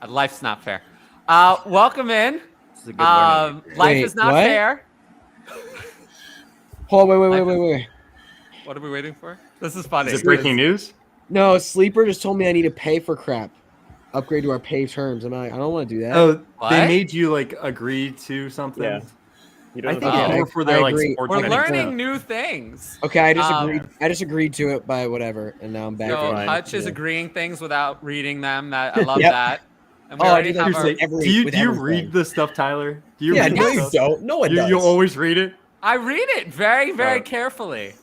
Life's not fair. Welcome in. This is a good learning. Life is not fair. Hold on, wait. What are we waiting for? This is funny. Is it breaking news? No, Sleeper just told me I need to pay for crap. Upgrade to our pay terms. I don't want to do that. Oh, What? they made you like agree to something. Yeah. You don't I have think to it's pay. more for their like agree. sports. We're I management. learning new things. Okay, I just agreed to it by whatever, and now I'm back. So fine. Hutch is Yeah. agreeing things without reading them. That I love Yep. that. And we Oh, I already do that have for our, every- Do you with read everything. the stuff, Tyler? Do you Yeah, read no, the you stuff? don't. No one does. You always read it. I read it very, very Oh. carefully.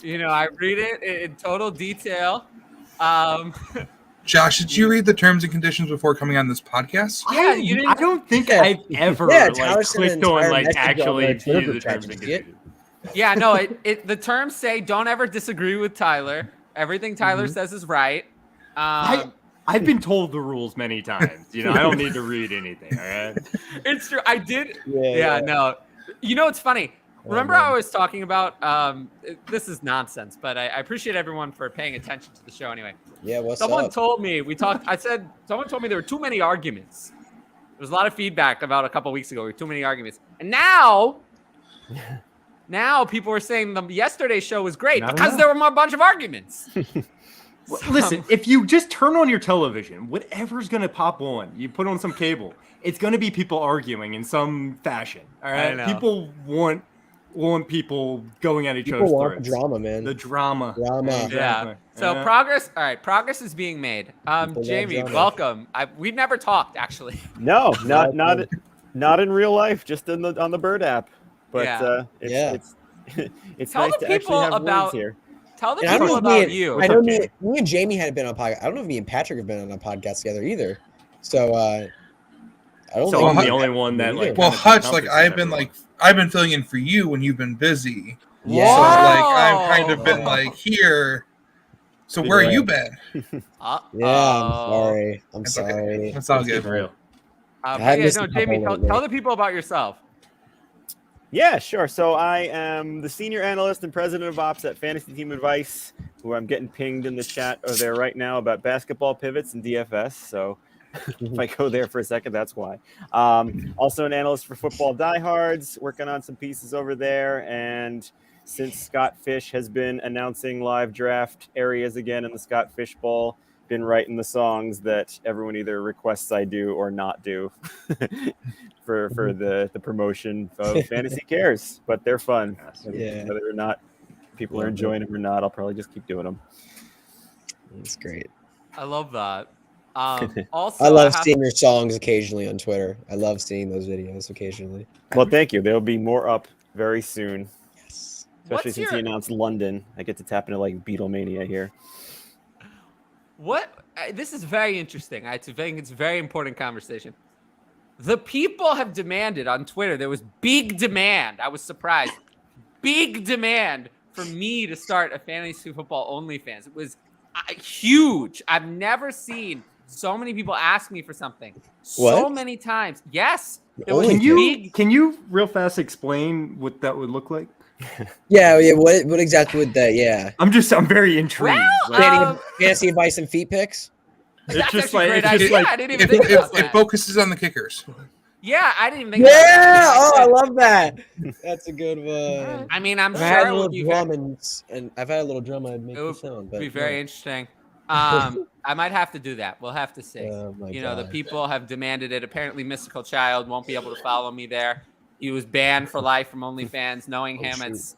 I read it in total detail. Josh, did you read the terms and conditions before coming on this podcast? Yeah, you didn't- I don't think Yeah. I've ever Yeah, like Tyler sent an clicked on entire like message on actually the Twitter view the group chat. terms and Did you see it? conditions. Yeah, no, the terms say don't ever disagree with Tyler. Everything Tyler says is right. I've been told the rules many times. I don't need to read anything. All right. It's true. I did. Yeah. No. It's funny. Remember man. I was talking about, this is nonsense, but I appreciate everyone for paying attention to the show anyway. Yeah, what's Someone up? told me, someone told me there were too many arguments. There was a lot of feedback about a couple weeks ago. There were too many arguments. And now people are saying the yesterday's show was great Not because enough. there were a bunch of arguments. Well, listen, if you just turn on your television, whatever's going to pop on, you put on some cable, it's going to be people arguing in some fashion. All I right. know. People want people going at each People other's want throats. the drama, man. The drama. Drama. Exactly. Yeah. So Yeah. progress. All right. Progress is being made. People love Jamie, drama. welcome. We've never talked actually. No, Yeah, not in real life, just on the Bird app. But Yeah. it's Tell nice the to actually people have about- words here. Tell the And I don't people know if about you. I know up, me, Jamie? me and Jamie had been on a podcast. I don't know if me and Patrick have been on a podcast together either. So I don't So think I'm Well, the only one that like. Well, kind of Hutch, encompasses I've been filling in for you when you've been busy. Yeah. So Whoa! I've kind of been like here. So where have you been? Yeah, I'm sorry. I'm That's okay. sorry. That sounds It's good. real. I had missed a Jamie, couple tell lately. the people about yourself. Yeah, sure. So I am the senior analyst and president of ops at Fantasy Team Advice, who I'm getting pinged in the chat over there right now about basketball pivots and DFS. So if I go there for a second, that's why. Also an analyst for football diehards, working on some pieces over there. And since Scott Fish has been announcing live draft areas again in the Scott Fish Bowl, been writing the songs that everyone either requests I do or not do for the promotion of Fantasy Cares. But they're fun. Yeah. Whether or not people are enjoying them or not, I'll probably just keep doing them. It's great. I love that. Also, I love have- seeing your songs occasionally on Twitter. I love seeing those videos occasionally. Well, thank you. There'll be more up very soon, Yes. especially What's since your- he announced London. I get to tap into like Beatlemania here. This is very interesting. I think it's a very important conversation. The people have demanded on Twitter. There was big demand. I was surprised. Big demand for me to start a fantasy football OnlyFans. It was huge. I've never seen so many people ask me for something so What? many times. Yes, it was Only- big. Can you real fast explain what that would look like? Yeah. What exactly would that? Yeah. I'm very intrigued. Well, Fantasy, fantasy advice and feet pics. it's That's just actually a like great it's just idea. like I didn't even think about It that. focuses on the kickers. Yeah, I didn't even think about Yeah. that. Oh, I love that. That's a good one. I mean, I'm If I had sure a it little would be very, drum and if I had a little drum, I'd make it the would sound. But be very no. interesting. I might have to do that. We'll have to see. Oh my The God. people have demanded it. Apparently, Mystical Child won't be able to follow me there. He was banned for life from OnlyFans. Knowing him, shoot. it's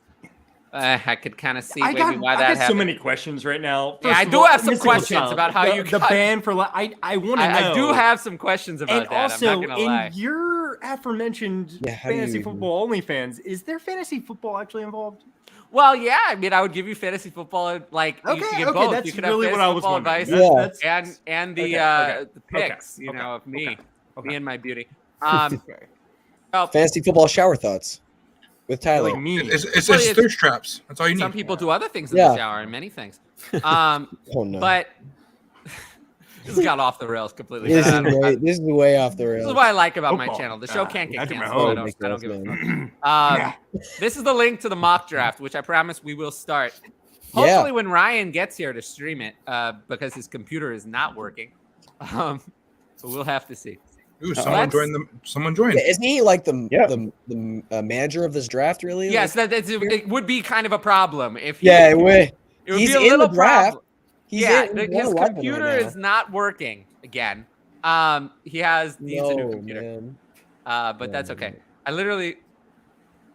I could kind of see I maybe got, why I that got so happened. many questions right now. Yeah, I First of do all, have some Mystical questions Child, about how the, you the got- ban for I want to know. I do have some questions about And that. also, I'm not gonna lie. in your aforementioned Yeah, how do fantasy you- football OnlyFans, is there fantasy football actually involved? Well, yeah. I mean, I would give you fantasy football. Like you Okay, get okay, both. that's You could really have what fantasy I was football wondering. advice Yeah. and the Okay, the picks. okay, Of me, okay. me and my beauty. Okay. Fantasy football shower thoughts with Tyler. Like me. It's Well, it's- thirst traps. That's all you need. Some people do other things in Yeah. the shower and many things. Oh no. But this got off the rails completely. this is way off the This rails. is what I like about my Football. channel. The show can't get I think my canceled. home I don't give a makes fuck. This is the link to the mock draft, which I promise we will start. Hopefully, when Ryan gets here to stream it, because his computer is not working. But we'll have to see. Ooh, someone joined them. Someone joined. Yeah, isn't he like the Yeah. the manager of this draft? Really? Yes, it would be kind of a problem if. Yeah, it would. It would He's be a in little the draft. problem. He's Yeah, in his 111 computer right now. is not working again. He needs a new computer. Man. But that's okay. I literally.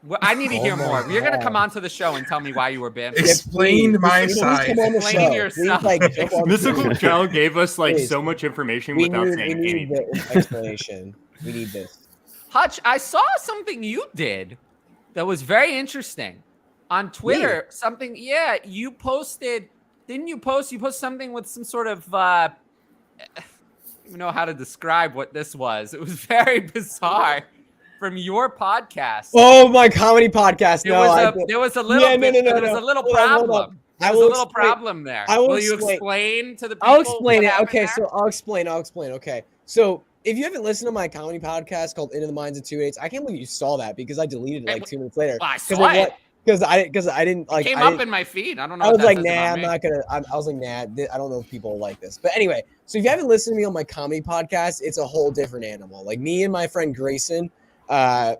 Well, I need to hear more. You're gonna come onto the show and tell me why you were banned. Explain my Please side. come on the Explain show. yourself. Please, like, jump on the Mystical show. Joe gave us like Please. so much information We without need saying the anything. explanation. We need this. Hutch, I saw something you did that was very interesting on Twitter. Something, yeah, you posted. Didn't you post? You posted something with some sort of. I don't even know how to describe what this was. It was very bizarre from your podcast. Oh, my comedy podcast. There No, was a little Yeah, no, bit. no, no, There was no. a little Hold on, hold problem. on. There I was a will little explain- problem there. I will Will you explain- explain to the people? I'll explain what it. happened Okay, there? so I'll explain. Okay. So if you haven't listened to my comedy podcast called Into the Minds of 2/8, I can't believe you saw that because I deleted it like 2 minutes later. Well, I saw it. Because I didn't like. Came I up didn't- in my feed. I don't know. I what was that like, says nah, about I'm me. not gonna. I was like, nah, I don't know if people like this. But anyway, so if you haven't listened to me on my comedy podcast, it's a whole different animal. Like me and my friend Grayson,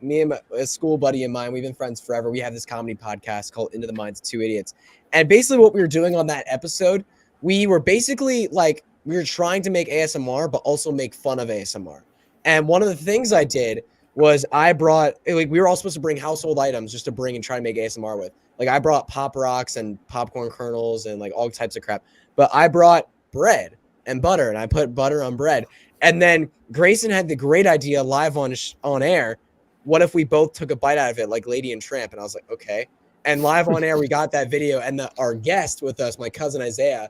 me and a school buddy of mine, we've been friends forever. We have this comedy podcast called Into the Minds of Two Idiots, and basically what we were doing on that episode, we were basically like we were trying to make ASMR, but also make fun of ASMR. And one of the things I did was I brought like we were all supposed to bring household items just to bring and try to make ASMR with. Like I brought Pop Rocks and popcorn kernels and like all types of crap. But I brought bread and butter and I put butter on bread. And then Grayson had the great idea live on air. What if we both took a bite out of it like Lady and Tramp? And I was like, okay. And live on air, we got that video. And our guest with us, my cousin Isaiah,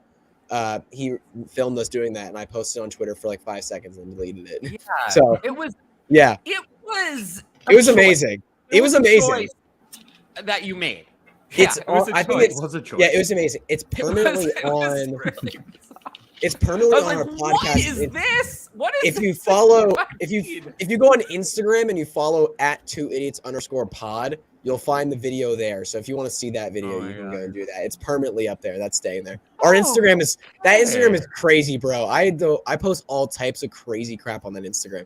he filmed us doing that. And I posted on Twitter for like 5 seconds and deleted it. Yeah. So it was. yeah, It was. it was amazing. It was a amazing. choice that you made. It's Yeah, it was a I think choice. it's It was a choice. yeah, it was amazing. It's It was- permanently it was on. really bizarre. It's I permanently was on like, our what podcast. is this? What is If you this follow, in my if feed? you go on Instagram and you follow @2idiots_pod, you'll find the video there. So if you want to see that video, Oh my you can God. go and do that. It's permanently up there. That's staying there. Our Oh, Instagram is Instagram is hey. crazy, bro. I post all types of crazy crap on that Instagram.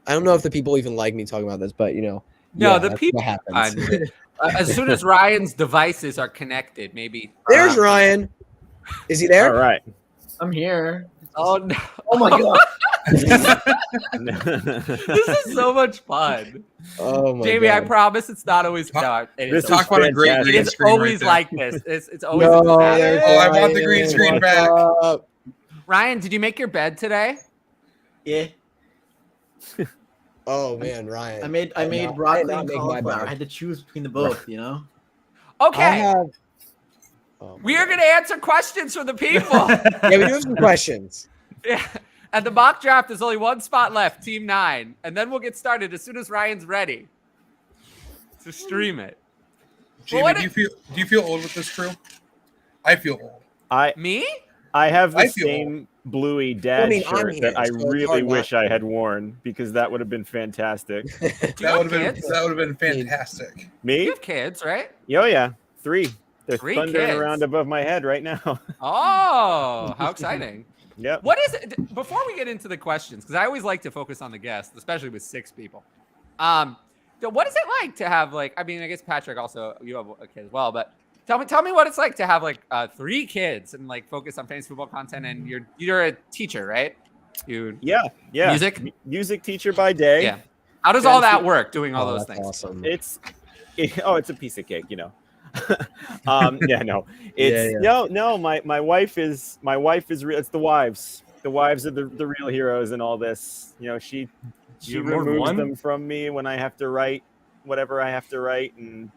I don't know if the people even like me talking about this, but No, yeah, the that's people. what happens. As soon as Ryan's devices are connected, maybe. There's Ryan. Is he All there? right. I'm here. Oh no! Oh my god. This is so much fun, Oh my Jamie. god. I promise it's not always. Talk- No, it This is Talk about a great fantastic. It green is screen always right like this. It's always. No, a disaster. there's Oh, I want the green Ryan. screen What's back. up? Ryan, did you make your bed today? Yeah. Oh man, Ryan. I made I did not broccoli make and my cauliflower. bed. I had to choose between the both, you know? Okay, I have. Oh, we are man. gonna answer questions from the people. Yeah, we do have some questions. Yeah. At the mock draft, there's only one spot left, Team 9, and then we'll get started as soon as Ryan's ready to stream it. Jamie, what do you feel old with this crew? I feel old. Me? I have the I feel same bluey dad I mean, I'm shirt here, that I so it's really hard not wish to. I had worn because that would have been fantastic. Do you That have would have kids? been fantastic. Me? You have kids, right? Oh yeah, 3. They're 3 thundering kids. around above my head right now. Oh, how exciting. Yep. What is it? Before we get into the questions, because I always like to focus on the guests, especially with 6 people. What is it like to have I guess Patrick also, you have a kid as well, but tell me what it's like to have 3 kids and focus on fantasy football content, and you're a teacher, right? Yeah. Music? Music teacher by day. Yeah. How does all that Fantasy- work? Doing all Oh, those that's things. awesome. It's a piece of cake, you know. It's no. My wife is real. It's the wives. The wives are the real heroes in all this. You know, she You have more than removes one? them from me when I have to write whatever I have to write, and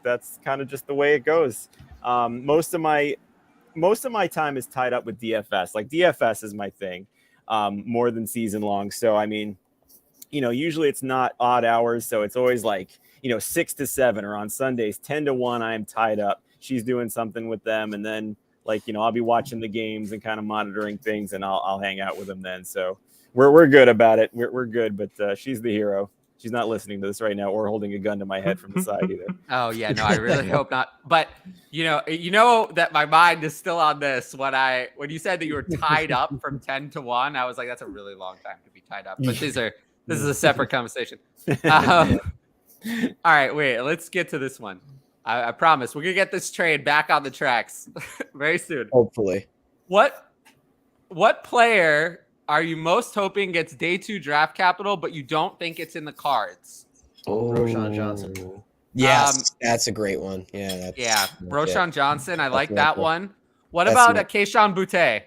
that's kind of just the way it goes. Most of my time is tied up with DFS. Like DFS is my thing, more than season long. So I mean, usually it's not odd hours, so it's always 6 to 7, or on Sundays 10 to 1. I am tied up. She's doing something with them, and then I'll be watching the games and kind of monitoring things, and I'll hang out with them then. So we're good about it. We're good, but she's the hero. She's not listening to this right now or holding a gun to my head from the side either. Oh yeah, no, I really hope not. But you know that my mind is still on this. When you said that you were tied up from 10-1, I was like, that's a really long time to be tied up. But this is a separate conversation. All right, wait, let's get to this one. I promise we're gonna get this train back on the tracks very soon. Hopefully. What player are you most hoping gets day 2 draft capital, but you don't think it's in the cards? Roshan Johnson. Yes, that's a great one. Yeah. Roshan Johnson. I like That's that right. one. What That's about right. Keishawn Butte?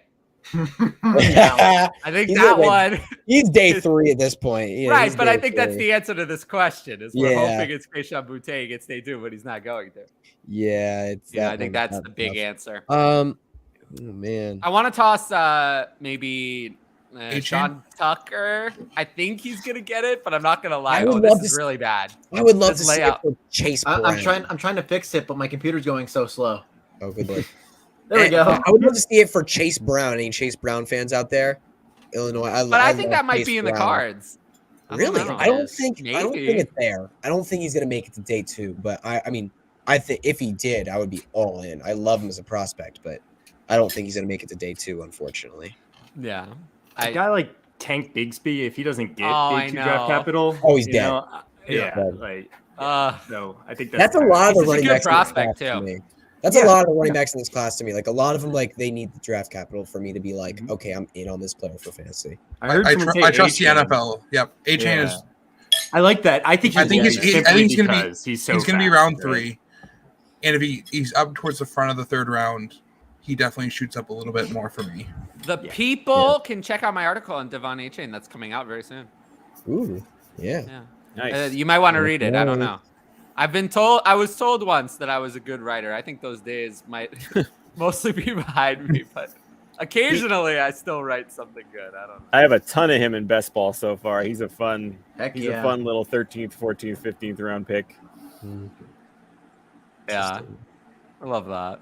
Yeah. I think He's that like- one. He's day 3 at this point. Yeah, Right, he's but I day think that's 3. the answer to this question. Is we're Yeah. hoping it's Keishawn Butte gets day 2, but he's not going to. Yeah, it's Yeah, that I think one. that's the big answer. Oh man. I want to toss maybe A-Chain? Sean Tucker. I think he's gonna get it, but I'm not gonna lie. I would Oh, this love is to really bad. I would love This to see it layout. for Chase Brown. I'm trying to fix it, but my computer's going so slow. Oh, good lord. There we go. I would love to see it for Chase Brown. Any Chase Brown fans out there? Illinois. But I think love that might Chase be in the Brown. cards. Really? know. I don't think Maybe. it's there. I don't think he's gonna make it to day 2. But I mean, I think if he did, I would be all in. I love him as a prospect, but I don't think he's gonna make it to day 2, unfortunately. Yeah. A guy like Tank Bigsby, if he doesn't get Oh, day I 2 know. draft capital, Oh, he's you dead. know, Yeah. like Uh, I think That's a lot of the He's a running good backs. in this prospect, class to too. me. That's a lot of running backs in this class to me. Like a lot of them, like they need the draft capital for me to be like, okay, I'm in on this player for fantasy. I heard someone say I trust the A-Chain. NFL. Yep, A-Chain Yeah. is. I like that. I think I think he's simply gonna be. because he's so he's gonna be fast, round right? 3, and if he's up towards the front of the 3rd round, he definitely shoots up a little bit more for me. the people can check out my article on Devon A-Chain that's coming out very soon. Ooh, yeah. Yeah. Nice. You might want to read it. I don't Okay. know. I was told once that I was a good writer. I think those days might mostly be behind me, but occasionally I still write something good. I don't know. I have a ton of him in best ball so far. He's a fun Heck He's yeah. a fun little 13th, 14th, 15th round pick. Yeah, I love that.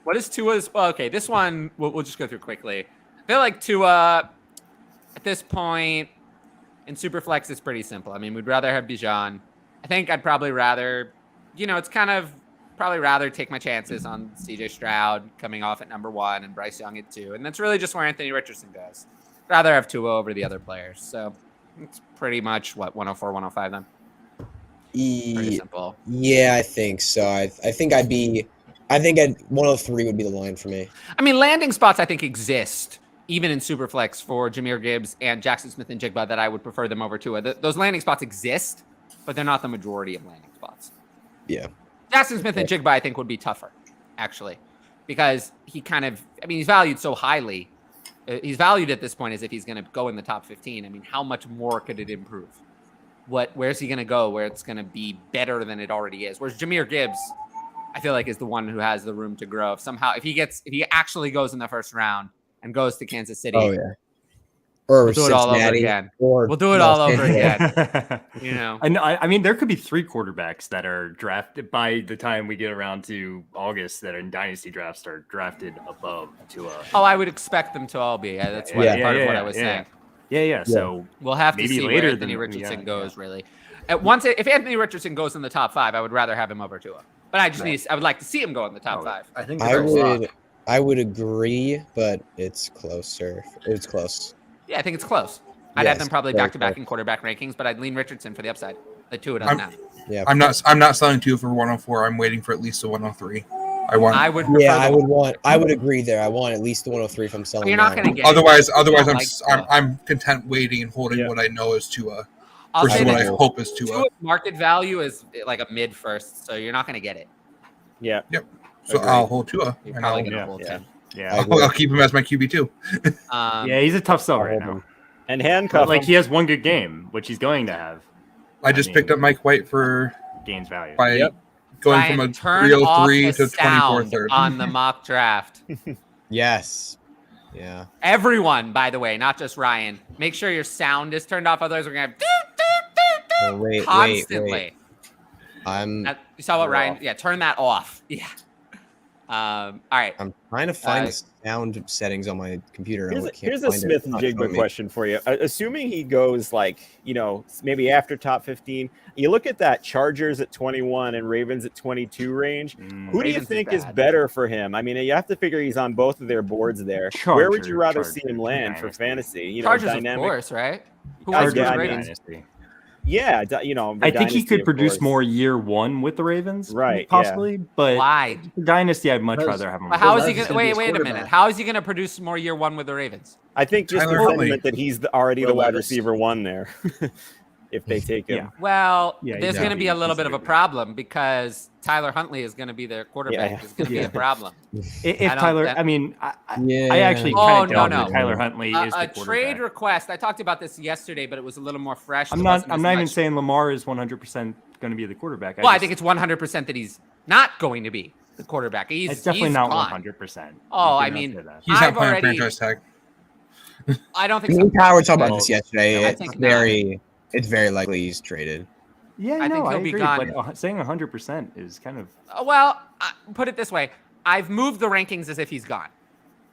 What is Tua's? Well, okay, this one we'll just go through quickly. I feel like Tua at this point in Superflex is pretty simple. I mean, we'd rather have Bijan. I think I'd probably rather, it's kind of probably rather take my chances on CJ Stroud coming off at number 1 and Bryce Young at 2, and that's really just where Anthony Richardson goes. Rather have Tua over the other players. So it's pretty much 104, 105 then. Pretty simple. Yeah, I think so. I think 103 would be the line for me. I mean, landing spots I think exist even in Superflex for Jahmyr Gibbs and Jackson Smith and Jigba that I would prefer them over Tua. Those landing spots exist, but they're not the majority of landing spots. Yeah. Jackson Smith and Jigba I think would be tougher, actually, because he's valued so highly. He's valued at this point as if he's going to go in the top 15. I mean, how much more could it improve? Where's he going to go where it's going to be better than it already is? Whereas Jahmyr Gibbs, I feel like is the one who has the room to grow. If he actually goes in the first round and goes to Kansas City, Oh yeah. Or we'll do it all over Cincinnati, again. Or We'll do it all over again. And I mean, there could be 3 quarterbacks that are drafted by the time we get around to August that in dynasty drafts are drafted above Tua. Oh, I would expect them to all be. That's part of what I was saying. Yeah. So We'll have to maybe see later where Anthony than- Richardson yeah, goes, really. If Anthony Richardson goes in the top 5, I would rather have him over Tua. But I would like to see him go in the top 5. I think I would agree, but it's closer. It's close. Yeah, I think it's close. I'd have Yes, them probably very back-to-back close. in quarterback rankings, but I'd lean Richardson for the upside. The Tua doesn't have. Yeah. I'm not selling 2 for 104. I'm waiting for at least a 103. I would. prefer Yeah, the- I would agree there. I want at least the 103 if I'm selling. But you're not now. going to get Otherwise, it. I don't I'm like Tua. I'm content waiting and holding what I know is Tua I'll versus say what I that hope is Tua. Tua's market value is like a mid-first, so you're not going to get it. Yeah. So Agreed. I'll hold Tua. You're And probably I'll, going to yeah, hold yeah. him. Yeah. I'll keep him as my QB too. Yeah, he's a tough sell right now. And But handcuff like him. he has one good game, which he's going to have. I just picked up Mike White for Gains value. by Yep. going Ryan, from a turn off 303 the to 24 sound third. on the mock draft. Yes. Yeah. Everyone, by the way, not just Ryan. Make sure your sound is turned off. Otherwise, we're gonna have Oh, wait, constantly. wait. I'm. You saw what We're Ryan? off. Yeah, turn that off. Yeah. All right. I'm trying to find the sound settings on my computer. Here's a Smith and Jigba question for you. Assuming he goes maybe after top 15, you look at that Chargers at 21 and Ravens at 22 range. Who do you think is better for him? I mean, you have to figure he's on both of their boards there. Where would you rather see him land for fantasy? Chargers, dynamic, of course, right? Who I was guess, Ravens? Yeah, I think he could produce more year one with the Ravens, right? Possibly, but why dynasty? I'd much rather have him. How is he going? Wait a minute. How is he going to produce more year one with the Ravens? I think just the sentiment that he's already the wide receiver one there. If they take him. Well, there's going to be a little bit of a problem because Tyler Huntley is going to be their quarterback. It's going to be a problem. If Tyler, I actually kind of doubt Tyler Huntley is the quarterback. A trade request. I talked about this yesterday, but it was a little more fresh. I'm not even saying Lamar is 100% going to be the quarterback. I think it's 100% that he's not going to be the quarterback. It's definitely not 100%. Oh, I mean, he's not playing a franchise tag. I don't think so. Power talked about this yesterday. It's very likely he's traded. Yeah, I think he'll be gone. But saying 100% is kind of. Well, put it this way: I've moved the rankings as if he's gone,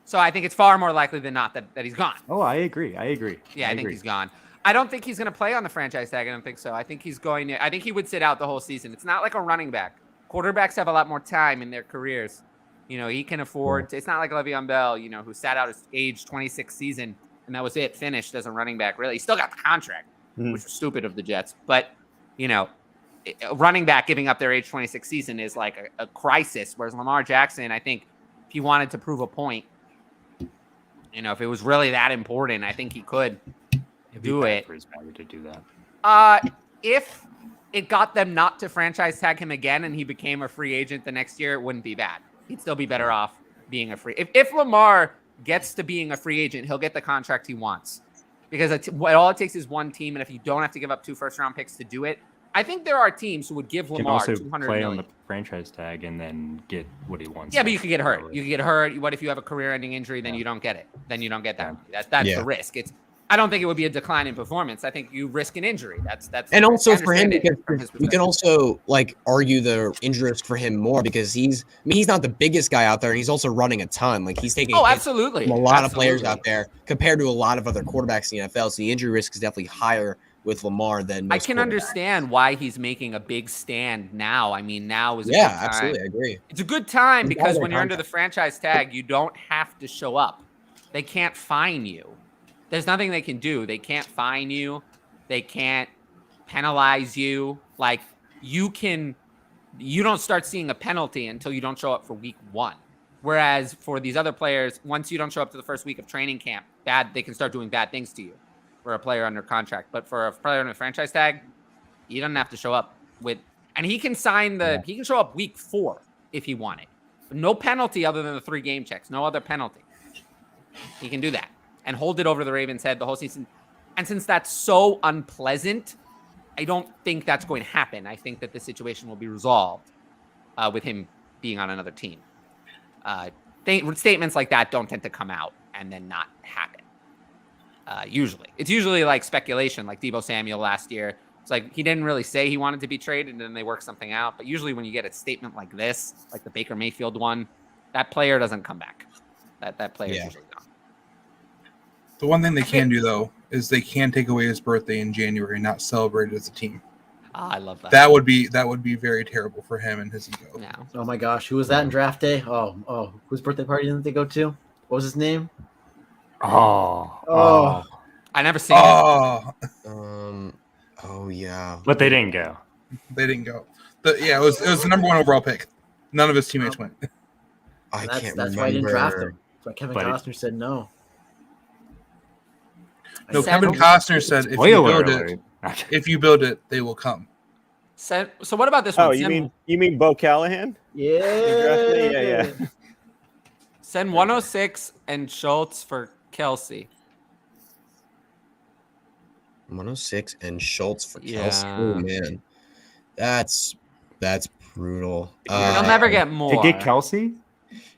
so I think it's far more likely than not that he's gone. Oh, I agree. Yeah, I think he's gone. I don't think he's going to play on the franchise tag. I don't think so. I think he's going to. I think he would sit out the whole season. It's not like a running back. Quarterbacks have a lot more time in their careers. He can afford. It's not like Le'Veon Bell, who sat out his age 26 season and that was it. Finished as a running back. Really, he still got the contract. Which was stupid of the Jets. But, a running back giving up their age 26 season is like a crisis. Whereas Lamar Jackson, I think if he wanted to prove a point, if it was really that important, I think he could do it. For his value to do that. If it got them not to franchise tag him again and he became a free agent the next year, it wouldn't be bad. He'd still be better off being a free. If Lamar gets to being a free agent, he'll get the contract he wants. Because all it takes is one team, and if you don't have to give up 2 first-round picks to do it, I think there are teams who would give Lamar $200 million. Play on the franchise tag and then get what he wants. Yeah, but you could get hurt. You could get hurt. What if you have a career-ending injury? Then you don't get it. Then you don't get that. That's the risk. I don't think it would be a decline in performance. I think you risk an injury. That's. And also for him, because you can also argue the injury risk for him more because he's not the biggest guy out there. And he's also running a ton. He's taking absolutely from a lot of players out there compared to a lot of other quarterbacks in the NFL. So the injury risk is definitely higher with Lamar than most I can understand why he's making a big stand now. I mean, now is a good time. Absolutely, I agree. It's a good time because when you're under the franchise tag, you don't have to show up. They can't fine you. There's nothing they can do. They can't fine you. They can't penalize you. You don't start seeing a penalty until you don't show up for week 1. Whereas for these other players, once you don't show up to the first week of training camp, they can start doing bad things to you for a player under contract. But for a player on a franchise tag, he doesn't have to show up and he can he can show up week 4 if he wanted. No penalty other than the 3 game checks. No other penalty. He can do that and hold it over the Ravens' head the whole season. And since that's so unpleasant, I don't think that's going to happen. I think that the situation will be resolved with him being on another team. Statements like that don't tend to come out and then not happen. Usually. It's usually like speculation, like Deebo Samuel last year. It's like he didn't really say he wanted to be traded, and then they work something out. But usually when you get a statement like this, like the Baker Mayfield one, that player doesn't come back. That player is usually gone. The one thing they can do, though, is they can take away his birthday in January and not celebrate it as a team. I love that. That would be very terrible for him and his ego. No. Oh my gosh, who was that in draft day? Oh, whose birthday party didn't they go to? What was his name? Oh. I never seen it. Oh yeah. But they didn't go. They didn't go. It was the number 1 overall pick. None of his teammates went. That's why I didn't draft him. That's why Kevin Costner said no. No, Kevin Costner said if you build it, they will come. So what about this one? Oh, you mean Bo Callahan? Yeah. Send 106 and Schultz for Kelsey. 106 and Schultz for Kelsey. Oh man, that's brutal. You'll never get more. To get Kelsey?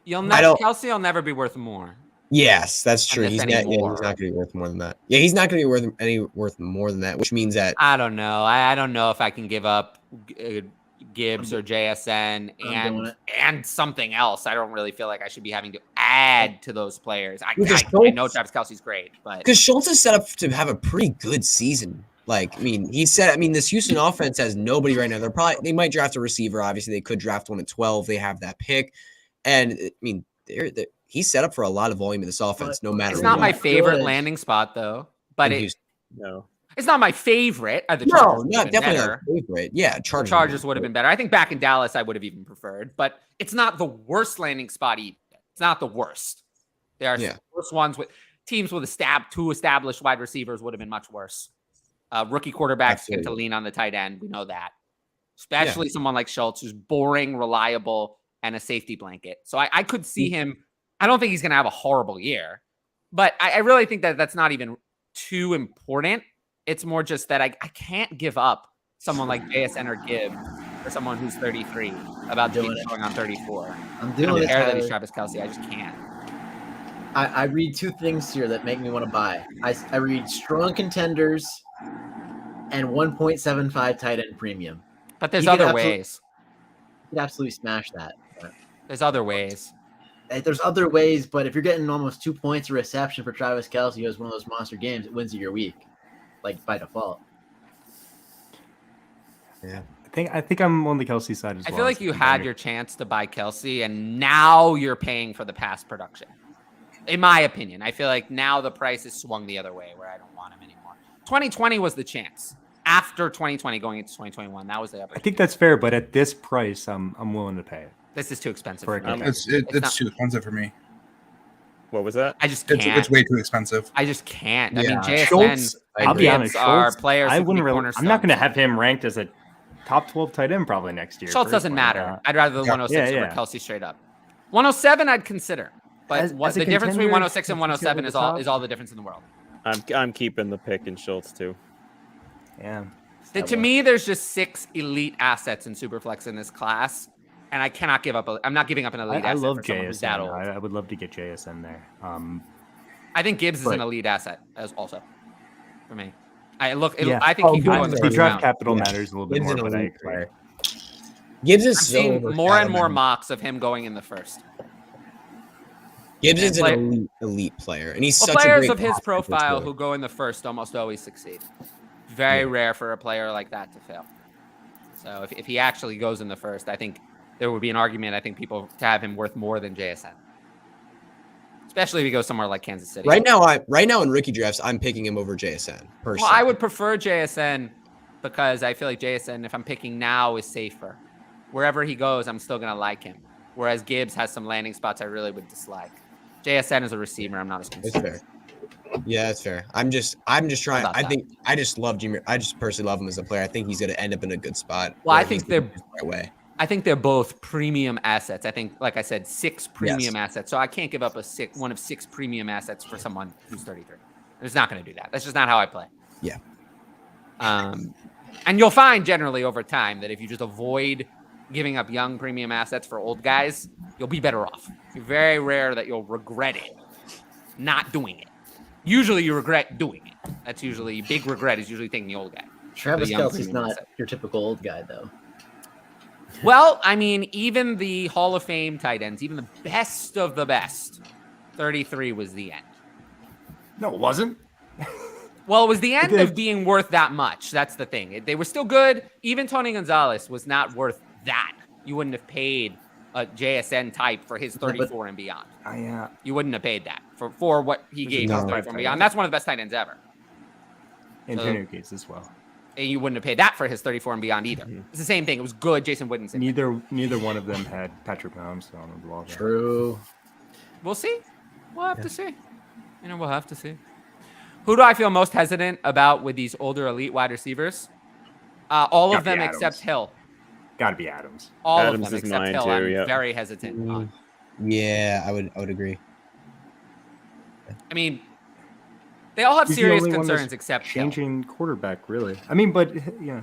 Kelsey will never be worth more. Yes, that's true. He's not going to be worth more than that. Yeah, he's not going to be worth more than that, which means that I don't know. I don't know if I can give up Gibbs or JSN I'm doing and something else. I don't really feel like I should be having to add to those players. I Because know Travis Kelce's great, but Because Schultz is set up to have a pretty good season. Like, I mean, this Houston offense has nobody right now. They might draft a receiver. Obviously, they could draft one at 12. They have that pick. And I mean, he's set up for a lot of volume in this offense, no matter it's what. not my favorite Good. landing spot though. But No. it's not my favorite. The No, Chargers would have not been definitely better. not favorite. Yeah, The Chargers would have been better. I think back in Dallas, I would have even preferred, but it's not the worst landing spot either. It's not the worst. There are worse ones with teams with two established wide receivers would have been much worse. Rookie quarterbacks get to lean on the tight end. We know that. Especially someone like Schultz, who's boring, reliable, and a safety blanket. So I could see him. I don't think he's going to have a horrible year, but I really think that that's not even too important. It's more just that I can't give up someone like JSN or Gibbs or someone who's 33 about going on 34. I'm doing it. That he's Travis Kelce. I just can't. I read two things here that make me want to buy. I read strong contenders and 1.75 tight end premium. But there's other ways. You could absolutely smash that. There's other ways. There's other ways, but if you're getting almost 2 points a reception for Travis Kelce, who has one of those monster games, it wins you your week, like by default. Yeah. I think I'm on the Kelce side as well. I feel like you had your chance to buy Kelce, and now you're paying for the past production. In my opinion, I feel like now the price is swung the other way, where I don't want him anymore. 2020 was the chance. After 2020, going into 2021, that was the other. I think that's fair, but at this price, I'm willing to pay it. This is too expensive For for me. It's too expensive for me. What was that? I just can't. It's way too expensive. I just can't. Yeah. I mean, JSN, Schultz, I'll be honest, are Schultz, players. I who can wouldn't be really. I'm cornerstones. not going to have him ranked as a top 12 tight end probably next year. Schultz doesn't matter. I'd rather the 106 over Kelce straight up. 107, I'd consider. But As the a difference between contender, 106 and if 107 he's over is all the difference in the world. I'm keeping the pick in Schultz too. Yeah. To me, there's just 6 elite assets in Superflex in this class, and I cannot give up. I'm not giving up an elite I asset love for someone who's that JSN. old. I would love to get JSN there. I think Gibbs is an but- elite asset as also for me. I Yeah. think he could go in the the first draft round. capital matters a little bit Gibbs more, is an but I elite agree. player. Gibbs is I'm so seeing more and more overshadowed. mocks of him going in the first. Gibbs is player- an elite player, and he's Well, such a players great of his passer, profile too. who go in the first almost always succeed. Very rare for a player like that to fail. So if he actually goes in the first, I think there would be an argument. I think people to have him worth more than JSN, especially if he goes somewhere like Kansas City. Right now in rookie drafts, I'm picking him over JSN personally. Well, I would prefer JSN because I feel like JSN, if I'm picking now, is safer. Wherever he goes, I'm still gonna like him. Whereas Gibbs has some landing spots I really would dislike. JSN is a receiver. I'm not as That's concerned. fair. Yeah, that's fair. I'm just trying. About I that? think I just love Jimmy. I just personally love him as a player. I think he's going to end up in a good spot. Well, I where think he's gonna they're- do it the right way. I think they're both premium assets. I think, like I said, 6 premium assets. So I can't give up one of 6 premium assets for someone who's 33. It's not going to do that. That's just not how I play. Yeah. And you'll find generally over time that if you just avoid giving up young premium assets for old guys, you'll be better off. It's very rare that you'll regret it not doing it. Usually you regret doing it. That's usually big regret is usually taking the old guy. Travis young Kelce's premium not asset. your typical old guy, though. Well, I mean, even the Hall of Fame tight ends, even the best of the best, 33 was the end. No, it wasn't. Well, it was the end did. of being worth that much. That's the thing. They were still good. Even Tony Gonzalez was not worth that. You wouldn't have paid a JSN type for his 34 and beyond. You wouldn't have paid that for what he gave No. his 34 and beyond. That's one of the best tight ends ever. Antonio Gates as well. And you wouldn't have paid that for his 34 and beyond either. It's the same thing. It was good. Jason Witten said. Neither one of them had Patrick Mahomes on the wall. True. We'll see. We'll have to see. We'll have to see. Who do I feel most hesitant about with these older elite wide receivers? All of Gotta be them Adams. except Hill. Got to be Adams. All Adams of them is except mine Hill. too, I'm yeah. very hesitant on. Yeah, I would agree. I mean, they all have He's the serious only one that's concerns except Hill. changing quarterback, really. I mean, but yeah,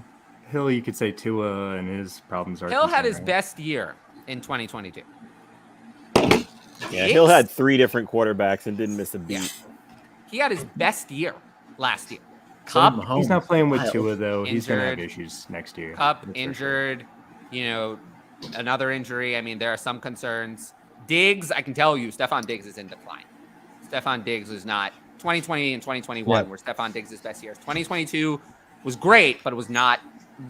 Hill, you could say Tua and his problems are. Hill had his concerning. best year in 2022. Yeah, Hill had 3 different quarterbacks and didn't miss a beat. Yeah. He had his best year last year. So Cup, Mahomes, He's not playing with wild. Tua though. He's gonna have Injured. issues next year. Cup That's for sure. injured. another injury. I mean, there are some concerns. Diggs, I can tell you, Stephon Diggs is in decline. Stephon Diggs was not 2020 and 2021 were Stephon Diggs' best years. 2022 was great, but it was not.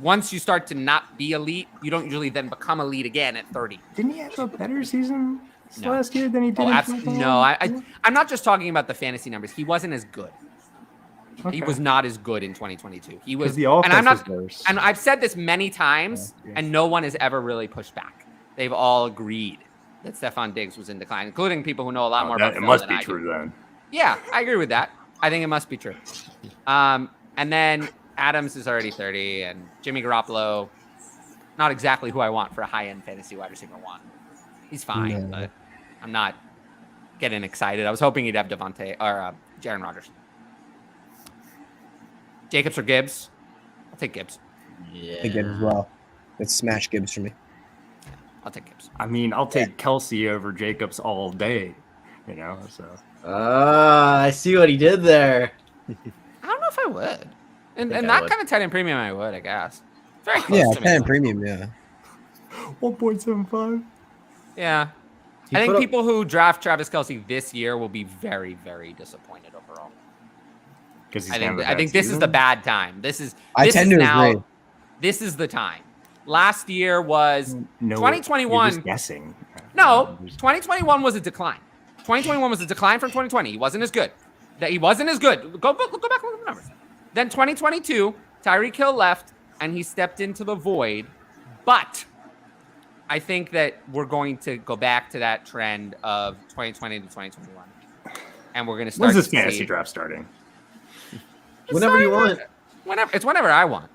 Once you start to not be elite, you don't usually then become elite again at 30. Didn't he have a better season last year than he did? No, I'm not just talking about the fantasy numbers. He wasn't as good. Okay. He was not as good in 2022. He was, and I'm not. And I've said this many times, and no one has ever really pushed back. They've all agreed that Stephon Diggs was in decline, including people who know a lot more about. It must be true then. Yeah, I agree with that. I think it must be true. And then Adams is already 30, and Jimmy Garoppolo, not exactly who I want for a high-end fantasy wide receiver one. He's fine, but I'm not getting excited. I was hoping he'd have Devontae or Jaren Rodgers. Jacobs or Gibbs? I'll take Gibbs. Yeah. Take Gibbs as well. Let's smash Gibbs for me. I'll take Gibbs. I mean, I'll take Kelsey over Jacobs all day, so. I see what he did there. I don't know if I would. And that kind of tight end premium, I would, I guess. Very close to me. Tight end premium, 1.75. Yeah. I think people who draft Travis Kelce this year will be very, very disappointed overall. I think this is the bad time. This is the time. Last year was 2021. Just guessing. No, 2021 was a decline. 2021 was a decline from 2020. He wasn't as good. Go back and look at the numbers. Then 2022, Tyreek Hill left, and he stepped into the void. But I think that we're going to go back to that trend of 2020 to 2021, and we're going to start. When's this fantasy draft starting? Whenever you want. Whenever I want.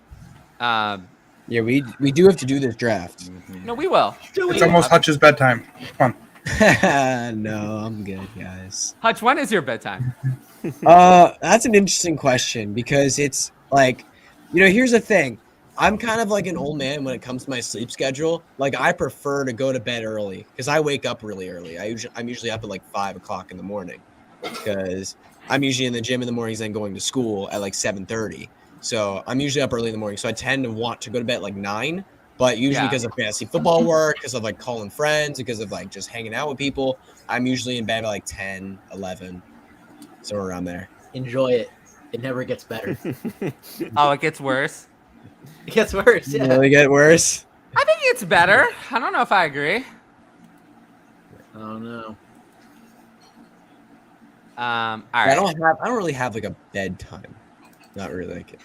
We do have to do this draft. No, we will. It's almost Hutch's bedtime. Come on. No, I'm good, guys. Hutch, when is your bedtime? That's an interesting question because it's like, here's the thing. I'm kind of like an old man when it comes to my sleep schedule. Like, I prefer to go to bed early because I wake up really early. I'm usually up at like 5 o'clock in the morning because I'm usually in the gym in the mornings and going to school at like 7:30. So I'm usually up early in the morning. So I tend to want to go to bed at like 9, but usually because of fantasy football work, because of like calling friends, because of like just hanging out with people, I'm usually in bed at like 10, 11, somewhere around there. Enjoy it. It never gets better. Oh, it gets worse? It gets worse, yeah. Really get worse? I think it's better. I don't know if I agree. Oh, no. All right. I don't really have like a bedtime. Not really. Like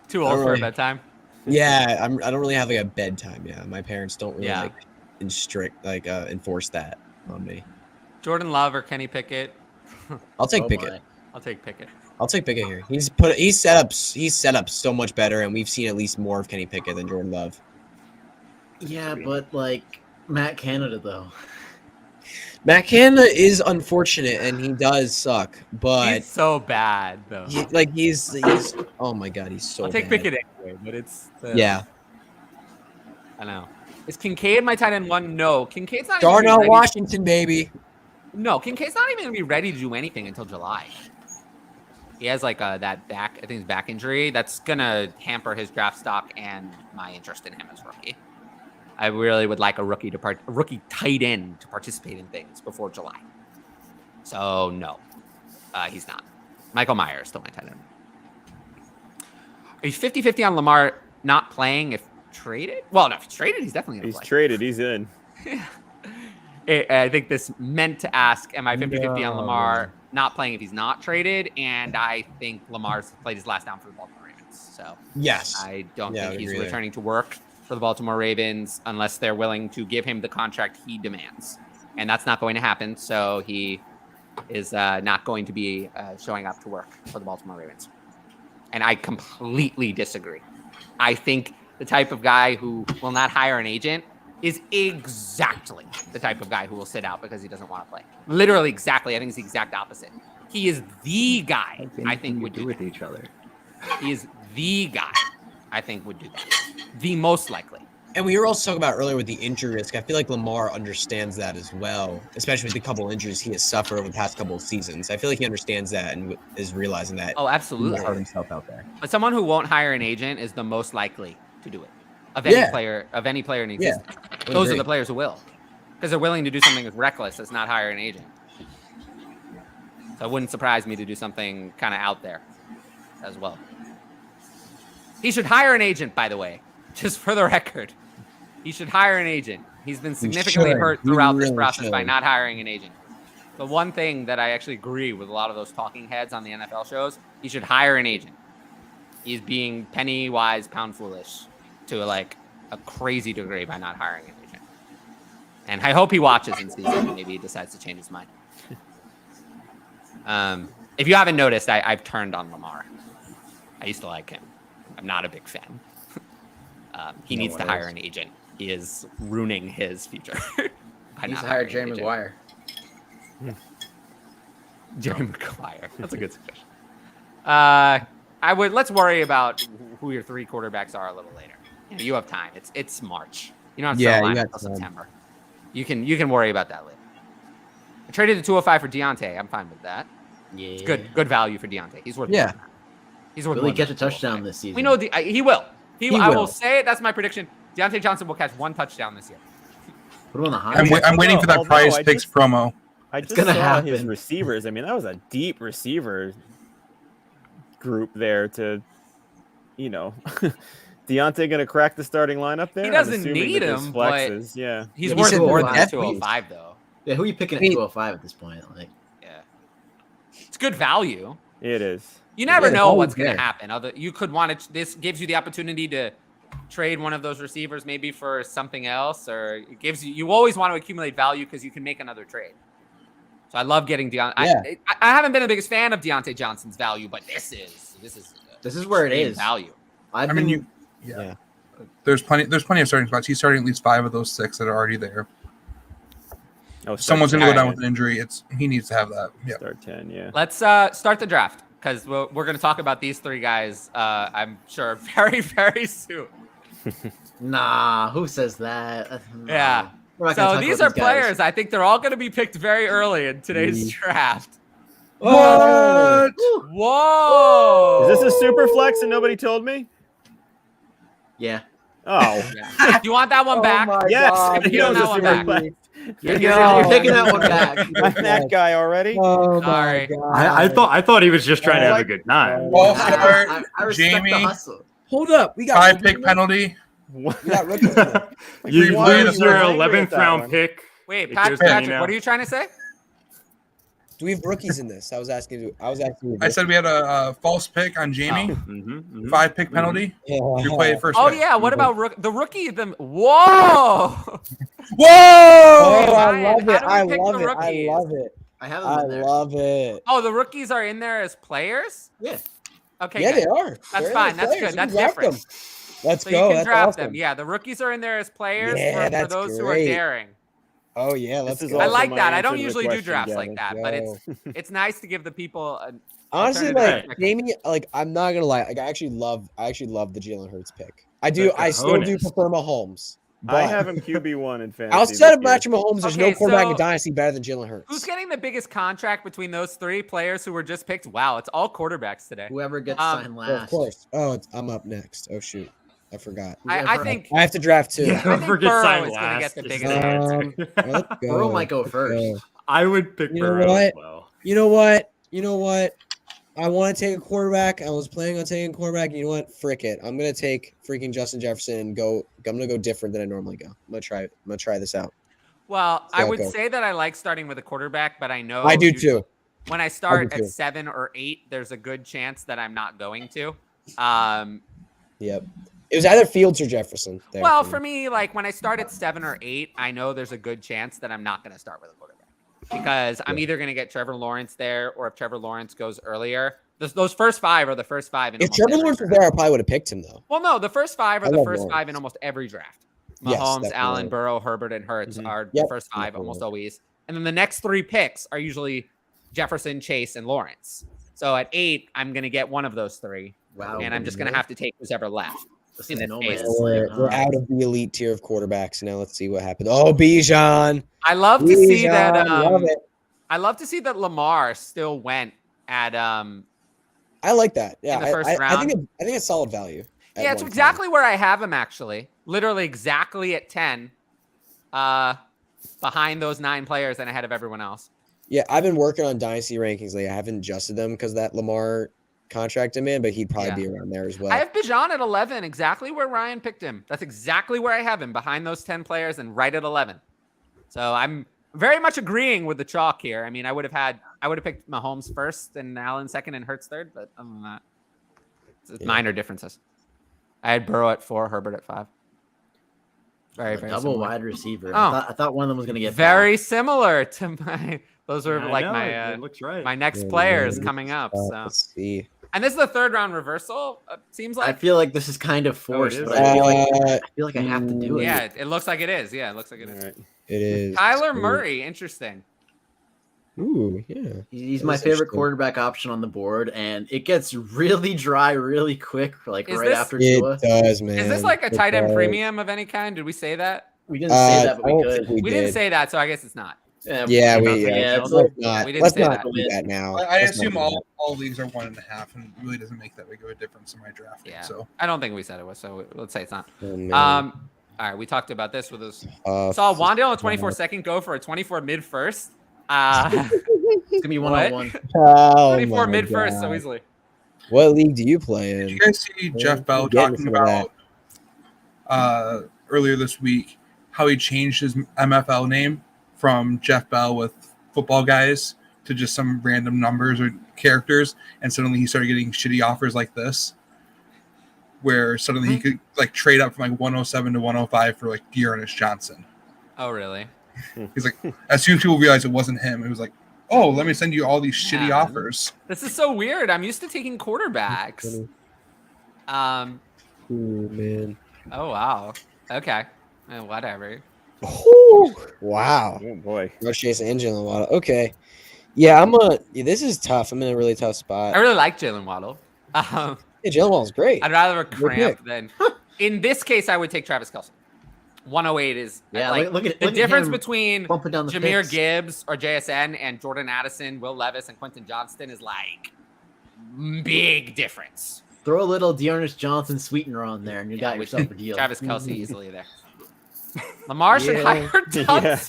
Too old for a bedtime. Yeah, I don't really have like a bedtime. Yeah, my parents don't really enforce that on me. Jordan Love or Kenny Pickett? I'll take Pickett. I'll take Pickett. I'll take Pickett here. He's set up so much better, and we've seen at least more of Kenny Pickett than Jordan Love. Yeah, but like Matt Canada though. Matt Canada is unfortunate, and he does suck. But he's so bad though. He's oh my god, he's so. I'll take bad. Pickett anyway, but it's yeah. I know. Is Kincaid my tight end one? No, Kincaid's not. Darnell Washington, baby. No, Kincaid's not even gonna be ready to do anything until July. He has like that back, I think his back injury. That's gonna hamper his draft stock and my interest in him as a rookie. I really would like a rookie tight end to participate in things before July. So no, he's not. Michael Myers is still my tight end. Are you 50-50 on Lamar not playing if traded? Well, no, if he's traded, he's definitely going to play. He's traded. He's in. I think this meant to ask, am I 50-50 on Lamar not playing if he's not traded? And I think Lamar's played his last down for the Baltimore Ravens. So yes, I don't think he's returning to work for the Baltimore Ravens unless they're willing to give him the contract he demands. And that's not going to happen. So he is not going to be showing up to work for the Baltimore Ravens. And I completely disagree. I think the type of guy who will not hire an agent is exactly the type of guy who will sit out because he doesn't want to play. Literally exactly. I think it's the exact opposite. He is the guy I think would do with each other. He is the guy I think would do that. The most likely. And we were also talking about earlier with the injury risk. I feel like Lamar understands that as well, especially with the couple injuries he has suffered over the past couple of seasons. I feel like he understands that and is realizing that. Oh, absolutely. He hurt himself out there. But someone who won't hire an agent is the most likely to do it. of any Yeah. player in Yeah. existence. Would Those are agree. the players who will, because they're willing to do something as reckless as not hire an agent. So it wouldn't surprise me to do something kind of out there as well. He should hire an agent, by the way, just for the record. He should hire an agent. He's been significantly should. hurt He throughout this really process by should. not hiring an agent. The one thing that I actually agree with a lot of those talking heads on the NFL shows, he should hire an agent. He's being penny wise, pound foolish to like a crazy degree by not hiring an agent. And I hope he watches and sees it and maybe he decides to change his mind. If you haven't noticed, I've turned on Lamar. I used to like him. I'm not a big fan. He needs to hire an agent. He is ruining his future. He needs to hire Jerry agent. Maguire. Jerry Maguire. That's a good suggestion. Let's worry about who your 3 quarterbacks are a little later. You have time. It's March. You don't have to sell line until September. You can worry about that later. I traded the 205 for Deontay. I'm fine with that. Yeah. It's good value for Deontay. He's worth more than that. He's worth Will more he catch than a touchdown 205. this season? We know he will. He He I will will. say it. That's my prediction. Deontay Johnson will catch 1 touchdown this year. Put him on the hot. I'm waiting for that Although Prize I Picks just- promo. I just gonna saw his happen. receivers. I mean, that was a deep receiver group there to, Deontay going to crack the starting lineup there? He I'm doesn't assuming need that there's him, but flexes. Yeah. He's Yeah, worth said more the than depth 205 though. Yeah, who are you picking at He- 205 at this point? Like, Yeah, it's good value. It is. You never Yeah, know always what's going to there. happen. You could want to. This gives you the opportunity to trade one of those receivers maybe for something else, or it gives you. You always want to accumulate value because you can make another trade. So I love getting Deontay. Yeah. I haven't been the biggest fan of Deontay Johnson's value, but this is where it extreme is. value. I've I been, mean, Yeah. There's plenty of starting spots. He's starting at least 5 of those 6 that are already there. Oh, Someone's start going to go 10. down with an injury. He needs to have that. Yeah. Start 10, yeah. Let's start the draft because we're going to talk about these 3 guys. I'm sure very very soon. nah, who says that? No. Yeah. We're not gonna So talk these about are guys. players. I think they're all going to be picked very early in today's draft. What? Whoa! Is this a super flex and nobody told me? Yeah. Oh, Yeah. You want that one back? yes. God, He knows that a one super back. flex. You're No. taking that one back. I'm that guy already. Oh Sorry. I thought he was just trying to have a good time. Well, I, start I respect Jamie. the hustle. Hold up. We got 5 rookies pick in penalty. there? We got rookies in there. You Why lose is your everyone angry 11th at that round one? pick. Wait, If Patrick, there's any what are you trying to say? Do we have rookies in this? I was asking you. I said we had a false pick on Jamie. Mm-hmm, 5 pick penalty. You play it first. Oh pick. yeah, what about the rookie? Whoa! Whoa! Oh, I Ryan, love how it. do we I pick love the it. I rookies? love it. I have them I in there. love it. Oh, the rookies are in there as players? Yeah. Okay, Yeah, good. they are. That's They're fine. That's players. good. You That's can draft different. them. Let's So go. you can That's draft awesome. them. Yeah, the rookies are in there as players Yeah, for that's those who are great. daring. Oh yeah, let's This is go. I also like my that. I answer don't to the usually do question, drafts yeah, like let's that, but go. it's nice to give the people an Honestly, alternative like perspective. Jamie, like I'm not gonna lie, like I actually love the Jalen Hurts pick. I do. The I still do cojones. prefer Mahomes. But I have him QB1 in fantasy. outside of this year. Patrick Mahomes, there's Okay, no quarterback so- in Dynasty better than Jalen Hurts. Who's getting the biggest contract between those 3 players who were just picked? Wow, it's all quarterbacks today. Whoever gets signed Oh, last. of course. Oh, I'm up next. Oh shoot, I forgot. I Whoever- think I have to draft too. I think Forget Burrow sign is gonna last. get the is biggest the answer. Let's go. Burrow might go Let's first. go. I would pick You know Burrow what? as well. You know what? You know what? I want to take a quarterback. I was planning on taking a quarterback. You know what? Frick it. I'm gonna take freaking Justin Jefferson and go. I'm gonna go different than I normally go. I'm gonna try this out. well, I Yeah, would go. say that I like starting with a quarterback, but I know I do usually too. when I start too. at 7 or 8, there's a good chance that I'm not going to. Yep. It was either Fields or Jefferson. there Well, me. for me, like when I start at 7 or 8, I know there's a good chance that I'm not going to start with a quarterback because I'm either going to get Trevor Lawrence there, or if Trevor Lawrence goes earlier, those first 5 are the first 5. In If almost Trevor every Lawrence was draft. there, I probably would have picked him though. Well, no, the first 5 are I the love first Lawrence. 5 in almost every draft. Yes, Mahomes, definitely. Allen, Burrow, Herbert, and Hurts are the Yep, first 5 definitely. almost always. And then the next 3 picks are usually Jefferson, Chase, and Lawrence. So at 8, I'm going to get one of those 3, Wow. and I'm just going to have to take who's ever left. This in is the no face. man's We're, land, we're huh? out of the elite tier of quarterbacks now. Let's see what happens. Oh, Bijan. I love to see that. Love it. I love to see that Lamar still went at I like that. Yeah, the first I round. think it's solid value. at Yeah, it's one exactly where I have him, actually. Literally exactly at 10. Behind those 9 players and ahead of everyone else. Yeah, I've been working on dynasty rankings. Like, I haven't adjusted them because that Lamar contract him in, but he'd probably be around there as well. I have Bijan at 11, exactly where Ryan picked him. That's exactly where I have him, behind those 10 players and right at 11. So I'm very much agreeing with the chalk here. I mean, I would have picked Mahomes first and Allen second and Hurts third, but other than that, it's minor differences. I had Burrow at 4, Herbert at 5. Very double similar. wide receiver. Oh. I thought one of them was going to get very similar to my. Those were I like know, my it looks right. my next players coming up. So, Let's see. and this is the 3rd round reversal. Seems I like. feel like this is kind of forced, is. but I feel like I have to do it. Yeah, it looks like it is. Yeah, it looks like it is. All right. It is Kyler Murray, interesting. Ooh, yeah. He's That my is favorite interesting. quarterback option on the board, and it gets really dry really quick, like Is right this- after It Tua. does, man. Is this like a It tight end does. premium of any kind? Did we say that? We didn't say that, but I we don't think could. We did. didn't say that, so I guess it's not. Yeah, yeah, let's so- not. We didn't Let's say not that. do that now. I Let's not assume do that. all leagues are 1.5, and it really doesn't make that big of a difference in my draft. Yeah. So I don't think we said it was, so let's say it's not. Oh, man. All right, we talked about this with us. Uh, Saw Wandale on 24 second go for a 24 mid first. It's gonna be What? 1-on-1. Oh 24 my mid first so God. easily. What league do you play did in? you guys see Jeff Bell getting talking some of that. about earlier this week how he changed his MFL name from Jeff Bell with Football Guys to just some random numbers or characters, and suddenly he started getting shitty offers like this, where suddenly he could like trade up from like 107 to 105 for like Dearness Johnson. Oh, really? He's like, as soon as people realized it wasn't him, it was like, oh, let me send you all these shitty Yeah. offers. This is so weird. I'm used to taking quarterbacks. Ooh, man. Oh, wow. Okay. Whatever. Ooh, wow. Oh boy. Rush Chase Engine a lot. Okay. Yeah, this is tough. I'm in a really tough spot. I really like Jalen Waddle. Um, Yeah, Jalen Waddle's great. I'd rather a Good cramp pick. than. In this case, I would take Travis Kelce. 108 is Yeah, like look at the difference him between bumping down the Jahmyr picks. Gibbs or JSN and Jordan Addison, Will Levis, and Quentin Johnston is like big difference. Throw a little Dearness Johnson sweetener on there, and you got we yourself a should- deal. Travis Kelce easily there. Lamar should Yeah. hire Tunsil.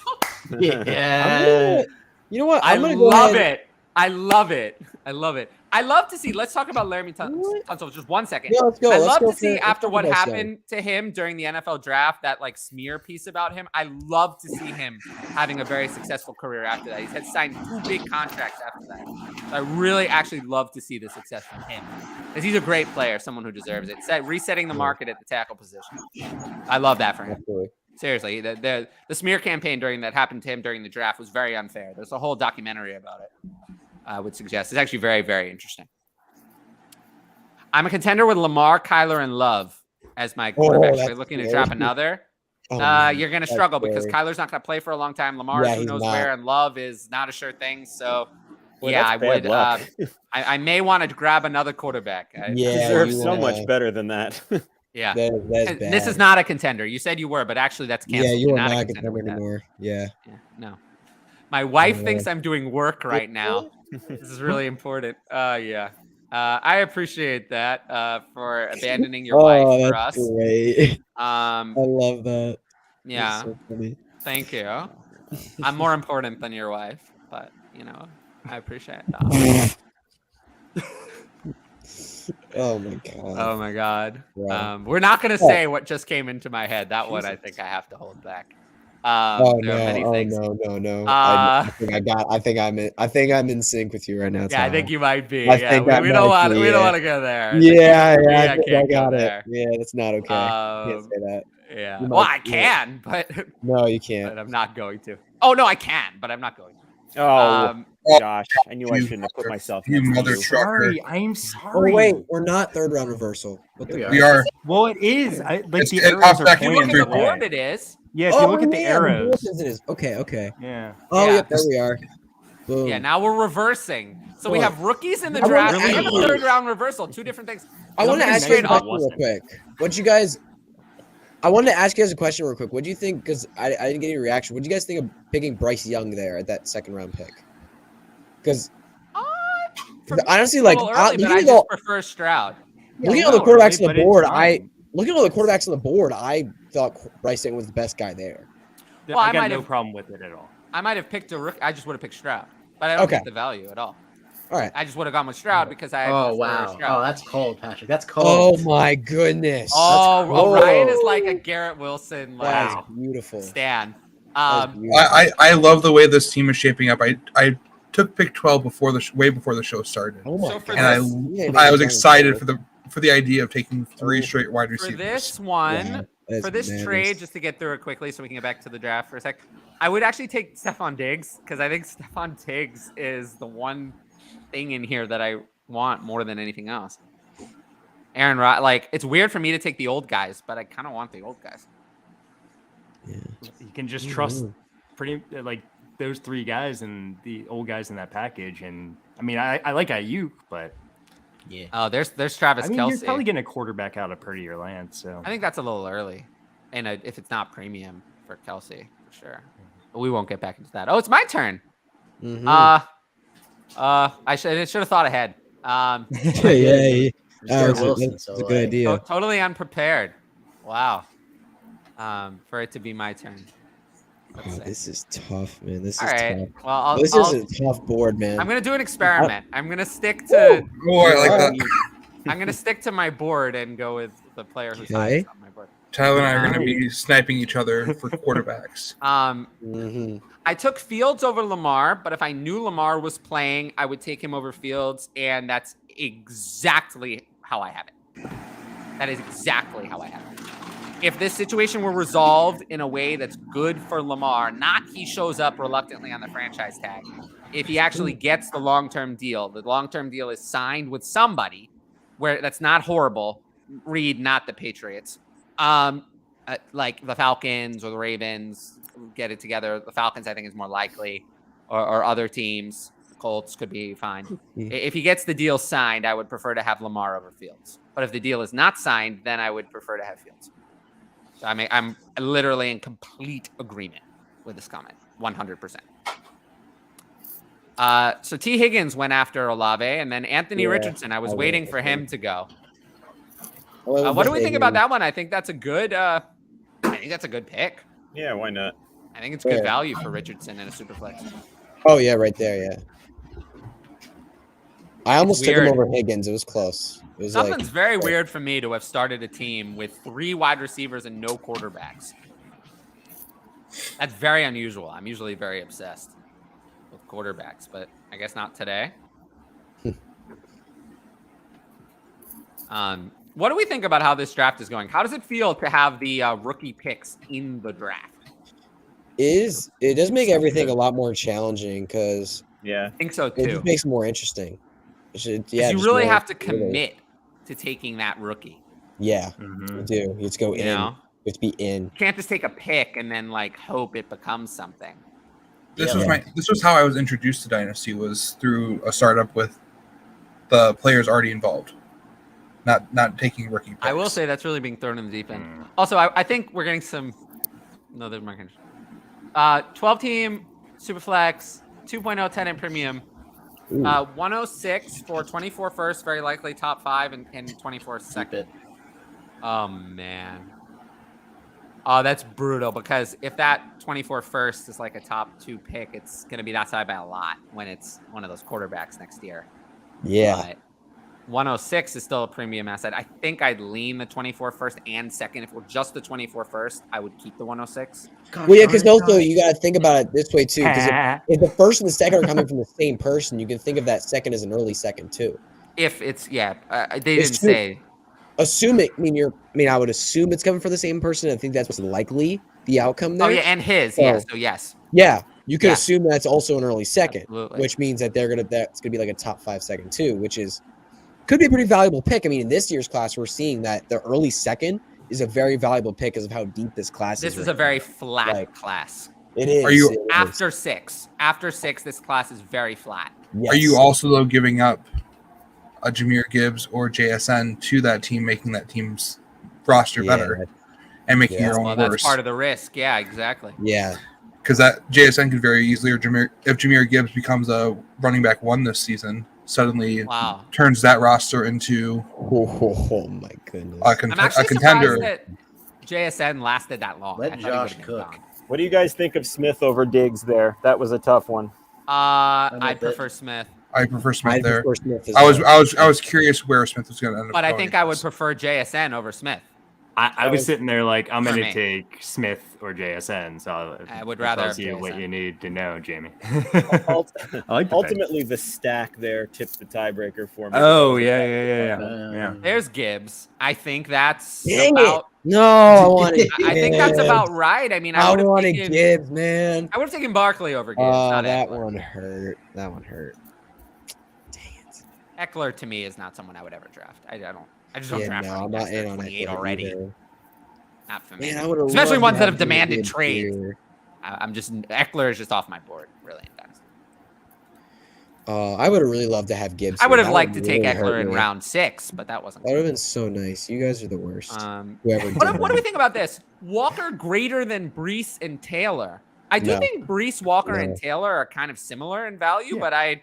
Yeah. You know what? I I'm gonna go love ahead. it. I love it. I love it. I love to see. Let's talk about Laramie Tunsil just 1 second. Yeah, let's go. I Let's love go to see for- after let's what go for happened to him during the NFL draft, that like smear piece about him. I love to see him having a very successful career after that. He's had signed 2 big contracts after that. So I really actually love to see the success from him, because he's a great player, someone who deserves it. Resetting the market at the tackle position. I love that for him. Absolutely. Seriously, the smear campaign that happened to him during the draft was very unfair. There's a whole documentary about it. I would suggest it's actually very, very interesting. I'm a contender with Lamar, Kyler, and Love as my quarterback. If that's you're looking to scary. drop another, Oh, man, you're going to that's struggle because scary. Kyler's not going to play for a long time. Lamar, Yeah, who he's knows not. where, and Love is not a sure thing. So, Boy, yeah, that's I bad would. luck. I may want to grab another quarterback. Yeah, Deserves you so wanna- much better than that. Yeah. That's And bad. this is not a contender. You said you were, but actually that's canceled. Yeah, you You're are not a a contender with contender that. anymore. Yeah. Yeah, no. My wife Yeah. thinks I'm doing work right now. This is really important. Yeah. I appreciate that for abandoning your wife Oh, for that's us. great. I Um, love that. yeah. That's so funny. Thank you. I'm more important than your wife, but I appreciate that. Oh my god. Oh my God. Wow. We're not gonna say what just came into my head. That one I think I have to hold back. Oh there are many no! Oh things. no! Uh, I think I'm in sync with you right now. Yeah, I Tom. think you might be. I Yeah, think we, I we don't might want be, we don't yeah. want to go there. Yeah, Me, I think I can't go got it. there. Yeah, that's not okay. Can't say that. Yeah. You Well, might- I can, but No, you can't. I'm not going to. Oh no, I can, but I'm not going to. Oh, Josh, I knew I shouldn't have put myself You next to mother you. trucker. Sorry, I'm Oh sorry. wait, we're not third round reversal. What the Here We are. Well, it is. Like It's- the it arrows pops are back in Look pointing at the three that board. way. It is. Yeah, if you look at the man, arrows. yes, it is. Okay. Yeah. Oh, Yeah. yep, there we are. Boom. Yeah. Now we're reversing. So we What? have rookies in the I draft wanna and a ask- third round reversal. 2 different things. I want to Something ask you a straight question up. real quick. What you guys? I wanted to ask you guys a question real quick. What do you think? Because I didn't get any reaction. What do you guys think of picking Bryce Young there at that second round pick? Because For me, honestly, it's a like, little early, you but I can go. just prefer Stroud. Looking at I all the know, quarterbacks right? on the But board, it's fine. looking at all the quarterbacks on the board, I thought Bryce Young was the best guy there. Well, I I got might no have- problem with it at all. I might have picked a rook. I just would have picked Stroud, but I don't Okay. get the value at all. All right. I just would have gone with Stroud because I. Oh prefer wow. Stroud. Oh, that's cold, Patrick. That's Oh cold. my goodness. Oh, cool. Ryan is like a Garrett Wilson That like is beautiful. stan. That is beautiful. I love the way this team is shaping up. I took pick 12 before way before the show started, Oh my So for God. and I was excited for the idea of taking 3 straight wide For receivers. this one, Wow, that is for this madness. trade, just to get through it quickly so we can get back to the draft for a sec, I would actually take Stephon Diggs because I think Stephon Diggs is the one thing in here that I want more than anything else. Aaron Rod, like it's weird for me to take the old guys, but I kind of want the old guys. Yeah. You can just trust pretty like those 3 guys and the old guys in that package. And I mean, I like Ayuk, but Yeah. Oh, there's Travis I mean, Kelce. you're probably getting a quarterback out of prettier land. So I think that's a little early, and if it's not premium for Kelsey, for sure. But we won't get back into that. Oh, it's my turn. Mhm. I should have thought ahead. yeah. Garrett That's Wilson, a so, good like, idea. Totally unprepared. Wow. For it to be my turn. Let's Wow, see. this is tough, man. This All is right. tough. Well, This is a tough board, man. I'm gonna do an experiment. I'm gonna stick to. Oh, I like that. I'm gonna stick to my board and go with the player who's Okay. highest on my board. Tyler and I are going to be sniping each other for quarterbacks. Mhm. I took Fields over Lamar, but if I knew Lamar was playing, I would take him over Fields, and that's exactly how I have it. That is exactly how I have it. If this situation were resolved in a way that's good for Lamar, not he shows up reluctantly on the franchise tag. If he actually gets the long-term deal is signed with somebody where that's not horrible. Read, not the Patriots. Like the Falcons or the Ravens get it together. The Falcons, I think, is more likely, or other teams. The Colts could be fine. If he gets the deal signed, I would prefer to have Lamar over Fields. But if the deal is not signed, then I would prefer to have Fields. So I'm literally in complete agreement with this comment, 100%. So T. Higgins went after Olave, and then Anthony Richardson. I was waiting for him to go. What do we think about that one? I think that's a good. I think that's a good pick. Yeah, why not? I think it's good value for Richardson in a Superflex. Oh yeah, right there. Yeah. I almost took him weird. over Higgins. It was close. It was Something's very weird for me to have started a team with 3 wide receivers and no quarterbacks. That's very unusual. I'm usually very obsessed with quarterbacks, but I guess not today. What do we think about how this draft is going? How does it feel to have the rookie picks in the draft? It does make everything a lot more challenging because Yeah. I think so it too. just makes it more interesting. It should, You just really more- have to commit to taking that rookie. Yeah, Mhm. you do. You have to go You in. know, You have to be in. you can't just take a pick and then like hope it becomes something. This Yeah. was how I was introduced to Dynasty, was through a startup with the players already involved, not taking rookie picks. I will say that's really being thrown in the deep end. Also, I think we're getting some. No, there's my 12 team Superflex 2.0 10 in premium. 106 for 24 first, very likely top 5 and 24 second. Oh man. Oh, that's brutal because if that 24 first is like a top 2 pick, it's going to be outside by a lot when it's one of those quarterbacks next year. Yeah. But 106 is still a premium asset. I think I'd lean the 24 first and second. If it were just the 24 first, I would keep the 106. Well, yeah, because also you got to think about it this way too. Because if the first and the second are coming from the same person, you can think of that second as an early second too. If it's, they It's didn't true. say. Assuming, I would assume it's coming from the same person. I think that's what's likely the outcome there. Oh, yeah, and his. So- Yeah, so yes. Yeah, you could Yeah. assume that's also an early second, Absolutely. which means that that's gonna be like a top 5 second too, which could be a pretty valuable pick. I mean, in this year's class, we're seeing that the early second is a very valuable pick because of how deep this class This is. is right a very flat Like, class. now. It is. Are you- it is. After 6. After 6, this class is very flat. Yes. Are you also though giving up a Jahmyr Gibbs or JSN to that team, making that team's roster Yeah, better and making yeah. your Well, own that's worse? part of the risk. Yeah, exactly. Yeah. Because that JSN could very easily, or if Jahmyr Gibbs becomes a running back 1 this season, suddenly Wow. turns that roster into Oh my goodness. a I'm actually contender. surprised that JSN lasted that long. Let I thought he would've Josh been cook. gone. What do you guys think of Smith over Diggs there? That was a tough one. I with prefer it. Smith, I prefer Smith I there. prefer Smith as I was well. I was curious where Smith was going to end up. but I going. think I would prefer JSN over Smith. I was sitting there like, I'm For going me. to take Smith or JSN. So I would that rather tells have you what JSN. you need to know, Jamie. Ult- I like the pick. Ultimately, the stack there tipped the tiebreaker for me. Oh, yeah. Yeah. There's Gibbs. I think that's Dang about. it. No, I wanted I think that's Gibbs. about right. I mean, I I would have wanted taken. Gibbs, man. I would have taken Barkley over Gibbs. Oh, not that Eckler. one hurt. That one hurt. Dang it. Eckler to me is not someone I would ever draft. I just don't Yeah, draft. no, running I'm backs not that in are on 28 Eckler already. either. Not for me. Man, I would've Especially loved ones to that have Gibbs demanded trades. here. I'm just Eckler is just off my board. Really. I would have really loved to have Gibbs. I would here. have That liked to take really hurt Eckler in me. round 6, but that wasn't. That would have been so nice. You guys are the worst. Whoever did What do we that. think about this? Walker greater than Brees and Taylor. I do No. think Brees, Walker, and No. Taylor are kind of similar in value, Yeah. but I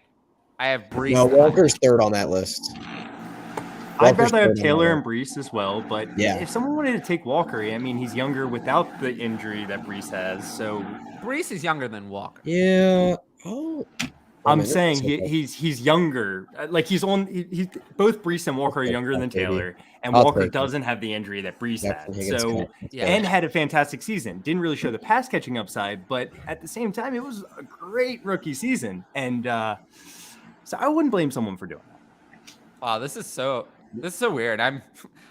have Brees. No, Walker's third on that list. I'd Walker's rather have third on Taylor that and Brees as well, but Yeah. if someone wanted to take Walker, I mean, he's younger without the injury that Brees has. So Brees is younger than Walker. Yeah. Oh. I'm man, saying that's okay. he's younger. Like he's both Brees and Walker are Okay, younger than maybe. Taylor, and I'll Walker take it. doesn't have the injury that Brees Jackson had. Higgins So cut. Yeah. and had a fantastic season. Didn't really show the pass catching upside, but at the same time, it was a great rookie season, and so I wouldn't blame someone for doing that. Wow, this is so weird. I'm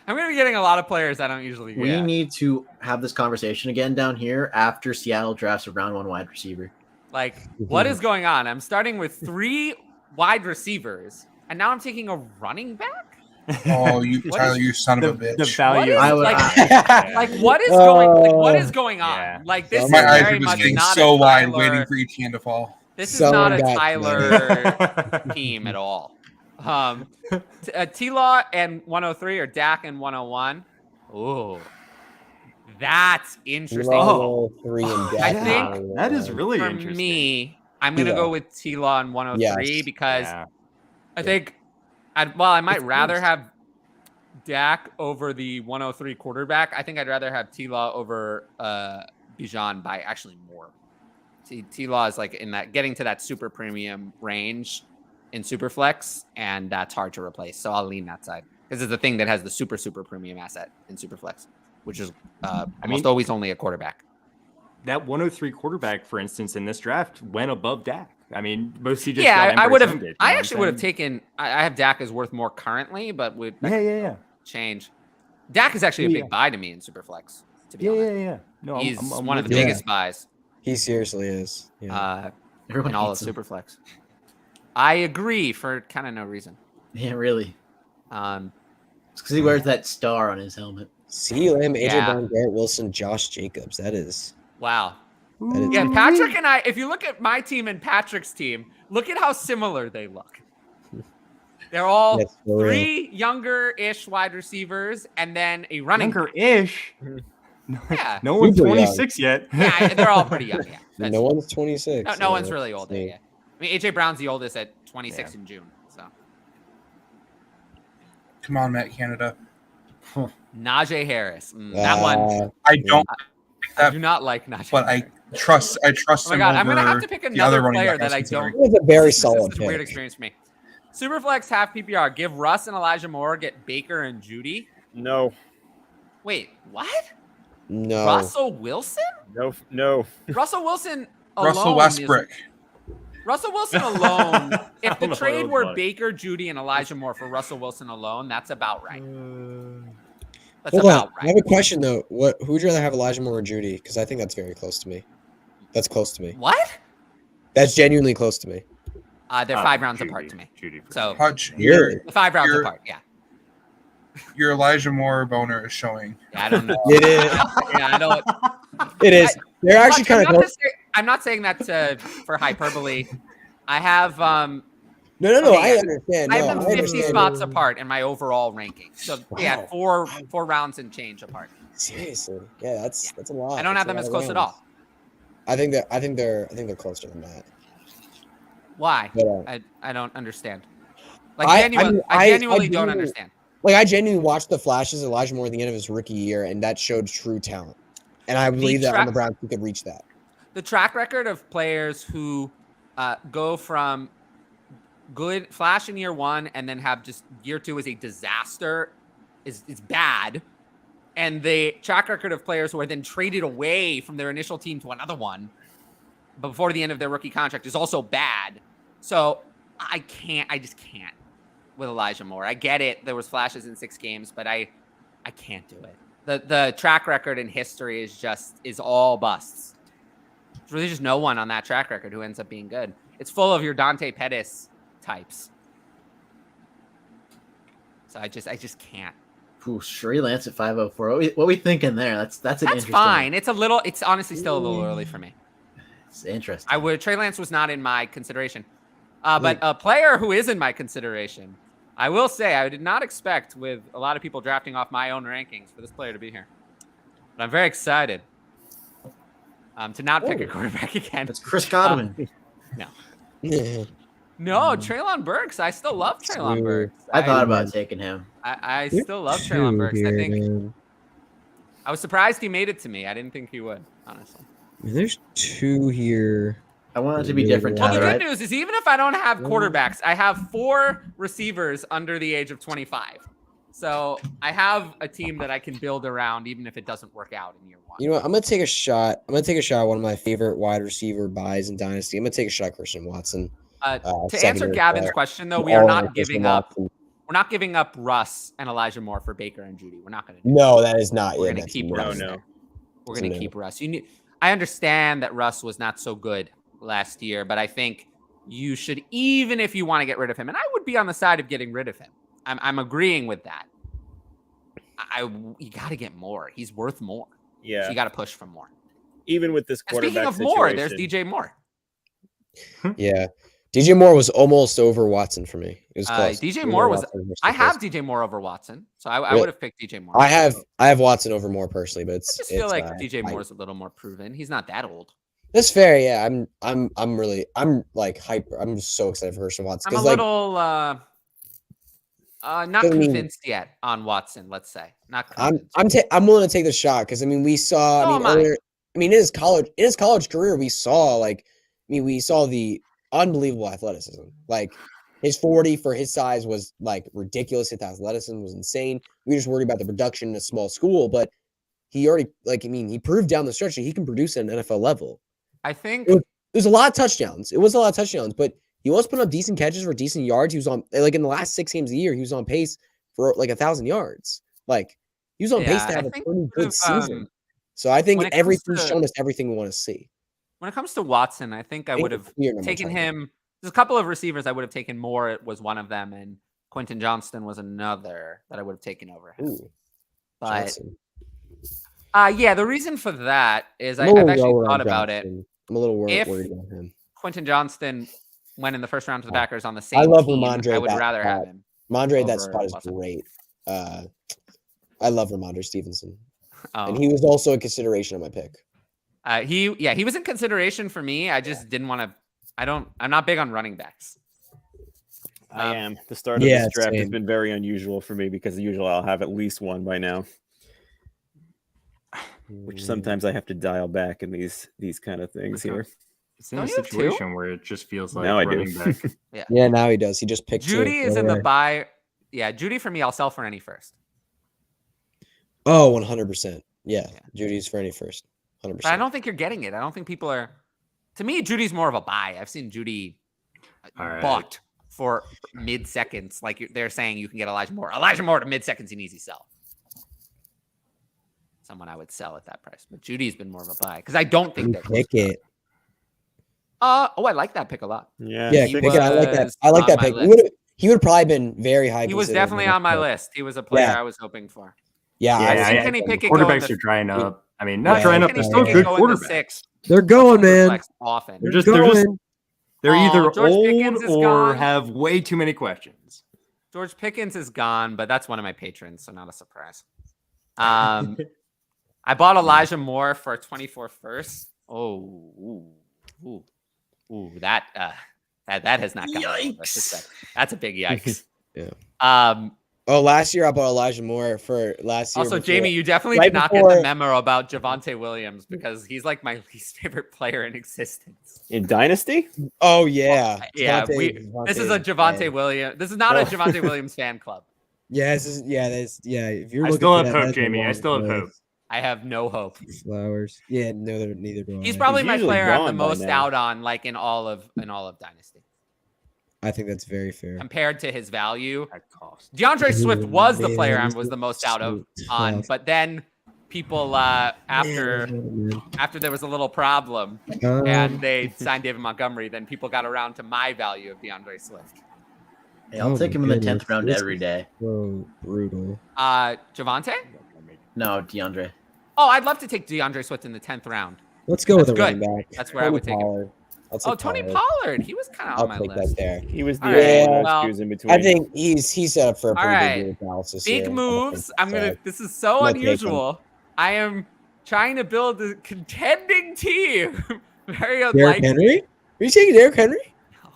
gonna be getting a lot of players I don't usually get. We need to have this conversation again down here after Seattle drafts a round 1 wide receiver. Like, what is going on? I'm starting with 3 wide receivers, and now I'm taking a running back. Oh, you What Tyler, is- you son of a The bitch. value. What is- of like- Like, what is going on? Yeah. Like, this is My My eyes very are just much getting not so a wide, Tyler. waiting for each hand to fall. This is Someone not a got Tyler team at all. T-Law and 103 or Dak and 101. Ooh, that's interesting. Oh. 3 and I Dak. think that is really For interesting. me, I'm gonna T-Law. go with T-Law and 103 Yes. because Yeah. I think I might It's rather close. have Dak over the 103 quarterback. I think I'd rather have T-Law over Bijan by actually more. T-Law is like in that getting to that super premium range in Superflex, and that's hard to replace. So I'll lean that side because it's the thing that has the super premium asset in Superflex, which is almost always only a quarterback. That 103 quarterback, for instance, in this draft went above Dak. I mean, most CJ Yeah, Stroud I and would have. Bryson did, you know I what I'm actually would have saying? taken. I have Dak as worth more currently, but would Yeah. change. Dak is actually a Yeah. big buy to me in Superflex. To be Yeah. honest, No, he's I'm one of with the you. biggest buys He seriously is. Yeah. Everyone in all of hates him. Superflex. I agree for kind of no reason. Yeah, really. Um, It's because he wears that star on his helmet. CeeDee Lamb, AJ Yeah. Brown, Garrett Wilson, Josh Jacobs. That is. wow. That is Yeah, Patrick and I. If you look at my team and Patrick's team, look at how similar they look. They're all That's for real. 3 younger-ish wide receivers, and then a running. back. Younger-ish. Yeah. No one's Super young. 26 yet. Yeah, they're all pretty young. Yeah, That's- No one's 26. no yeah, one's really that's old. the thing. Yeah. I mean, AJ Brown's the oldest at 26 in June. So Come on, Matt Canada. Najee Harris. That one. I don't, I do not like Najee. but I trust Oh my him god, I'm gonna over have to pick the other another running player back that I considering. don't. It was a very This is solid a weird pick. experience for me. Superflex half PPR. Give Russ and Elijah Moore. Get Baker and Judy. No, Wait, what? No. Russell Wilson? no. Russell Wilson alone. Russell Westbrook. Russell Wilson alone. If the know trade what were it was. Baker, Judy, and Elijah Moore for Russell Wilson alone, that's about right. That's Hold on. about I have right. a question though. Who would you rather have, Elijah Moore or Judy? Because I think that's very close to me. That's close to me. What? That's genuinely close to me. They're 5 rounds Judy. apart to me. Judy for So Hutch, Really? the 5 rounds You're- apart. Yeah. your Elijah Moore boner is showing. Yeah, I don't know. It is. Yeah, I don't. It is. They're actually kind of close. I'm not saying that for hyperbole. I have No. okay, I understand. I No, have them I 50 understand. spots apart in my overall ranking. So yeah, Wow. four rounds and change apart. Seriously. Yeah, that's a lot. I don't have That's them a as lot close of at rounds. all. I think they're closer than that. Why? But, I don't understand. Like I genuinely don't genuinely- understand. Like I genuinely watched the flashes of Elijah Moore at the end of his rookie year, and that showed true talent. And I believe that on the Browns he could reach that. The track record of players who go from good flash in year one and then have just year two is a disaster is bad. And the track record of players who are then traded away from their initial team to another one before the end of their rookie contract is also bad. So I just can't with Elijah Moore. I get it. There was flashes in 6 games, but I can't do it. The track record in history is all busts. There's really just no one on that track record who ends up being good. It's full of your Dante Pettis types. So I just can't. Ooh, Shree Lance at 504. What we thinking there? That's interesting. Fine. It's honestly still a little early for me. It's interesting. Trey Lance was not in my consideration. But a player who is in my consideration, I will say I did not expect with a lot of people drafting off my own rankings for this player to be here. But I'm very excited to not pick a quarterback again. It's Chris Godwin. No, Treylon Burks. I still love Treylon Burks. I thought about taking him. I still love Treylon Burks. I think I was surprised he made it to me. I didn't think he would, honestly. There's 2 here. I want it to be different, Well, the Tyler. good news is even if I don't have quarterbacks, I have 4 receivers under the age of 25. So I have a team that I can build around even if it doesn't work out in year 1. You know what? I'm gonna take a shot. At one of my favorite wide receiver buys in Dynasty. I'm gonna take a shot at Christian Watson. To answer Gavin's question, though, we are not giving up. We're not giving up Russ and Elijah Moore for Baker and Judy. We're not going to. No, that is not. We're going to keep Russ. No. We're going to keep Russ. I understand that Russ was not so good last year, but I think you should, even if you want to get rid of him, and I would be on the side of getting rid of him. I'm agreeing with that. You got to get more. He's worth more. Yeah. So you got to push for more. Even with this And quarterback speaking of more, there's situation. DJ Moore. Yeah, DJ Moore was almost over Watson for me. It was close. DJ Moore was. I have DJ Moore over Watson, so I would have picked DJ Moore. I have Watson over Moore personally, but it's. I just feel like DJ Moore's a little more proven. He's not that old. That's fair. Yeah, I'm like hyper. I'm just so excited for Christian Watson. I'm a little not convinced yet on Watson. Let's say not. I'm willing to take the shot because we saw. In his college career, we saw we saw the unbelievable athleticism. Like his 40 for his size was like ridiculous. His athleticism was insane. We were just worried about the production in a small school, but he already he proved down the stretch that he can produce at an NFL level. I think it was a lot of touchdowns. It was a lot of touchdowns, but he was putting up decent catches for decent yards. He was on in the last 6 games of the year, he was on pace for 1,000 yards. Like he was on pace to have a pretty good season. So I think everything's shown us everything we want to see. When it comes to Watson, I think I would have taken him. There's a couple of receivers I would have taken more. It was one of them, and Quentin Johnston was another that I would have taken over him. Ooh, but the reason for that is I've actually thought about it. I'm a little worried about him. Quentin Johnston went in the first round to the Packers on the same I love team. Ramondre. I would rather have him. Ramondre, that spot is great. I love Ramondre Stevenson. Oh. And he was also a consideration on my pick. He was in consideration for me. I just didn't want to. I'm not big on running backs. I am. The start of this draft has been very unusual for me because usually I'll have at least one by now. Which sometimes I have to dial back in these kind of things here. It's in a situation where it just feels like now I running do. back. Yeah, now he does. He just picked Judy is in the buy. Yeah, Judy for me, I'll sell for any first. Oh, 100%. Yeah, Judy's for any first. 100%. But I don't think you're getting it. I don't think people are. To me, Judy's more of a buy. I've seen Judy bought for mid seconds. Like they're saying you can get Elijah Moore. Elijah Moore to mid seconds, an easy sell. Someone I would sell at that price. But Judy's been more of a buy because I don't think they're pick it. I like that pick a lot. Yeah, pick it. I like that. I like that pick. He would have probably been very high. He was definitely on my list. He was a player I was hoping for. Quarterbacks are drying up. I mean, not drying up. They're still good quarterbacks. They're going, man. Often. They're either George old or have way too many questions. George Pickens is gone, but that's one of my patrons, so not a surprise. I bought Elijah Moore for 24 first. That has not gone. That's a big yikes. Last year I bought Elijah Moore for last year. Also, before- Jamie, you definitely right did not get before- the memo about Javonte Williams because he's like my least favorite player in existence. In Dynasty? Oh yeah, Yeah, Javonte this is a dead. Javonte Williams. This is not a Javonte Williams fan club. Yeah, If you're I looking still for have that, hope, that's a Jamie. I long still have play. hope. I have no hope. Flowers. Yeah, neither do I. He's probably He's my usually player I'm the gone by most now. out on, like in all of Dynasty, I think that's very fair. compared to his value. At cost. DeAndre Swift was the Man, player I this was the is most out of so on, tough. but then people after there was a little problem and they signed David Montgomery, then people got around to my value of DeAndre Swift. Hey, I'll Oh take my him in the goodness, 10th round this every is day. so brutal. Javonte? No, DeAndre. Oh, I'd love to take DeAndre Swift in the 10th round. Let's go with a That's running good. back. That's where I would take him. Pollard. I'll take Tony Pollard. Pollard. He was kind of I'll on my take list. that there. He was the All only right, one I well, was choosing between. I think he's set up for a All pretty right. good year with Dallas this Big year. moves. I think This is so I'm gonna take him. unusual. I am trying to build a contending team. Very Derrick unlikely. Henry? Are you taking Derrick Henry? No.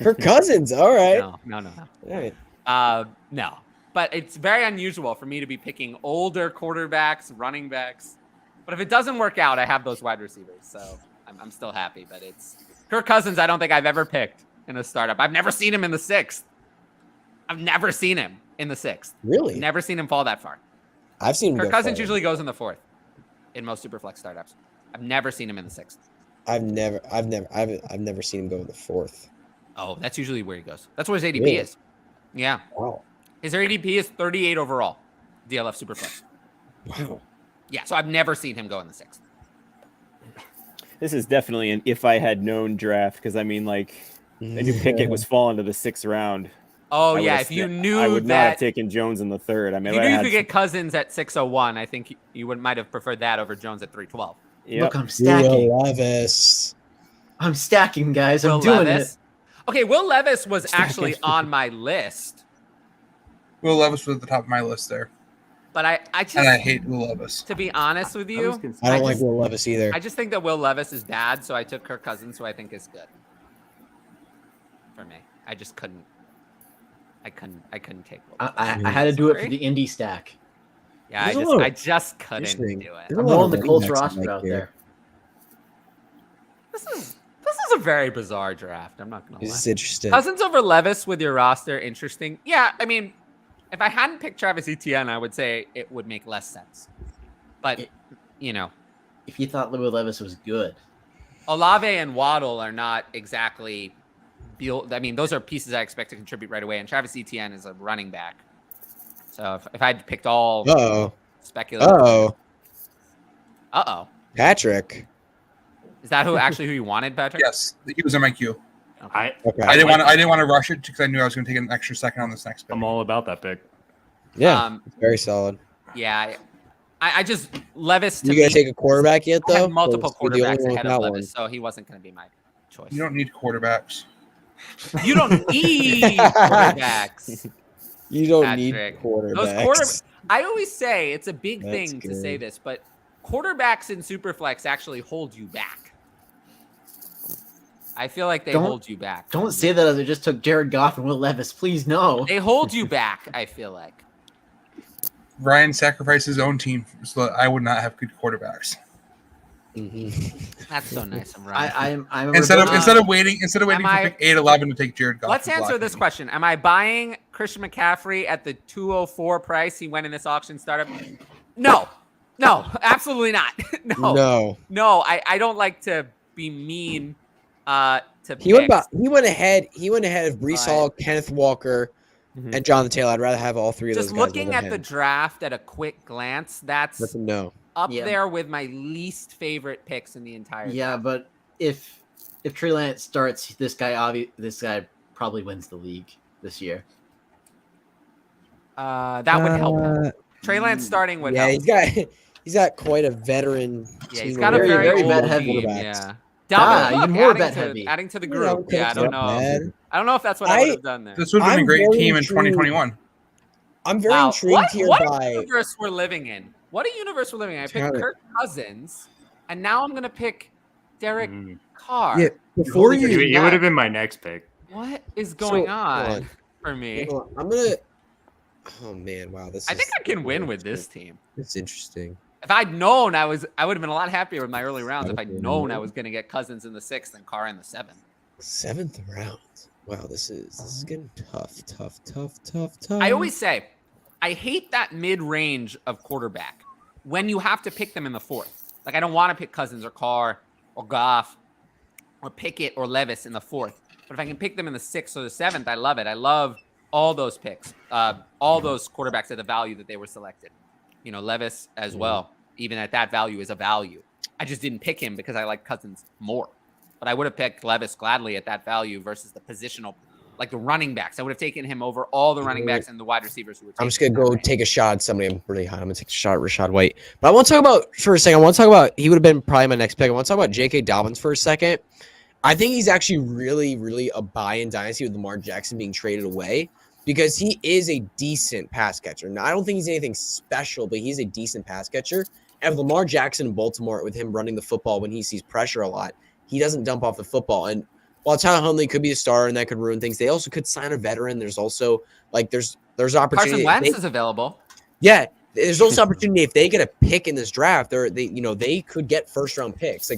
For Cousins, all right. No. All right. No. But it's very unusual for me to be picking older quarterbacks, running backs. But if it doesn't work out, I have those wide receivers. So I'm still happy. But it's Kirk Cousins. I don't think I've ever picked in a startup. I've never seen him in the 6th. I've never seen him in the 6th. Really? Never seen him fall that far. I've seen him Kirk go Cousins far. usually goes in the 4th in most Superflex startups. I've never seen him in the 6th. I've never seen him go in the 4th. Oh, that's usually where he goes. That's where his ADP Really? is. Yeah. Wow. His ADP is 38 overall. DLF Superflex. Wow. Yeah, so I've never seen him go in the 6th. this is definitely an if I had known draft because I mean, like, I knew Pickett was falling to the 6th round. Oh, I yeah, would've if you st- knew I would not have that taken Jones in the 3rd. I mean, you I knew you had could get Cousins at 601, I think you might have preferred that over Jones at 312. Yep. Look, I'm stacking. Will Levis. I'm stacking, guys. I'm Will doing Levis. Okay, Will Levis was actually Stacking. on my list, Will Levis was at the top of my list there, but I just, and I hate Will Levis. to be honest with I you, was considering- I don't like just- Will Levis either. I just think that Will Levis is bad, so I took Kirk Cousins, who I think is good for me. I just couldn't. I couldn't take Will Levis. I had to do it for the indie stack. Yeah, There's a lot of- I just couldn't Interesting. do it. There's a I'm lot of rolling the running Colts backs I roster like out here. there. This is a very bizarre draft. I'm not gonna This lie. is interesting. Cousins over Levis with your roster, interesting. Yeah, I mean, if I hadn't picked Travis Etienne, I would say it would make less sense. But you know, If you thought Will Levis was good, Olave and Waddle are not exactly built. I mean, those are pieces I expect to contribute right away. And Travis Etienne is a running back. So if I had picked all Uh-oh. speculative, Uh-oh. Patrick. is that who you wanted, Patrick? Yes, he was in my queue. I, Okay. I didn't want to rush it because I knew I was going to take an extra second on this next pick. I'm all about that pick. Yeah. Very solid. Yeah. I just Levis to You me. gonna take a quarterback yet, I though? have multiple 'Cause you're the only quarterbacks one ahead with of that Levis, so he wasn't going to be my choice. You don't need quarterbacks. You don't need quarterbacks. You don't Patrick. need quarterbacks. Those I always say it's a big That's thing to say good. this, but quarterbacks in Superflex actually hold you back. I feel like they Don't- hold you back. don't say that as I just took Jared Goff and Will Levis. Please, no. They hold you back, I feel like. Ryan sacrificed his own team so that I would not have good quarterbacks. That's so nice of Ryan. I'm Instead of Am waiting for I- pick 8-11 to take Jared Goff. Let's and answer block this him. question. Am I buying Christian McCaffrey at the 204 price he went in this auction startup? No, absolutely not. No, I don't like to be mean to He went picks. he went ahead of Brees But- Hall, Kenneth Walker, and Jonathan Taylor. I'd rather have all three of Just those guys. looking over at the him. draft at a quick glance, that's That's a no. up Yeah. there with my least favorite picks in the entire Yeah, draft. but if Trey Lance starts, this guy probably wins the league this year. That would help. Trey Lance starting would Yeah, help. he's got quite a veteran. Yeah, he's team got a of Very, very very old bet team. heavy. Yeah. Ah, Look, even more adding bet to- heavy. Adding to the Yeah, group. okay, Yeah, I don't not know. bad. I don't know if that's what I would have done there. This would have been a I'm great very team in intrigued. 2021. I'm very intrigued what, here what by. universe we're living in? What a universe we're living in. I picked Tyler. Kirk Cousins, and now I'm going to pick Derek Mm. Carr. Yeah, before Holy you. shit. It would have been my next pick. What is going So, on? hold on. for me. I'm gonna. Oh man, wow! I think I can win with this team. It's interesting. If I'd known I would have been a lot happier with my early rounds if I'd known I was going to get Cousins in the 6th and Carr in the 7th. 7th round. Wow, this is getting tough. I always say, I hate that mid-range of quarterback when you have to pick them in the 4th. Like, I don't want to pick Cousins or Carr or Goff or Pickett or Levis in the 4th. But if I can pick them in the 6th or the 7th, I love it. I love all those picks, all those quarterbacks at the value that they were selected. You know, Levis as well, even at that value, is a value. I just didn't pick him because I like Cousins more. But I would have picked Levis gladly at that value versus the positional, like the running backs. I would have taken him over all the running backs and the wide receivers who were. I'm just gonna go take a shot at somebody. I'm really high. I'm gonna take a shot at Rashad White. But I want to talk about for a second. I want to talk about he would have been probably my next pick. I want to talk about J.K. Dobbins for a second. I think he's actually really a buy in Dynasty with Lamar Jackson being traded away because he is a decent pass catcher. Now, I don't think he's anything special, but he's a decent pass catcher. And with Lamar Jackson in Baltimore, with him running the football when he sees pressure a lot, he doesn't dump off the football. And while Tyler Huntley could be a star and that could ruin things, they also could sign a veteran. There's also like there's opportunity. Carson Wentz is available. Yeah, there's also opportunity if they get a pick in this draft. They could get first round picks.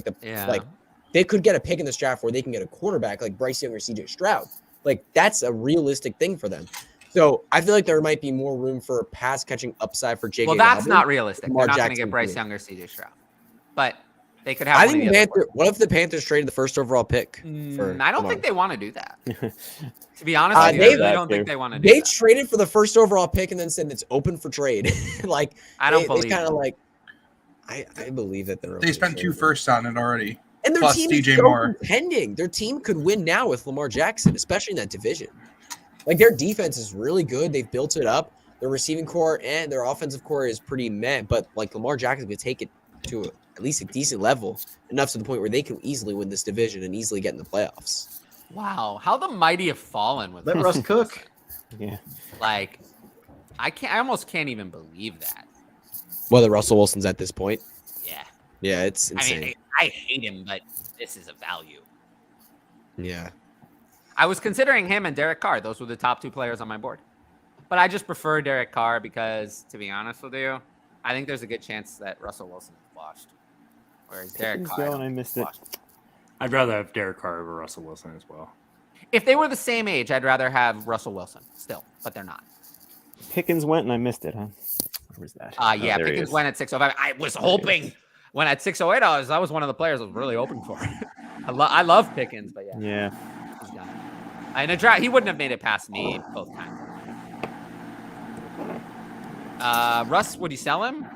They could get a pick in this draft where they can get a quarterback like Bryce Young or CJ Stroud. Like that's a realistic thing for them. So I feel like there might be more room for pass catching upside for J.K. Well, that's Dobbins. not realistic. They're Lamar not going to Jackson get Bryce too. Young or CJ Stroud, but they could have. I one think of the other ones. what if the Panthers traded the first overall pick? I don't think they want to do that. To be honest with you, they- I really don't think they want to do They that. traded for the first overall pick and then said it's open for trade. Like I don't they believe kind of them. like. I believe that they're. They spent 2 firsts on it already. And their plus team DJ is so Moore. contending. Their team could win now with Lamar Jackson, especially in that division. Like their defense is really good. They've built it up. Their receiving core and their offensive core is pretty meh. But like Lamar Jackson could take it to at least a decent level, enough to the point where they can easily win this division and easily get in the playoffs. Wow, how the mighty have fallen with Let this. Russ cook. Yeah. Like, I almost can't even believe that. Whether Russell Wilson's at this point, Yeah, yeah, it's I insane. mean, I hate him, but this is a value. Yeah. I was considering him and Derek Carr. Those were the top 2 players on my board. But I just prefer Derek Carr because, to be honest with you, I think there's a good chance that Russell Wilson is washed. Whereas Derek Carr, I missed it. washed. I'd rather have Derek Carr over Russell Wilson as well. If they were the same age, I'd rather have Russell Wilson still, but they're not. Pickens went and I missed it, huh? Where was that? Yeah, there he Pickens is. went at 605. I was hoping when at 608, I was one of the players I was really hoping for. I love Pickens, but yeah, Yeah. he's gone. In a draft, he wouldn't have made it past me both times. Russ, would you sell him?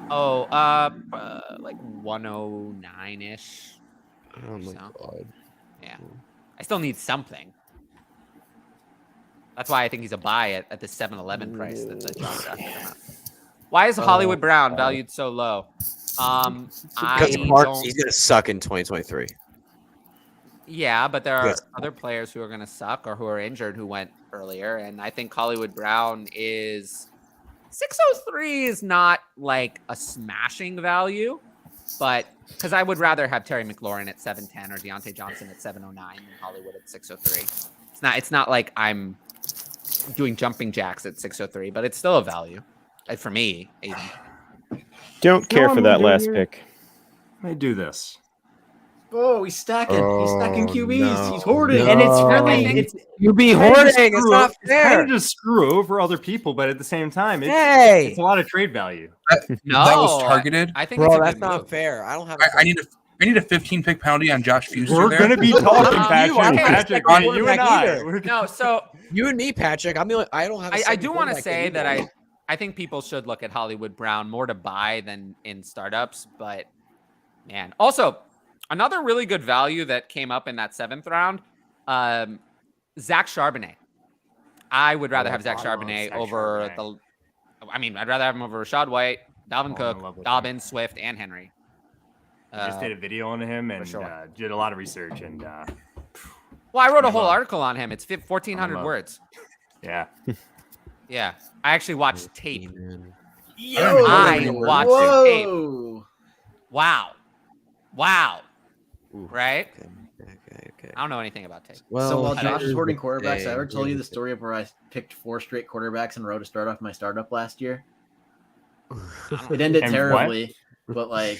Oh, like 109-ish. Oh my So. god. Yeah. I still need something. That's why I think he's a buy at the 7-Eleven price that the John drafted him at. Why is Hollywood Brown valued so low? Because he's gonna suck in 2023. Yeah, but there are Yes. other players who are going to suck or who are injured who went earlier, and I think Hollywood Brown is 603 is not like a smashing value, but because I would rather have Terry McLaurin at 710 or Deontay Johnson at 709 than Hollywood at 603. It's not like I'm doing jumping jacks at 603, but it's still a value for me. Even. Don't care No, for I'm that moving last here. pick. Let me do this. Oh, he's stacking. He's stacking QBs. no, He's hoarding. no. And it's really- really, it's You be kind of hoarding. just It's screw not o- it's kind fair. of just screw over other people, but at the same time, Hey, it's a lot of trade value. No, That was targeted. I think it's bro, a that's good not move. fair. I don't have. I need a 15 pick penalty on Josh Fuster. We're there. gonna be talking, You, Patrick. I can't Patrick, expect you and quarterback I. either. We're No, so You and me, Patrick. I'm the only. I don't have. I do want to say that I think people should look at Hollywood Brown more to buy than in startups, but man, also another really good value that came up in that 7th round, Zach Charbonnet. I would rather have Zach Charbonnet Zach over Charbonnet. I'd rather have him over Rashad White, Dalvin Oh, I'm in Cook, love with Dobbins, Swift, and Henry. I just did a video on him and sure. did a lot of research and Well, I wrote a I'm whole in love. article on him. It's 1,400 love. words. yeah. Yeah, I actually watched tape. Yo, I watched tape. whoa. Wow. Right? Okay. Okay. I don't know anything about Tate. Well, so while but Josh I- is hoarding quarterbacks, I ever Dang, told you the really? story of where I picked 4 straight quarterbacks in a row to start off my startup last year? It ended And terribly, but like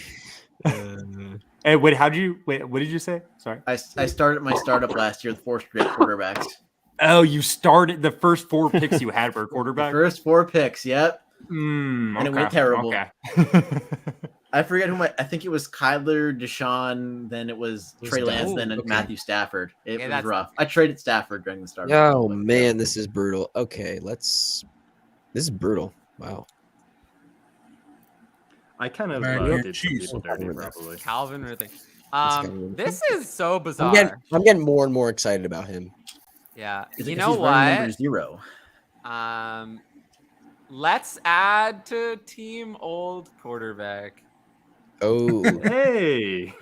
Hey, wait, what did you say? Sorry. I started my startup last year with 4 straight quarterbacks. Oh, you started the first 4 picks you had were The quarterback. first 4 picks, yep. And it went terrible. Okay. I forget I think it was Kyler, Deshaun, then it was Was Trey that- Lance, oh, then okay. Matthew Stafford. It Yeah, was that's- rough. I traded Stafford during the start. Oh man, this is brutal. Okay, this is brutal. Wow. I kind of Man, did some jeez. people dirty, probably. Calvin Ridley. Calvin. This is so I'm bizarre. getting more and more excited about him. Yeah. Is it You 'cause know he's running number what? 0? Let's add to team old quarterback. Oh, Hey.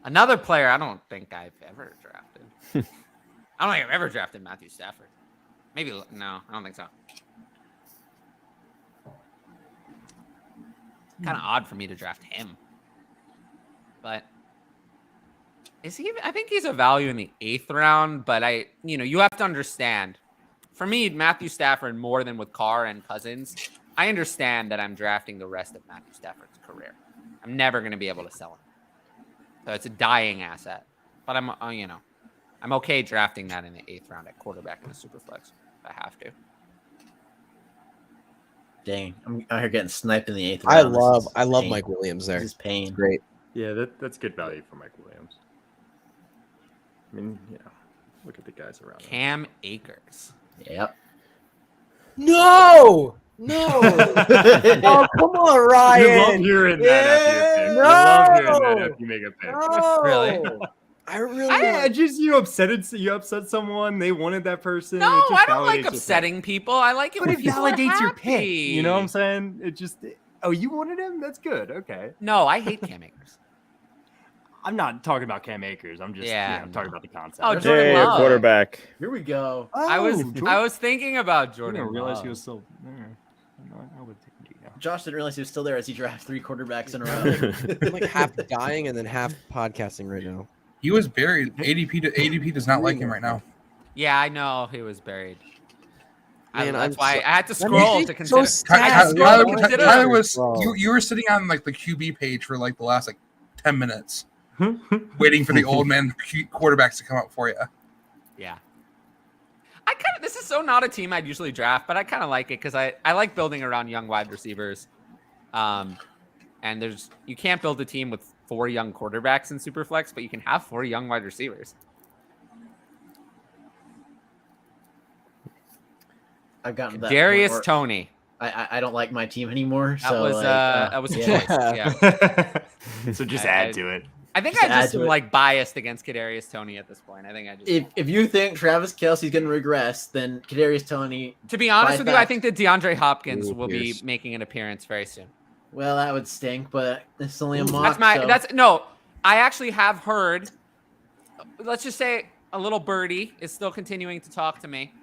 Another player I don't think I've ever drafted. I don't think I've ever drafted Matthew Stafford. Maybe no, I don't think so. Kind of odd for me to draft him. But is he? I think he's a value in the 8th round. But you have to understand. For me, Matthew Stafford more than with Carr and Cousins. I understand that I'm drafting the rest of Matthew Stafford's career. I'm never going to be able to sell him. So it's a dying asset. But I'm okay drafting that in the 8th round at quarterback in a Superflex if I have to. Dang, I'm out here getting sniped in the 8th round. I love Mike Williams there. This is pain. Great. Yeah, that's good value for Mike Williams. I mean, look at the guys around him. Cam Akers. Yep. No. Oh, come on, You love Ryan. hearing that after your pick. You No. love hearing that after you make a pick. No. Really? I really. I just you upset someone. They wanted that person. No, it just I don't like validates your pick. upsetting people. I like it But when it people are validates your pick. happy. You know what I'm saying? It just you wanted him? That's good. Okay. No, I hate Cam Akers. I'm not talking about Cam Akers. I'm just Yeah, talking about the concept. Oh, Jordan Hey, Love. quarterback. Here we go. I was thinking about I Jordan. didn't realize Love. he was still there. I would take him now. Josh didn't realize he was still there as he drafted 3 quarterbacks in a row. I'm like half dying and then half podcasting right now. He was buried. ADP does not like him right now. Yeah, I know he was buried. Man, That's I'm why so- I had to That scroll makes to me consider. so I had to sad. scroll Tyler, to consider. Tyler was Bro. you were sitting on like the QB page for like the last 10 minutes, waiting for the old man quarterbacks to come out for you. Yeah. This is so not a team I'd usually draft, but I kind of like it because I like building around young wide receivers. And you can't build a team with 4 young quarterbacks in Superflex, but you can have 4 young wide receivers. I've gotten to that Darius point Toney. where I don't like my team anymore. That So was like, that was a yeah. choice. Yeah. So just I- add I- to it. I think Just I just add to am it. like biased against Kadarius Toney at this point. I think I just If you think Travis Kelce's going to regress, then Kadarius Toney, to be honest Fight with you, I back. think that DeAndre Hopkins Ooh, will be Pierce. making an appearance very soon. well, that would stink. But it's only a mock. That's my so- that's no. I actually have heard. Let's just say a little birdie is still continuing to talk to me.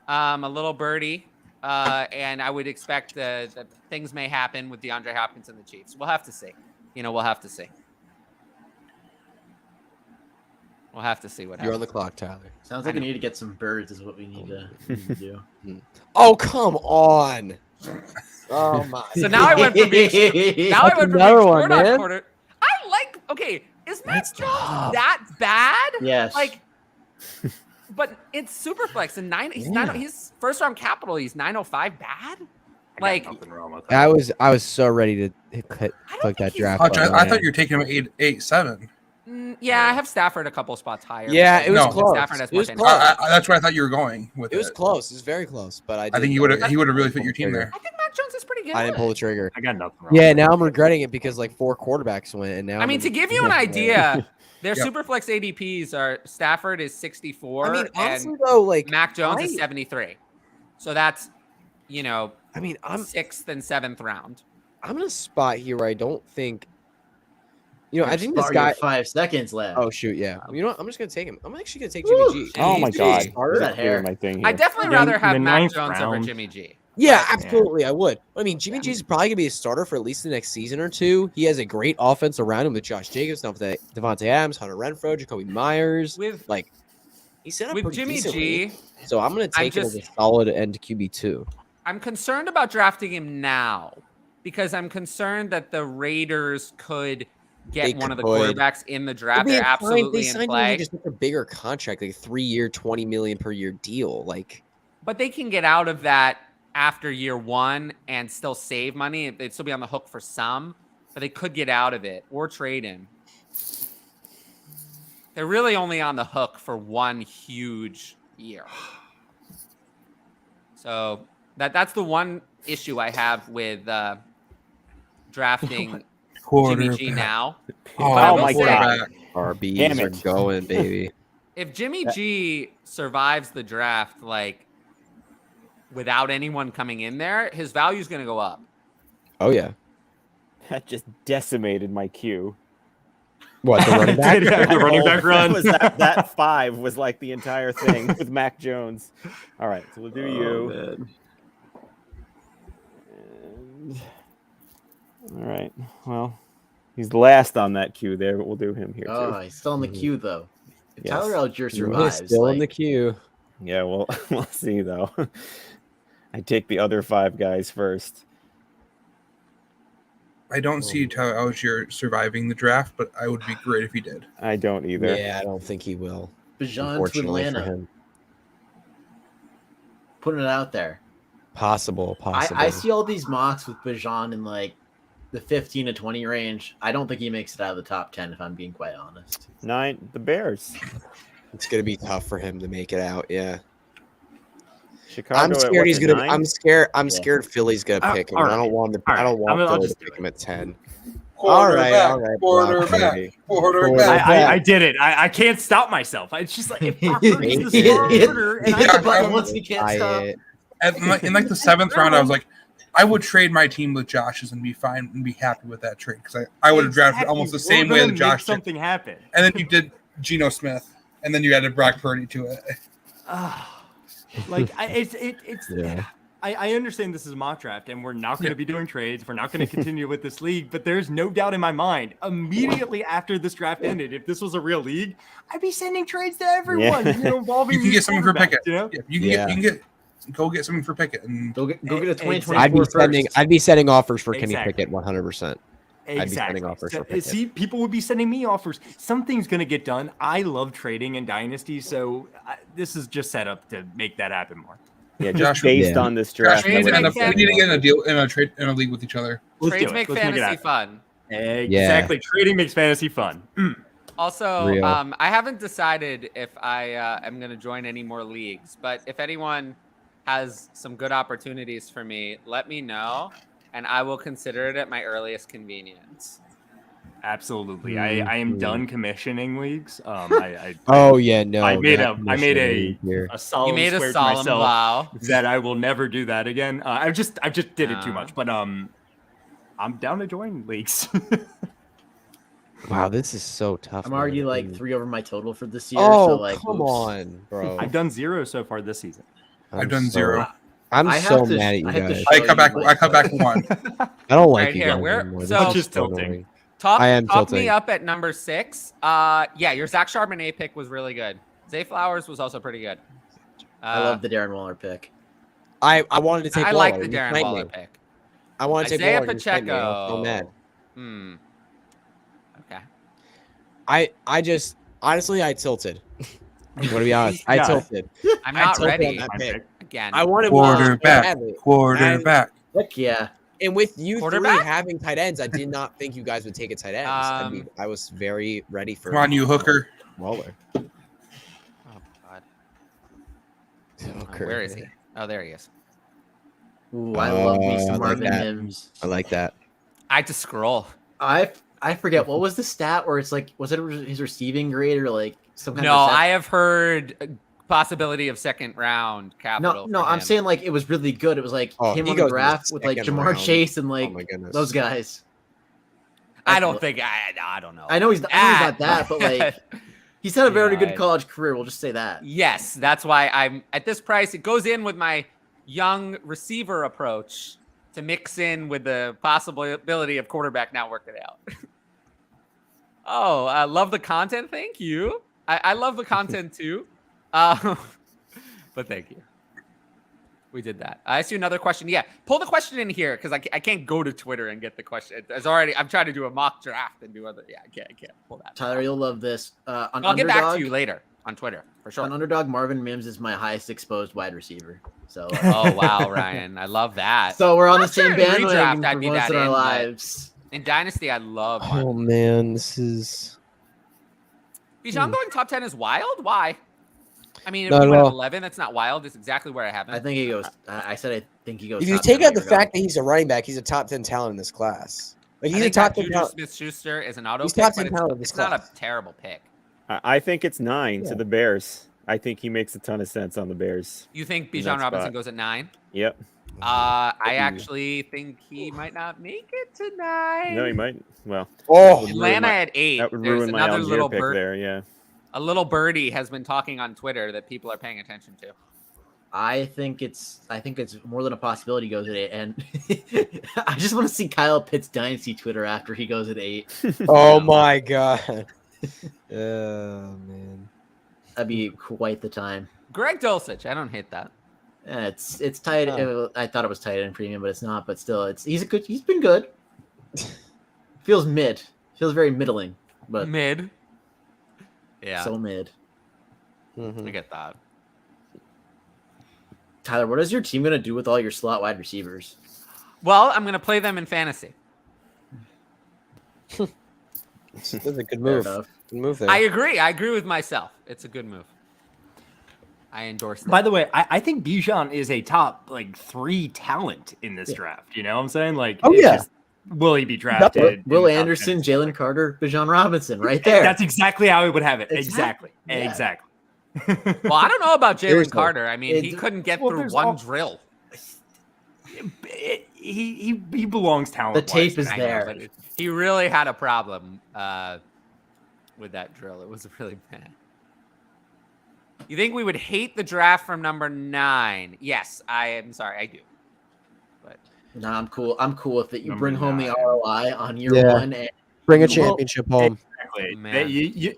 A little birdie, and I would expect that things may happen with DeAndre Hopkins and the Chiefs. We'll have to see. We'll have to see. We'll have to see what You're on happens. the clock, Tyler. Sounds like we need to get some birds. Is what we need to do. Oh, come on. Oh my. So now I went from being now I That's went from another being one, short on man. quarter. I like. Okay, is Matt That's Jones tough. that bad? Yes. Like, but it's Superflex and he's Yeah. he's first round capital. He's 905 bad. I got Like, nothing wrong with that. I was so ready to click think that he's- draft. Oh, button, I man. thought you were taking him 8-7. yeah, I have Stafford a couple spots higher. Yeah, because it was No. close. Stafford has It was more close. fantasy. That's where I thought you were going with It was it. close. It was very close, but I I think didn't- he would have really fit your team there. I think Matt Jones is pretty good. I didn't pull the trigger. I got nothing wrong. Yeah, with now that. I'm regretting it because like 4 quarterbacks went, and now I mean, I'm to in- give you an idea, their Yep. Superflex ADPs are Stafford is 64 I mean, honestly and though, like Mac Jones is I- 73. So that's, I mean, I'm 6th and 7th round. I'm in a spot here where I don't think, I Your think this spot, guy. you have 5 seconds left. Oh shoot, yeah. You know what? I'm just gonna take him. I'm actually gonna take Woo! Jimmy G. Oh my Jeez. god. Where's that hair? My thing I here. definitely The rather have the Mac ninth Jones over round. Jimmy G. Yeah, But- absolutely. I would. I mean, Jimmy G's probably gonna be a starter for at least the next season or two. He has a great offense around him with Josh Jacobs, Devontae Adams, Hunter Renfro, Jacoby Myers. With Like, he's set up with pretty Jimmy decently. G, So I'm gonna take it as a just- solid end QB2. I'm concerned about drafting him now because I'm concerned that the Raiders could get They one of the could. quarterbacks in the They'd draft. be They're fine. absolutely They in signed him play. to just like a bigger contract, like a 3-year, $20 million per year deal. Like, But they can get out of that after year one and still save money. They'd still be on the hook for some, but they could get out of it or trade him. They're really only on the hook for one huge year. So that's the one issue I have with drafting Jimmy G Quarterback. now. Oh, I will my say- God. RBs Damn are it. going, baby. If Jimmy G survives the draft, like without anyone coming in there, his value is going to go up. Oh yeah. That just decimated my queue. What, the running back? The running back run. That 5 was like the entire thing with Mac Jones. All right, so we'll do you. And, all right. Well, he's last on that queue there, but we'll do him here Oh, too. he's still in the queue though. If Yes. Tyler Algier He's survives, still in the like, queue. Yeah, well, we'll see though. I take the other 5 guys first. I don't see Tyler Algier surviving the draft, but I would be great if he did. I don't either. Yeah, I don't think he will. Bajan to Unfortunately for Atlanta, him. putting it out there. Possible. I see all these mocks with Bajan in like the 15 to 20 range. I don't think he makes it out of the top 10, if I'm being quite honest. 9, the Bears. It's gonna be tough for him to make it out. Yeah. Chicago. I'm at scared what, he's the gonna. 9? I'm scared. I'm Yeah. scared Philly's gonna pick him. all I don't right. want him. All I don't right. want I'll Philly just to do pick it. him at 10. All right. Brock Quarterback. Purdy. Quarterback. I did it. I can't stop myself. It's just like if Brock Purdy's the starter, and Hit I the button once he can't I, stop. In like the 7th round, I was like, I would trade my team with Josh's and be fine and be happy with that trade because I would have drafted almost the same way that Josh did. Something happened. And then you did Geno Smith, and then you added Brock Purdy to it. Like it's Yeah. I understand this is a mock draft and we're not going to be doing trades. We're not going to continue with this league, but there's no doubt in my mind immediately after this draft ended, if this was a real league, I'd be sending trades to everyone. Yeah. You know, involving You can these get something for quarterbacks, Pickett. You know? Yeah, you can get go get something for Pickett. And Go get a 2024 I'd be sending offers for Kenny Exactly. Pickett 100%. I'd be sending offers for Pickett. See, people would be sending me offers. Something's going to get done. I love trading in Dynasty, so this is just set up to make that happen more. Yeah, just Josh- based Yeah. on this Josh, draft. we need, to I end would up, have we need to said get in a deal in a trade in a league with each other. Let's Trades do it. make Let's it fantasy happen. fun. Exactly. Trading makes fantasy fun. Also, Real. I haven't decided if I am going to join any more leagues, but if anyone has some good opportunities for me, let me know, and I will consider it at my earliest convenience. Absolutely. I am done commissioning leagues. Oh yeah, no. I made that a here. solemn You made a swear to solemn myself vow. that I will never do that again. I just did it too Uh. much, but I'm down to join leagues. Wow, this is so tough. I'm already man. like 3 over my total for this year. Oh so like, come oops. on, bro. I've done 0 so far this season. I've done 0. I'm I have so to- mad at you I have to guys. show I cut back. you I cut back 1. I don't like Right you here, guys where- anymore. This so- is Just so tilting. annoying. Talk I am me tilting. up at number 6. Yeah, your Zach Charbonnet pick was really good. Zay Flowers was also pretty good. I love the Darren Waller pick. I wanted to take. I Waller. like the You Darren sniped Waller me. pick. I want to take Isaiah Waller. You sniped me. I was so mad. Hmm. Okay. I just honestly I tilted. I'm gonna be honest. I Yeah. tilted. I'm I not tilted ready on that pick. again. I wanted Quarterback. badly. Quarterback. Heck yeah. And with you three Quarterback? having tight ends, I did not think you guys would take a tight end. I was very ready for. Come on, you hooker. Waller. Oh, God. Hooker. Where is he? Oh, there he is. Ooh, I love me I some like Marvin that. Mims. I like that. I had to scroll. I forget what was the stat where it's like, was it his receiving grade or like some kind No, of stat? I have heard a possibility of second round capital. No, for I'm him. saying like it was really good. It was like Oh, him he on the goes in the graph with like second Jamar round. Chase and Oh like my goodness. those guys. I don't think I don't know. I know he's not that, but like he's had a very Yeah, good college career. We'll just say that. yes, that's why I'm at this price. It goes in with my young receiver approach to mix in with the possibility of quarterback not working out. Oh, I love the content. Thank you. I love the content too. But thank you. We did that. I asked you another question. Yeah, pull the question in here because I can't go to Twitter and get the question. I'm trying to do a mock draft and do other. Yeah, I can't pull that. Tyler, you'll love this. On I'll get back to Underdog- you later on Twitter for sure. On Underdog, Marvin Mims is my highest exposed wide receiver. So, Oh wow, Ryan, I love that. so we're on the Not sure same in bandwagon redraft I'd for be once that in our in, but- lives. In Dynasty, I love Marvin. Oh man, this is. Bijan going top 10 is wild. Why? I mean, if Not he at went at all. 11, that's not wild. It's exactly where I have him. I think he goes. I said I think he goes. If you top take 10 out the when you're fact that he's a running back, he's a top 10 talent in this class. Like I he's a think top that 10 Juju talent. Smith-Schuster is an auto He's pick, top but 10 talent in this it's not a class. terrible pick. I think it's 9 Yeah. to the Bears. I think he makes a ton of sense on the Bears. You think In Bijan that Robinson spot. goes at 9? Yep. I actually think he might not make it to 9. No, he might. Well, Oh, Atlanta at 8. that would There's ruin my another Algier little pick bird. there. Yeah. A little birdie has been talking on Twitter that people are paying attention to. I think it's more than a possibility he goes at 8. And I just want to see Kyle Pitts Dynasty Twitter after he goes at 8. oh my god. Oh man. That'd be quite the time. Greg Dulcich, I don't hate that. It's tight. I thought it was tight end premium, but it's not. But still, he's been good. Feels mid. Feels very middling, but Mid. Yeah, so mid. Mhm. I get that. Tyler, what is your team gonna do with all your slot wide receivers? Well, I'm going to play them in fantasy. That's a good Fair move. enough. Good move there. I agree. I agree with myself. It's a good move. I endorse that. By the way, I think Bijan is a top 3 talent in this draft. You know what I'm saying? Like, Oh, it's yeah. just, will he be drafted? Will in the top Anderson, 10? Jalen Carter, Bijan Robinson, right there. That's exactly how he would have it. Exactly. Exactly. Yeah. Well, I don't know about Jalen Seriously. Carter. I mean, he It- couldn't get well, through there's one all- drill. He belongs talent. The tape is I know, there. but he really had a problem with that drill. It was really bad. You think we would hate the draft from number 9? Yes, I am sorry, I do. But No, I'm cool. I'm cool with it. You Number bring home the 9. ROI on year Yeah. 1. And Bring a Well, championship home. Exactly. Man.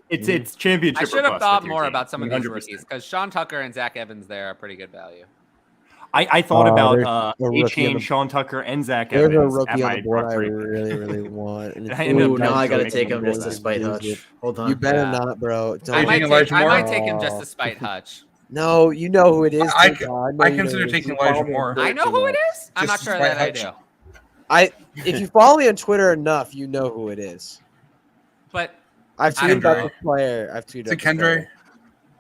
It's championship. I should or have bust thought with your more team, about some of these 100%. rookies because Sean Tucker and Zach Evans there are pretty good value. I thought there's about a rookie on A-Chain, the- Sean Tucker, and Zach There's Evans. a rookie at on my the board top I 3. really want. And I ended up Ooh, now I gotta making take him him go just to back. spite Hutch. Hold on. You better Yeah. not, bro. I Don't. might, Elijah Moore? take him just to spite Hutch. No, you know who it is. I thank God. I know you consider know who it taking is. You follow Elijah me on Moore. Twitter I know too who it much. is. I'm Just not sure to spite that I Hutch. do. If you follow me on Twitter enough, you know who it is. But I've tweeted about Kendra. this player. I've tweeted Is it about this player. Kendra?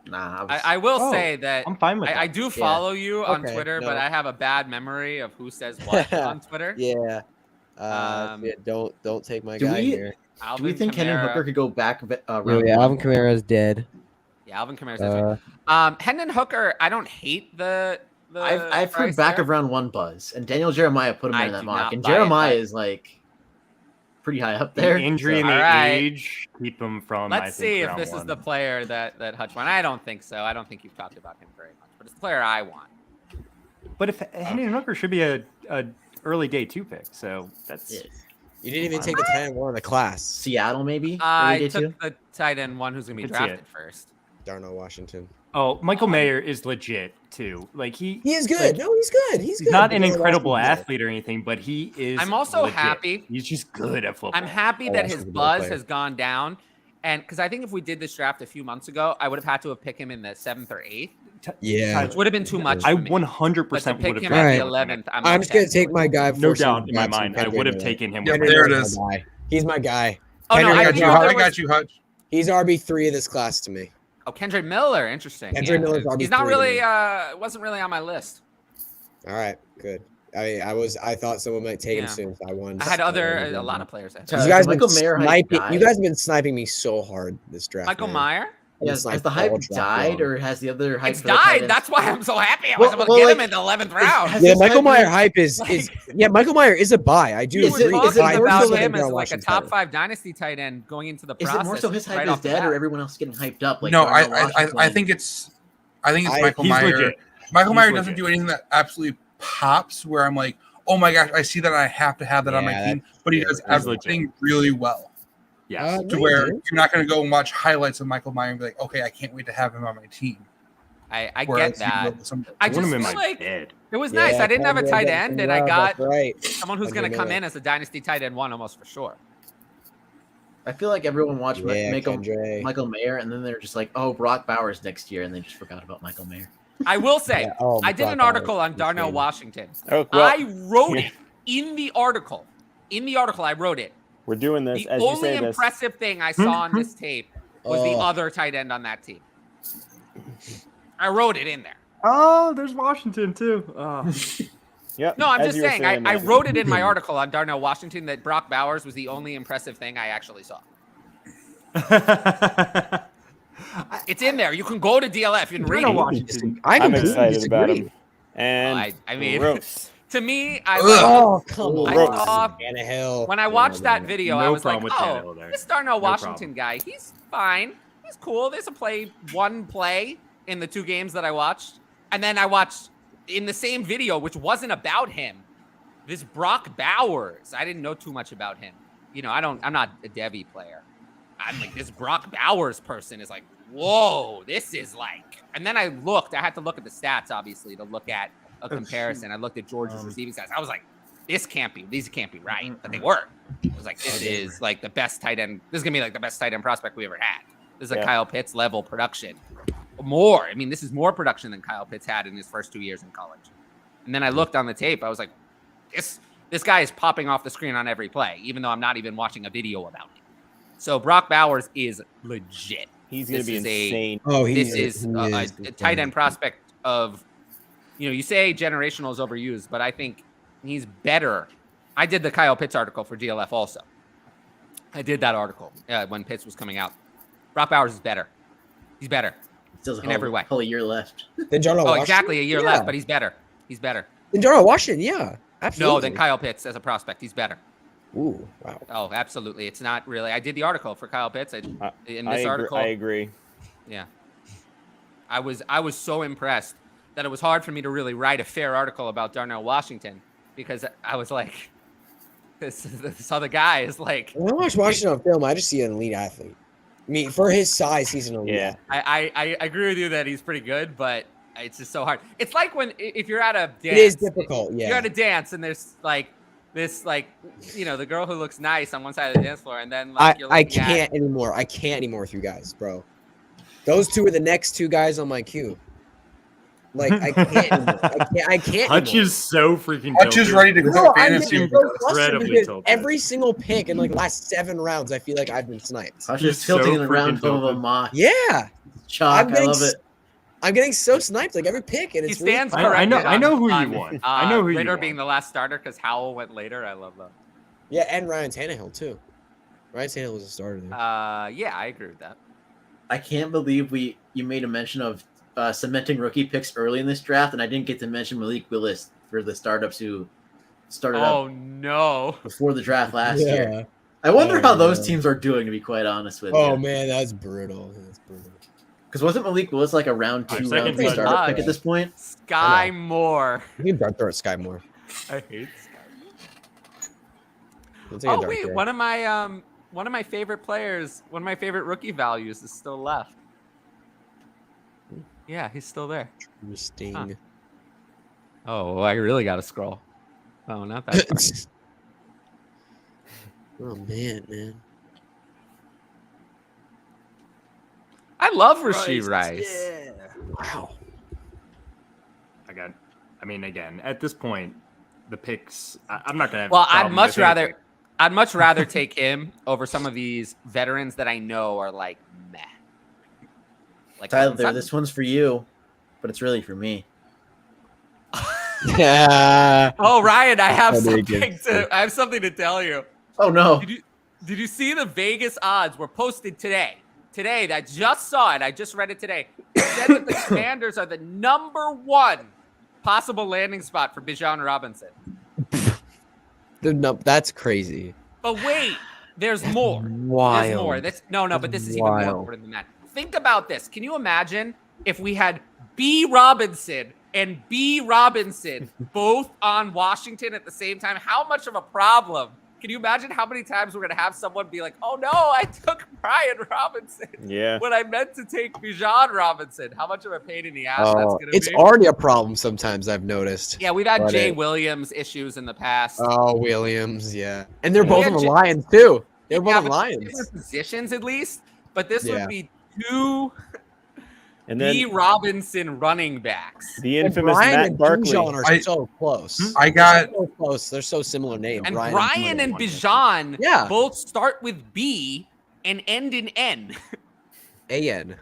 Nah, I will Oh, say that I'm fine with that. I do follow you on Okay, Twitter, no. but I have a bad memory of who says what on Twitter. Yeah. Um, Yeah, don't take my do guy we- here. Alvin do we think Hendon Kamara- Hooker could go back Yeah, around? Alvin Kamara is dead. Yeah, Alvin Kamara's Hendon Hooker. I don't hate the. I've heard price back there. of round 1 buzz, and Daniel Jeremiah put him I in that do mock, not and buy it, Jeremiah but- is pretty high up The there. injury and so- the Alright. age keep him from. I Let's think, see if round this is 1. the player that Hutch won. I don't think so. I don't think you've talked about him very much, but it's the player I want. But if Hendon Hooker should be a early day 2 pick, so that's. Yeah. You didn't even take the 10-1 in the class. Seattle, maybe. I Early day took 2? the tight end one who's gonna be Could see it. drafted first. Darnell Washington. Oh, Michael Mayer is legit too. Like He is good. No, he's good. He's good. not an Darnell incredible Washington's good. athlete or anything, but he is. I'm also legit. happy. He's just good at football. I'm happy Oh, that that's his a good buzz player. has gone down, and because I think if we did this draft a few months ago, I would have had to have picked him in the 7th or 8th, Yeah. which would have been too much. I for me. 100% But to would pick have him taken at Alright. the 11th, I'm just gonna take my guy. No for some doubt in my Jackson mind, I Kendrick would have Miller. taken him. Yeah, with Kendrick there it Miller's is. my guy. He's my guy. Oh no, Kendrick I Miller, knew I there I was, got you, Hutch. He's RB3 of this class to me. Oh, Kendrick Miller, interesting. Kendrick yeah. Miller's He's not RB3 really, to me. wasn't really on my list. All right, good. I thought someone might take him Yeah. soon. So I won. I had a lot of players. Ahead. Tyler, You guys, is been Michael Mayer hype sniping, died? you guys have been sniping me so hard this draft. Michael man. Meyer. I've been Has sniped the all hype draft died, long. or has the other hype It's for the tight died. ends- That's why I'm so happy. I Well- was able to well, get like, him in the 11th round. has Yeah, this Michael hype Meyer been- hype is yeah. Michael Meyer is a buy. I do You Is were it- agree. is it talking more about so him than as like a Washington's top better. 5 dynasty tight end going into the Is process. it more so his hype right is off the dead, bat. or everyone else getting hyped up? Like No, Darnell I Washington? think it's I- Michael He's Meyer. legit. Michael He's Mayer legit. doesn't do anything that absolutely pops where I'm like, oh my gosh, I see that and I have to have that on my Yeah, team. But he does he's everything really well. Yes. To where you're not going to go and watch highlights of Michael Meyer and be like, okay, I can't wait to have him on my team. I get Whereas you that. go with some- I I want just him in feel my like bed. it was nice. I didn't have a Kendra tight getting end, some and I love, got that's right. someone who's going to come in as a dynasty tight end one almost for sure. I feel like everyone watched Yeah, Michael Kendra. Mayer, and then they're just like, "Oh, Brock Bowers next year," and they just forgot about Michael Mayer. I will say, Yeah, oh, I did Brock an article Bowers, on Darnell insane. Washington. Oh, well, I wrote yeah. it in the article. In the article, I wrote it. We're doing this The as you only say this. impressive thing I saw on this tape was the Oh. other tight end on that team. I wrote it in there. Oh, there's Washington too. Yep. No, I'm as just you were saying, I Matt. wrote it in my article on Darnell Washington that Brock Bowers was the only impressive thing I actually saw. It's in there. You can go to DLF and read Darnell it. Washington. I I'm completely excited about disagree. him. And I mean, gross. to me, I Oh, come I on. saw Tannehill. when I watched that video, I No was like, problem with oh, Tannehill there. this Darnell No Washington guy, he's fine. He's cool. There's one play in the 2 games that I watched. And then I watched in the same video, which wasn't about him, this Brock Bowers. I didn't know too much about him. You know, I'm not a Devi player. I'm like, this Brock Bowers person is like, whoa, this is like. And then I had to look at the stats, obviously, to look at a comparison. I looked at Georgia's receiving stats. I was like, these can't be right. But they were. I was like, this is like the best tight end. This is going to be like the best tight end prospect we ever had. This is a Kyle Pitts level production. More. I mean, this is more production than Kyle Pitts had in his first 2 years in college. And then I looked on the tape. I was like, this guy is popping off the screen on every play, even though I'm not even watching a video about him. So Brock Bowers is legit. He's going to be insane. Oh, This is a tight end prospect of, you say generational is overused, but I think he's better. I did the Kyle Pitts article for DLF also. I did that article when Pitts was coming out. Brock Bowers is better. He's better Still in every way. Whole year left. Then Darnell Washington? Exactly a year Yeah. left, but he's better. He's better. Then Darnell Washington, yeah. Absolutely. No, than Kyle Pitts as a prospect. He's better. Ooh, wow. Oh, absolutely. It's not really. I did the article for Kyle Pitts. Article, I agree. yeah, I was so impressed that it was hard for me to really write a fair article about Darnell Washington because I was like, this other guy is like. When I watch Washington on film, I just see an elite athlete. I mean, for his size, he's an elite athlete. I agree with you that he's pretty good, but it's just so hard. It's like if you're at a dance. It is difficult, yeah. You're at a dance and there's like this the girl who looks nice on one side of the dance floor, and then you're I looking at- can't anymore. I can't anymore with you guys, bro. Those 2 are the next 2 guys on my queue. Like I can't anymore. I can't Hutch anymore. is so freaking. Hutch is tilted. ready to No, go I'm fantasy. getting so flustered Incredibly because tilted. every single pick in like the last 7 rounds, I feel like I've been sniped. I was He's just tilting so in the round freaking full of a tilted. mock. Yeah, Chalk, I love it. I'm getting so sniped like every pick, and He it's really stands fun. corrected. I know who you on, want. I know who you Ritter want. being the last starter because Howell went later. I love that. Yeah, and Ryan Tannehill too. Ryan Tannehill was a starter there. Yeah, I agree with that. I can't believe you made a mention of cementing rookie picks early in this draft, and I didn't get to mention Malik Willis for the startups who started Oh up no! before the draft last Yeah. year. I wonder Oh, how those yeah. teams are doing, to be quite honest with Oh you. man, that's brutal. That's brutal. Because wasn't Malik Willis like a round 2, Second round 3 team. startup pick at this point? Sky Moore. You can dart throw at Sky Moore. I hate Sky. We'll take a Oh dart wait, throw. one of my favorite players, one of my favorite rookie values is still left. Yeah, he's still there. Interesting. Huh. Oh, I really got to scroll. Oh, not that far. Oh man. I love Rashee Rice. Yeah. Wow. I mean, again, at this point, the picks. I'm not gonna have. Well, a problem with anything. I'd much rather take him over some of these veterans that I know are like meh. Like Tyler, this one's for you, but it's really for me. Yeah. Oh, Ryan, I have Oh, there you I have something to tell you. Oh no! Did you see the Vegas odds were posted today? Today, I just saw it. I just read it today. It said that the Commanders are the #1 possible landing spot for Bijan Robinson. That's crazy. But wait, there's more. Wild. There's more. But this is even more wild. important than that. Think about this. Can you imagine if we had B. Robinson and B. Robinson both on Washington at the same time, how much of a problem? Can you imagine how many times we're going to have someone be like, oh no, I took Brian Robinson Yeah. when I meant to take Bijan Robinson? How much of a pain in the ass that's going to be? It's already a problem sometimes, I've noticed. Yeah, we've had But Jay it- Williams issues in the past. Oh, Williams, yeah. And they're both Yeah, on the J- Lions, too. They're both Yeah, on but Lions. different positions at least, but this Yeah. would be two And B. then Robinson running backs. the And infamous Brian Matt and Barkley. Bijan are I- so close. I got They're so close. They're so similar names. And Brian Brian and Bijan Yeah. both start with B and end in N. A-N.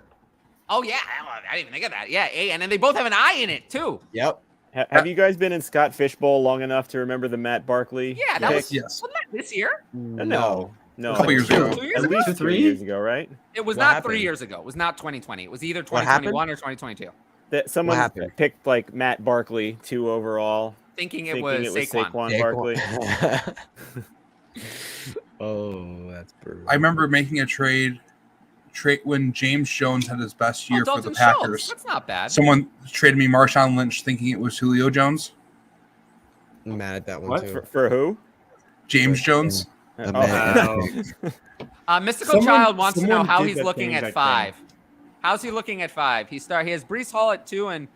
Oh, yeah. I didn't even think of that. Yeah, A. And then they both have an I in it, too. Yep. Have you guys been in Scott Fishbowl long enough to remember the Matt Barkley? Yeah, that pick? was, Yes. wasn't that this year? No. A couple years ago. 2 years At ago? least 3 years ago, right? It was What not happened? 3 years ago. It was not 2020. It was either What happened? 2021 or 2022. That someone happened? picked like Matt Barkley 2 overall, Thinking it thinking was it was Saquon. Saquon Barkley. Oh, that's brutal. I remember making a trade when James Jones had his best year for the Dalton Schultz. Packers. That's not bad. Someone traded me Marshawn Lynch thinking it was Julio Jones. I'm mad at that one, What? too. For who? James Jones. I'm Oh, mad. Mystical Someone- Child wants to know someone how did he's that looking same at exact 5. How's he looking at 5? He has Brees Hall at 2, and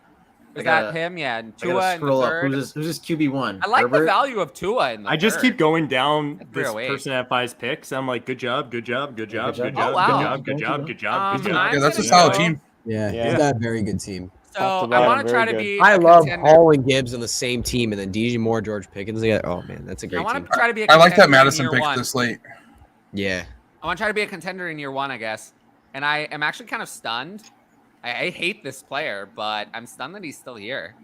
is I gotta- that him? Yeah, and I gotta Tua in the scroll up. third. Who's this QB1? I like the Herbert? value of Tua in the I just third. keep going down At this 308. person at 5's picks. I'm like, good job, good job, good job, Good good job. job, Oh, wow. good job, good job, good job, good job. I'm Yeah, that's a gonna solid go- team. Yeah, Yeah. he's got a very good team. So Top to I bottom, want to try very to good. be. I a love contender. Hall and Gibbs on the same team, and then DJ Moore, George Pickens together. Oh man, that's a I great want team. to try to be. A I like that contender in Madison year pick one. this late. Yeah, I want to try to be a contender in year 1, I guess. And I am actually kind of stunned. I hate this player, but I'm stunned that he's still here.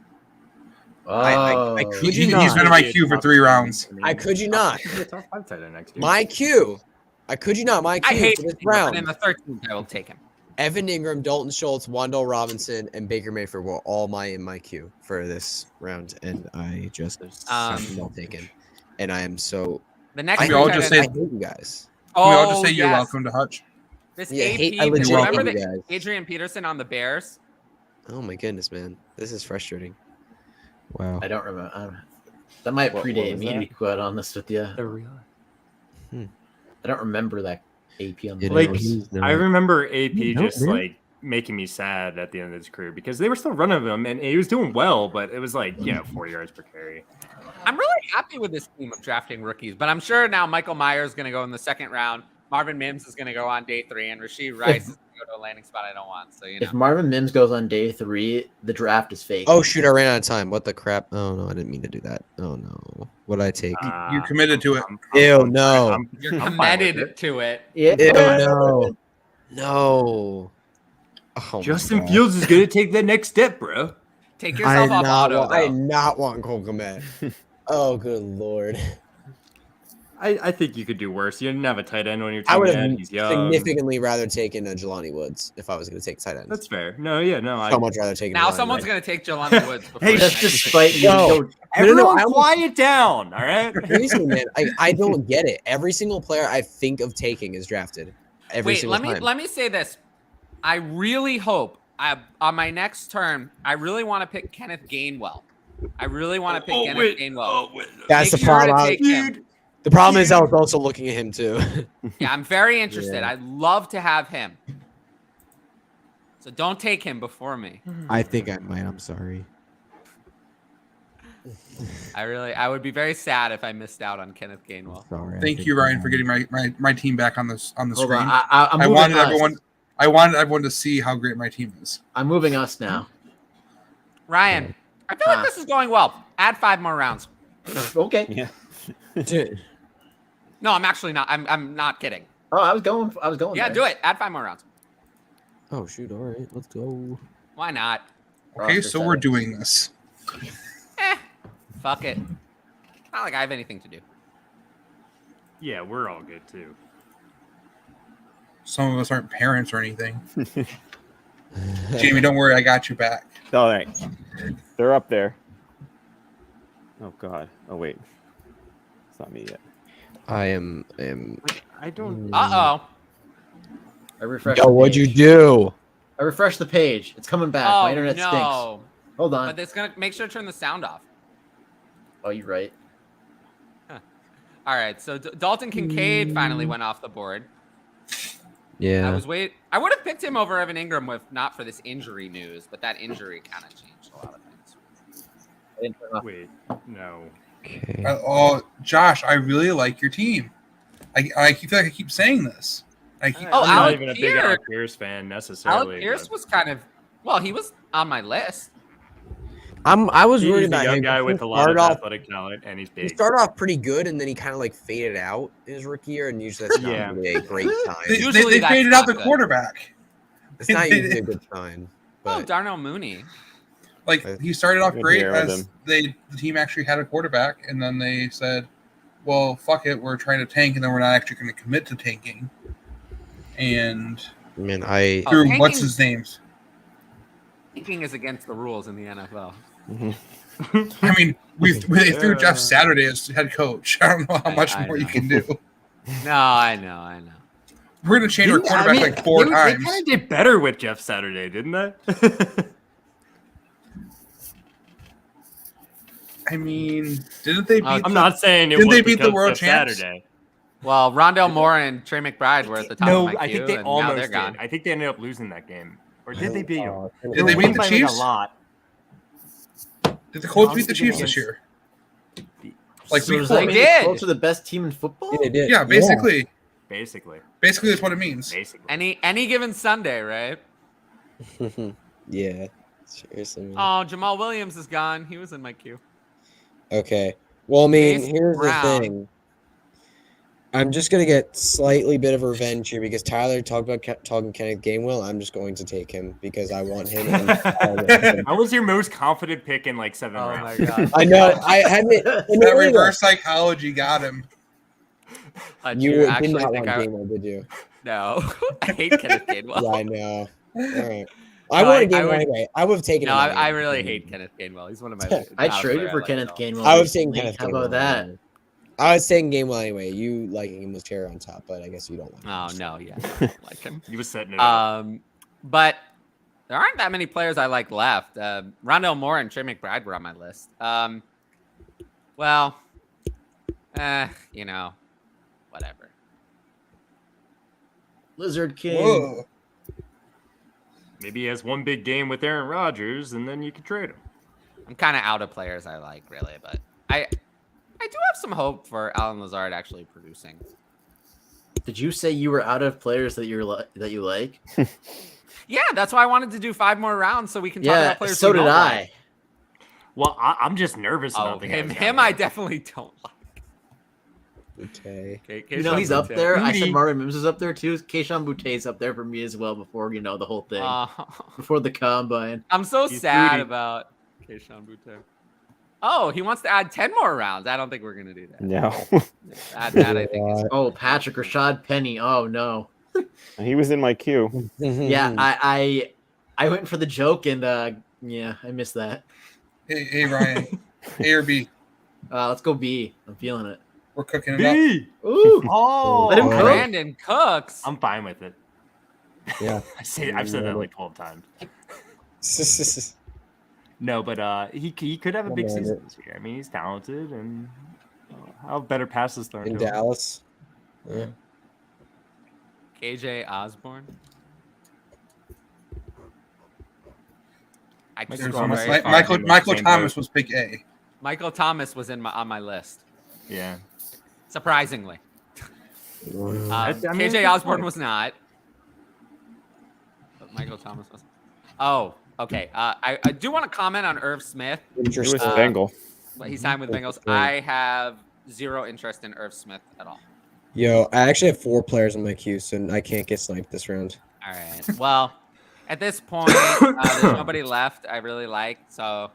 I could you He's not? been in my queue for 3 rounds. I could you not. He's a top 5 tight end next year. My Q. I could you not. My I Q hate for this him, but round. in the 13th, I will take him. Evan Ingram, Dalton Schultz, Wandale Robinson, and Baker Mayfield were all in my queue for this round, and I just have them all taken. And I am so. The next I three all tight just I ends- say- hate you guys. Can we all Oh, just say you're yes. welcome to Hutch? This Yeah, AP, I legit remember hate you the guys. Adrian Peterson on the Bears? Oh my goodness, man, this is frustrating. Wow. I don't remember. That might What predate was me, to that? be quite honest with you. I don't remember that AP on the It Like, is. I remember AP You don't, just really? like making me sad at the end of his career because they were still running him and he was doing well, but it was like, 4 yards per carry. I'm really happy with this team of drafting rookies, but I'm sure now Michael Myers is going to go in the second round. Marvin Mims is going to go on day 3, and Rashid Rice is going to go to a landing spot I don't want. So, you know. If Marvin Mims goes on day 3, the draft is fake. Oh shoot! I ran out of time. What the crap? Oh no, I didn't mean to do that. Oh no, what did I take? You're committed to it. Ew, no. You're I'm fine with committed to it. Yeah. Ew, no, no. Oh, my Justin God. Fields is going to take that next step, bro. Take I yourself off auto. I though. not want Cole Kmet. Oh, good lord! I think you could do worse. You didn't have a tight end on your I team would yet. have He's young. significantly rather taken a Jelani Woods if I was going to take tight ends. That's fair. No. So much rather take. Now Jelani someone's Woods. going to take Jelani Woods. Before Hey, the That's next just pick. spite you. No. Don't- Everyone I almost- quiet down, all right? Seriously, man, I don't get it. Every single player I think of taking is drafted. Every Wait, single let time. me say this. I really hope on my next turn, I really want to pick Kenneth Gainwell. I really want to pick Kenneth Gainwell. That's Make the sure to problem. take him. The problem is I was also looking at him too. Yeah, I'm very interested. Yeah. I'd love to have him. So don't take him before me. I think I might. I'm sorry. I would be very sad if I missed out on Kenneth Gainwell. Sorry. Thank you, Ryan, for getting my team back on the Hold screen. on. I'm I moving wanted us. everyone to see how great my team is. I'm moving us now. Ryan, I feel like this is going well. Add 5 more rounds. Okay. Yeah. No, I'm actually not. I'm not kidding. Oh, I was going. Yeah, do it. Add 5 more rounds. Oh shoot! All right, let's go. Why not? Okay, so we're doing this. Fuck it. Not like I have anything to do. Yeah, we're all good too. Some of us aren't parents or anything. Jamie, don't worry, I got you back. All right. They're up there. Oh God. Oh wait. It's not me yet. I am. I don't. Uh-oh. I refreshed. Yo, the what'd you page. do? I refreshed the page. It's coming back. Oh, My internet no. Hold on. But it's gonna make sure to turn the sound off. Oh, you're right. All right, so Dalton Kincaid finally went off the board. Yeah. I would have picked him over Evan Ingram if not for this injury news, but that injury kind of changed a lot of things. Wait, no. Okay. Josh, I really like your team. I feel like I keep saying this. Oh, I'm not Alec even a big Pierce. Alec Pierce fan necessarily. Alec Pierce but was kind of he was on my list. I was worried he's a about young him. guy He with a lot of started off- athletic talent, and he's He big. started off pretty good, and then he kind of like faded out in his rookie year, and usually that's not Yeah. really a great sign. Usually They that's faded out not the good. quarterback. It's not usually a good sign. Oh, But Darnell Mooney. Like he started off Good great year with as him. the team actually had a quarterback, and then they said, "Well, fuck it, we're trying to tank, and then we're not actually going to commit to tanking." And Man, Oh, through tanking- what's his names? Tanking is against the rules in the NFL. I mean, they threw Jeff Saturday as head coach. I don't know how much I more you know. can do. No, I know. We're going to change our quarterback like 4 They times. kind of did better with Jeff Saturday, didn't they? I mean, didn't they beat? I'm not saying it Didn't was they beat the because world Jeff champs? Saturday. Well, Rondell Moore and Trey McBride were at the top No, of my I queue, think they and now almost they're did. gone. I think they ended up losing that game, or did they beat them? Did they were beat the winning by, like, Chiefs? a lot. Did the Colts I'm beat the thinking Chiefs this against- year? Like So week does 4? that mean did. the Colts are the best team in football? yeah, they did. Yeah, basically. Basically, Basically, that's what it means. basically. Any given Sunday, right? Yeah. Seriously. Man. Oh, Jamal Williams is gone. He was in my queue. Okay. Well, I mean, Chase here's Brown. the thing. I'm just gonna get slightly bit of revenge here because Tyler talked about talking Kenneth Gainwell. I'm just going to take him because I want him. And That was your most confident pick in like 7 Oh rounds. my god. I know. I hadn't. That reverse psychology got him. You did actually not think want I Gainwell, did you? no. I hate Kenneth Gainwell. Yeah, I know. All right. I No, wanted I Gainwell would- anyway. I would have taken No, him. I anyway. really hate Kenneth Gainwell. He's one of my. I not a traded player for like Kenneth at all. Gainwell. I was saying recently. Kenneth How Gainwell. about that? I was saying Gainwell anyway. You liking him was cherry on top, but I guess you don't like him. Oh no, yeah, I don't like him. He was setting it up. But there aren't that many players I like left. Rondell Moore and Trey McBride were on my list. Well, whatever. Lizard King. Whoa. Maybe he has one big game with Aaron Rodgers, and then you can trade him. I'm kind of out of players I like, really, but I do have some hope for Alan Lazard actually producing. Did you say you were out of players that you like? Yeah, that's why I wanted to do 5 more rounds so we can talk Yeah, about players. so we did don't I. like. Well, I'm just nervous Oh, about the guys him, down I there. definitely don't like. Okay. Okay, You know he's up there. I said Booty. Marvin Mims is up there too. Keyshawn Boute's up there for me as well. Before the whole thing, Oh, before the combine. I'm so He's sad booty. about Keyshawn Boutte. Oh, he wants to add 10 more rounds. I don't think we're gonna do that. No, That I think is Oh, Patrick Rashad Penny. Oh no. he was in my queue. Yeah, I went for the joke and yeah, I missed that. Hey Ryan, A or B? Let's go B. I'm feeling it. We're cooking it up. B. Ooh. Oh, Let him cook. Brandon Cooks. I'm fine with it. Yeah. I've said that like 12 times. No, but he could have a big season this year. I mean, he's talented and how better passes thrown In to him. Dallas. Yeah. KJ Osborne. I Michael just Thomas. very Like far. Michael Same Thomas boat. was pick A. Michael Thomas was on my list. Yeah. Surprisingly. I mean, KJ good Osborne point. was not. But Michael Thomas was. Oh, okay. I do want to comment on Irv Smith. He was Interesting. a Bengal. But he signed with Bengals. Interesting. I have zero interest in Irv Smith at all. Yo, I actually have 4 players in my queue, so I can't get sniped this round. All right. Well, at this point, there's nobody left I really like, so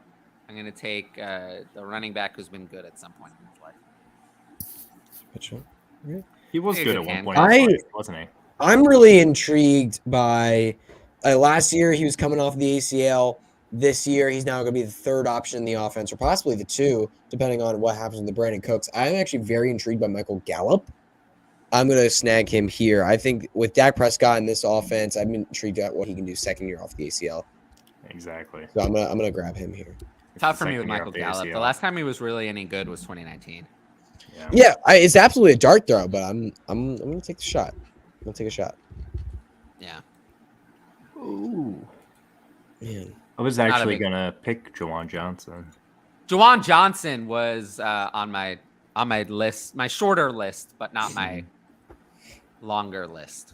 I'm going to take the running back who's been good at some point in his life. Which one? He was He's good a at one can. point, I- wasn't he? I'm really intrigued by last year he was coming off the ACL. This year he's now going to be the 3rd option in the offense, or possibly the 2, depending on what happens with the Brandon Cooks. I'm actually very intrigued by Michael Gallup. I'm going to snag him here. I think with Dak Prescott in this offense, I'm intrigued at what he can do second year off the ACL. Exactly. So I'm gonna grab him here. Tough for me with Second year Michael of the Gallup. ACL. The last time he was really any good was 2019. Yeah, it's absolutely a dart throw, but I'm gonna take the shot. I'm gonna take a shot. Yeah. Ooh. Man. I was Not a actually big- gonna pick Jawan Johnson. Jawan Johnson was on my list, my shorter list, but not my longer list.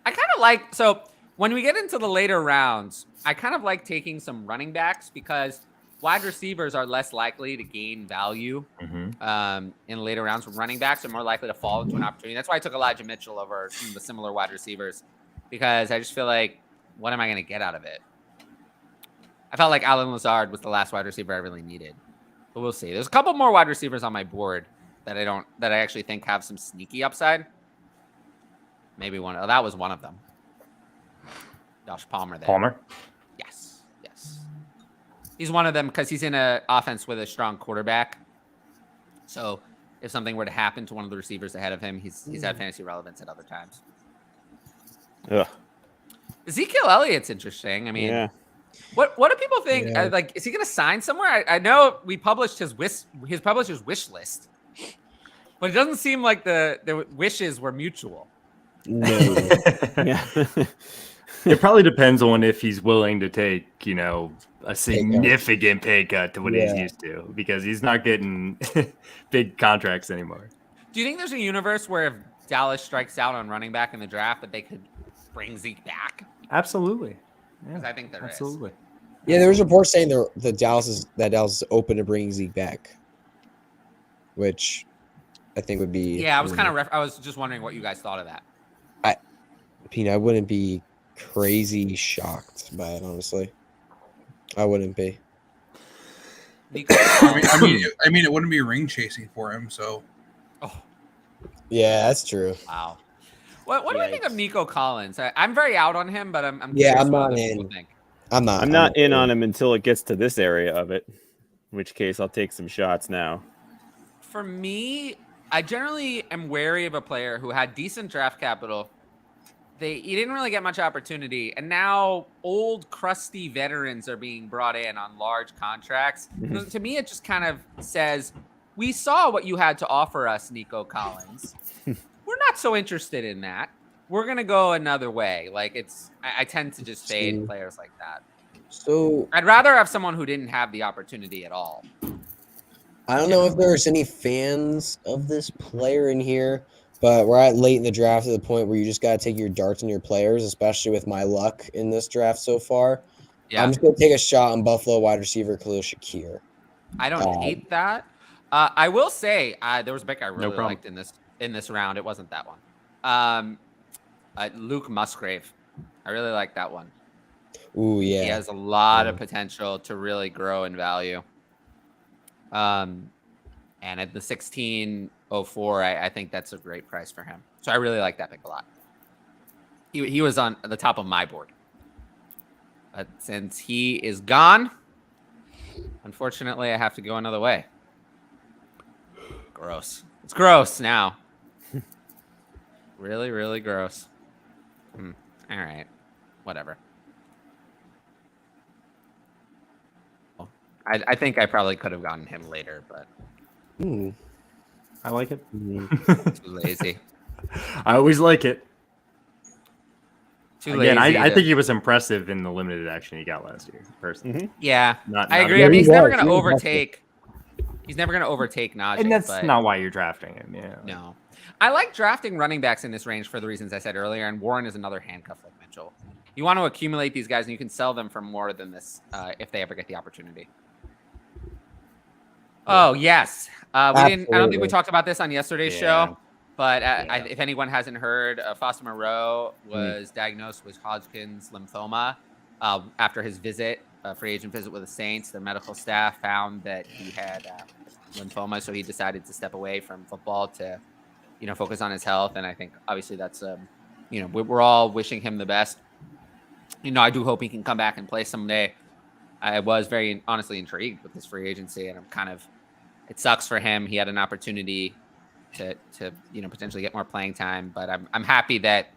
I kind of like, so when we get into the later rounds, I kind of like taking some running backs because wide receivers are less likely to gain value in later rounds. Running backs are more likely to fall into an opportunity. That's why I took Elijah Mitchell over some of the similar wide receivers, because I just feel like, what am I going to get out of it? I felt like Alan Lazard was the last wide receiver I really needed, but we'll see. There's a couple more wide receivers on my board that I actually think have some sneaky upside. Maybe that was one of them. Josh Palmer there. Palmer. Yes. He's one of them because he's in an offense with a strong quarterback. So if something were to happen to one of the receivers ahead of him, he's had fantasy relevance at other times. Ugh. Ezekiel Elliott's interesting. I mean, Yeah. what do people think? Yeah. Like, is he going to sign somewhere? I know we published his publisher's wish list, but it doesn't seem like the wishes were mutual. No. Yeah. It probably depends on if he's willing to take, a significant pay cut to what he's Yeah. used to, because he's not getting big contracts anymore. Do you think there's a universe where if Dallas strikes out on running back in the draft, that they could bring Zeke back? Absolutely. Because I think there is. Absolutely. Yeah, there was reports saying that Dallas is open to bringing Zeke back, which I think would be. Yeah, I was I was just wondering what you guys thought of that. Pete, I wouldn't be crazy shocked by it, honestly. I wouldn't be. Nico, I mean, it wouldn't be ring chasing for him. So oh Yeah, that's true. wow. What do I think of Nico Collins? I'm very out on him, but I'm Yeah, curious I'm what not other people in. think. I'm not. I'm not in on him until it gets to this area of it, in which case I'll take some shots now. For me, I generally am wary of a player who had decent draft capital. He didn't really get much opportunity, and now old, crusty veterans are being brought in on large contracts. So to me, it just kind of says, we saw what you had to offer us, Nico Collins. We're not so interested in that. We're going to go another way. Like, I tend to just fade players like that. So I'd rather have someone who didn't have the opportunity at all. I don't know if there's any fans of this player in here, but we're at late in the draft to the point where you just got to take your darts on your players, especially with my luck in this draft so far. Yeah, I'm just going to take a shot on Buffalo wide receiver Khalil Shakir. I don't hate that. I will say there was a pick I really problem. liked in this round. It wasn't that one. Luke Musgrave. I really like that one. Ooh, yeah. He has a lot of potential to really grow in value. And at the 1604, I think that's a great price for him. So I really like that pick a lot. He was on the top of my board. But since he is gone, unfortunately, I have to go another way. Gross. It's gross now. Really, really gross. All right. Whatever. I think I probably could have gotten him later, but I like it. too lazy. I always like it. Too Again, lazy. I think he was impressive in the limited action he got last year, personally. Yeah, Not I agree. Yeah, I mean, he he's never was. going to He was overtake. He's never going to overtake Najee. And that's but not why you're drafting him. Yeah. No. I like drafting running backs in this range for the reasons I said earlier, and Warren is another handcuff like Mitchell. You want to accumulate these guys, and you can sell them for more than this if they ever get the opportunity. Oh, yes. I don't think Absolutely. we talked about this on yesterday's Yeah. show, but if anyone hasn't heard, Foster Moreau was diagnosed with Hodgkin's lymphoma after his free agent visit with the Saints. The medical staff found that he had lymphoma, so he decided to step away from football to, focus on his health. And I think obviously that's, we're all wishing him the best. I do hope he can come back and play someday. I was very honestly intrigued with his free agency, and it sucks for him. He had an opportunity to potentially get more playing time, but I'm happy that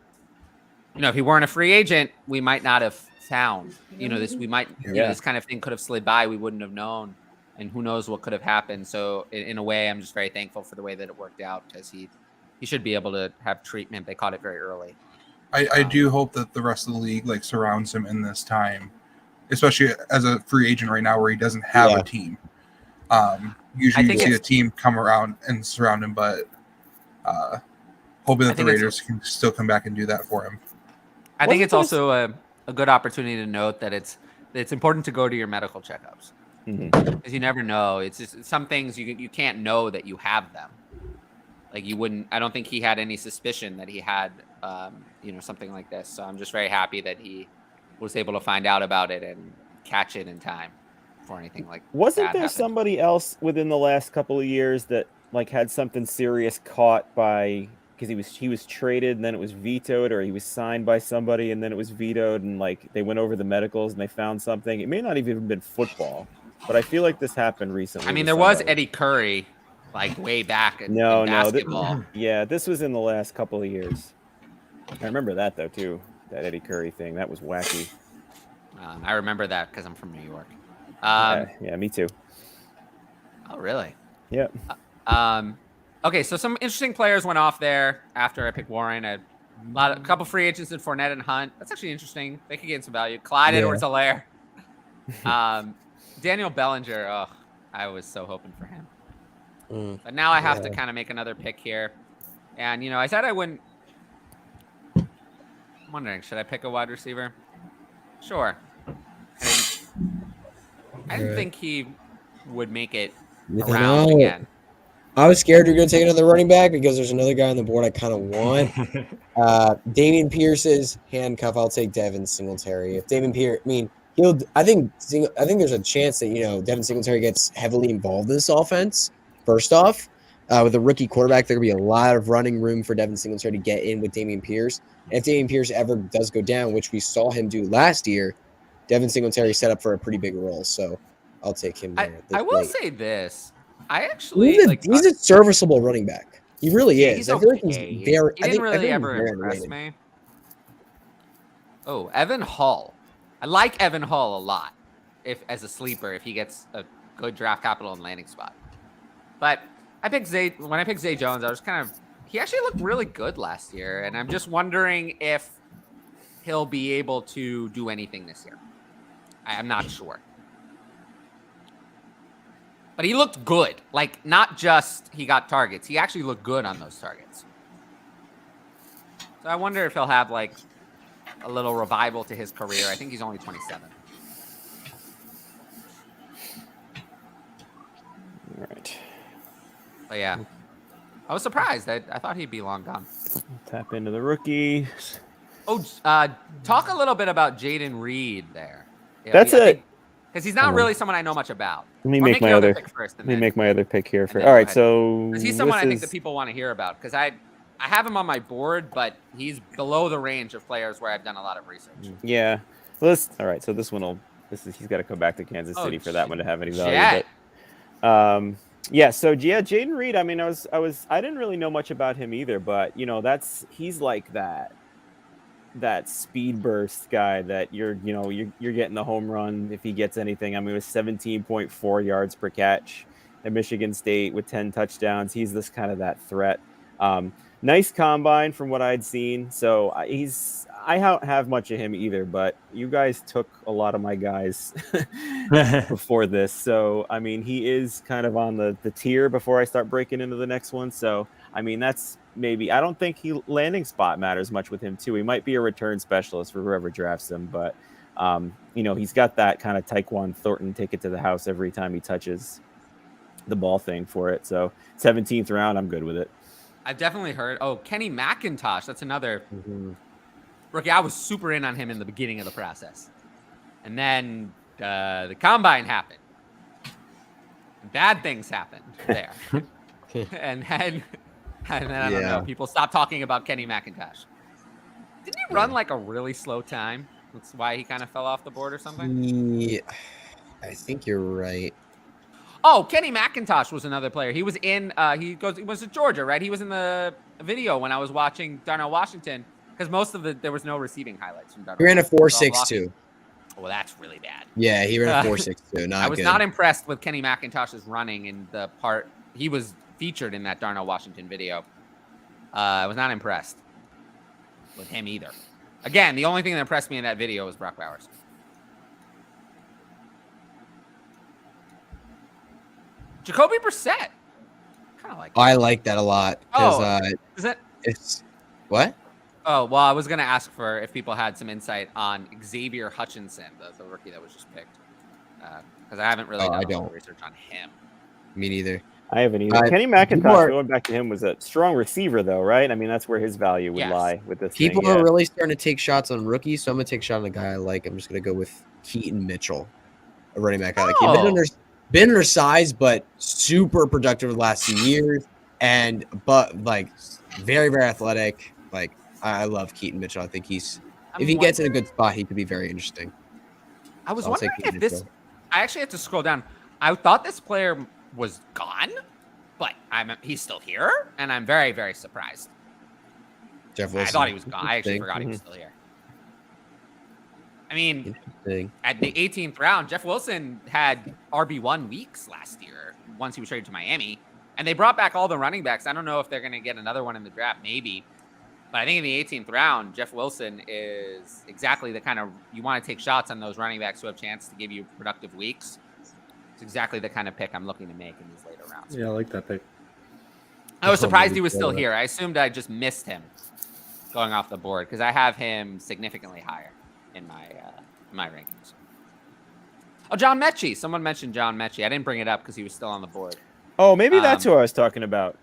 if he weren't a free agent, we might not have sound. You know, this we might, you know, this kind of thing could have slid by. We wouldn't have known, and who knows what could have happened. So in a way, I'm just very thankful for the way that it worked out because he should be able to have treatment. They caught it very early. I do hope that the rest of the league like surrounds him in this time, especially as a free agent right now where he doesn't have a team. Usually you see a team come around and surround him, but hoping that the Raiders can still come back and do that for him. I think it's also a good opportunity to note that it's important to go to your medical checkups because you never know. It's just some things you can't know that you have them. Like you wouldn't. I don't think he had any suspicion that he had, you know, something like this. So I'm just very happy that he was able to find out about it and catch it in time for anything like. Wasn't there somebody else within the last couple of years that like had something serious caught by because he was traded and then it was vetoed, or he was signed by somebody and then it was vetoed, and like they went over the medicals and they found something. It may not even have been football, but I feel like this happened recently. I mean, there was Eddie Curry. Like way back in basketball. This was in the last couple of years. I remember that though too. That Eddie Curry thing, that was wacky. I remember that because I'm from New York. Yeah, me too. Oh, really? Yeah. Okay, so some interesting players went off there after I picked Warren. A couple free agents in Fournette and Hunt. That's actually interesting. They could get some value. Clyde Edwards-Helaire. Daniel Bellinger. Oh, I was so hoping for him. But now I have to kind of make another pick here. And, you know, I said I wouldn't. I'm wondering, should I pick a wide receiver? Sure. I didn't think he would make it around again. I was scared you're going to take another running back because there's another guy on the board I kind of want. Dameon Pierce's handcuff. I'll take Devin Singletary. If Dameon Pierce, I think there's a chance that, you know, Devin Singletary gets heavily involved in this offense. First off, with a rookie quarterback, there will be a lot of running room for Devin Singletary to get in with Dameon Pierce. And if Dameon Pierce ever does go down, which we saw him do last year, Devin Singletary set up for a pretty big role. So I'll take him there. I will say this. I actually he's a serviceable running back. He really is. I feel like he's very. He didn't really ever impress me. Oh, Evan Hall. I like Evan Hall a lot. As a sleeper, if he gets a good draft capital and landing spot. But when I picked Zay Jones, I was he actually looked really good last year. And I'm just wondering if he'll be able to do anything this year. I'm not sure. But he looked good. Like, not just he got targets. He actually looked good on those targets. So I wonder if he'll have, like, a little revival to his career. I think he's only 27. All right. But yeah, I was surprised. I thought he'd be long gone. Tap into the rookies. Oh, talk a little bit about Jaden Reed there. Yeah, That's it. Because he's not really someone I know much about. Let me make my other pick first. Let me make my other pick here. All right, so he's someone I think that people want to hear about because I have him on my board, but he's below the range of players where I've done a lot of research. Yeah. Well, all right. So this one he's got to come back to Kansas City for that one to have any value. But, yeah. So Jaden Reed. I mean, I didn't really know much about him either, but you know, he's like that speed burst guy that you're getting the home run if he gets anything. I mean, it was 17.4 yards per catch at Michigan State with 10 touchdowns. He's this kind of that threat. Nice combine from what I'd seen. So I don't have much of him either, but you guys took a lot of my guys before this. So, I mean, he is kind of on the tier before I start breaking into the next one. So, I mean, that's maybe, I don't think landing spot matters much with him too. He might be a return specialist for whoever drafts him, but he's got that kind of Tyquan Thornton take it to the house every time he touches the ball thing for it. So 17th round, I'm good with it. I've definitely heard. Oh, Kenny McIntosh. That's another rookie. I was super in on him in the beginning of the process. And then the combine happened. Bad things happened there. and then I don't know. People stopped talking about Kenny McIntosh. Didn't he run like a really slow time? That's why he kind of fell off the board or something? Yeah, I think you're right. Oh, Kenny McIntosh was another player. He was in. He was at Georgia, right? He was in the video when I was watching Darnell Washington because there was no receiving highlights from Darnell. He ran a 4.62. Well, that's really bad. Yeah, he ran a 4.62. Not I was good. not impressed with Kenny McIntosh's running in the part he was featured in that Darnell Washington video. I was not impressed with him either. Again, the only thing that impressed me in that video was Brock Bowers. Jacoby Brissett. Kind of like that. I like that a lot because Is that? it's what? Oh, well, I was going to ask for if people had some insight on Xavier Hutchinson, the rookie that was just picked. Because I haven't really done a lot of research on him. Me neither. I haven't either. Kenny McIntosh, going back to him, was a strong receiver, though, right? I mean, that's where his value would lie with this People thing. are really starting to take shots on rookies, so I'm going to take a shot on a guy I like. I'm just going to go with Keaton Mitchell, a running back I like. He's been undersized, but super productive the last 2 years, but like very, very athletic. Like, I love Keaton Mitchell. I think if he gets in a good spot, he could be very interesting. I was wondering if this. I actually had to scroll down. I thought this player was gone, but he's still here, and I'm very, very surprised. Jeff Wilson. I thought he was gone. I actually forgot he was still here. I mean, at the 18th round, Jeff Wilson had RB1 weeks last year once he was traded to Miami, and they brought back all the running backs. I don't know if they're going to get another one in the draft, maybe. But I think in the 18th round, Jeff Wilson is exactly the kind of you want to take shots on those running backs who have a chance to give you productive weeks. It's exactly the kind of pick I'm looking to make in these later rounds. Yeah, I like that pick. I was surprised he was still here. I assumed I just missed him going off the board because I have him significantly higher in my rankings. Oh, John Mechie. Someone mentioned John Mechie. I didn't bring it up because he was still on the board. Oh, maybe that's who I was talking about.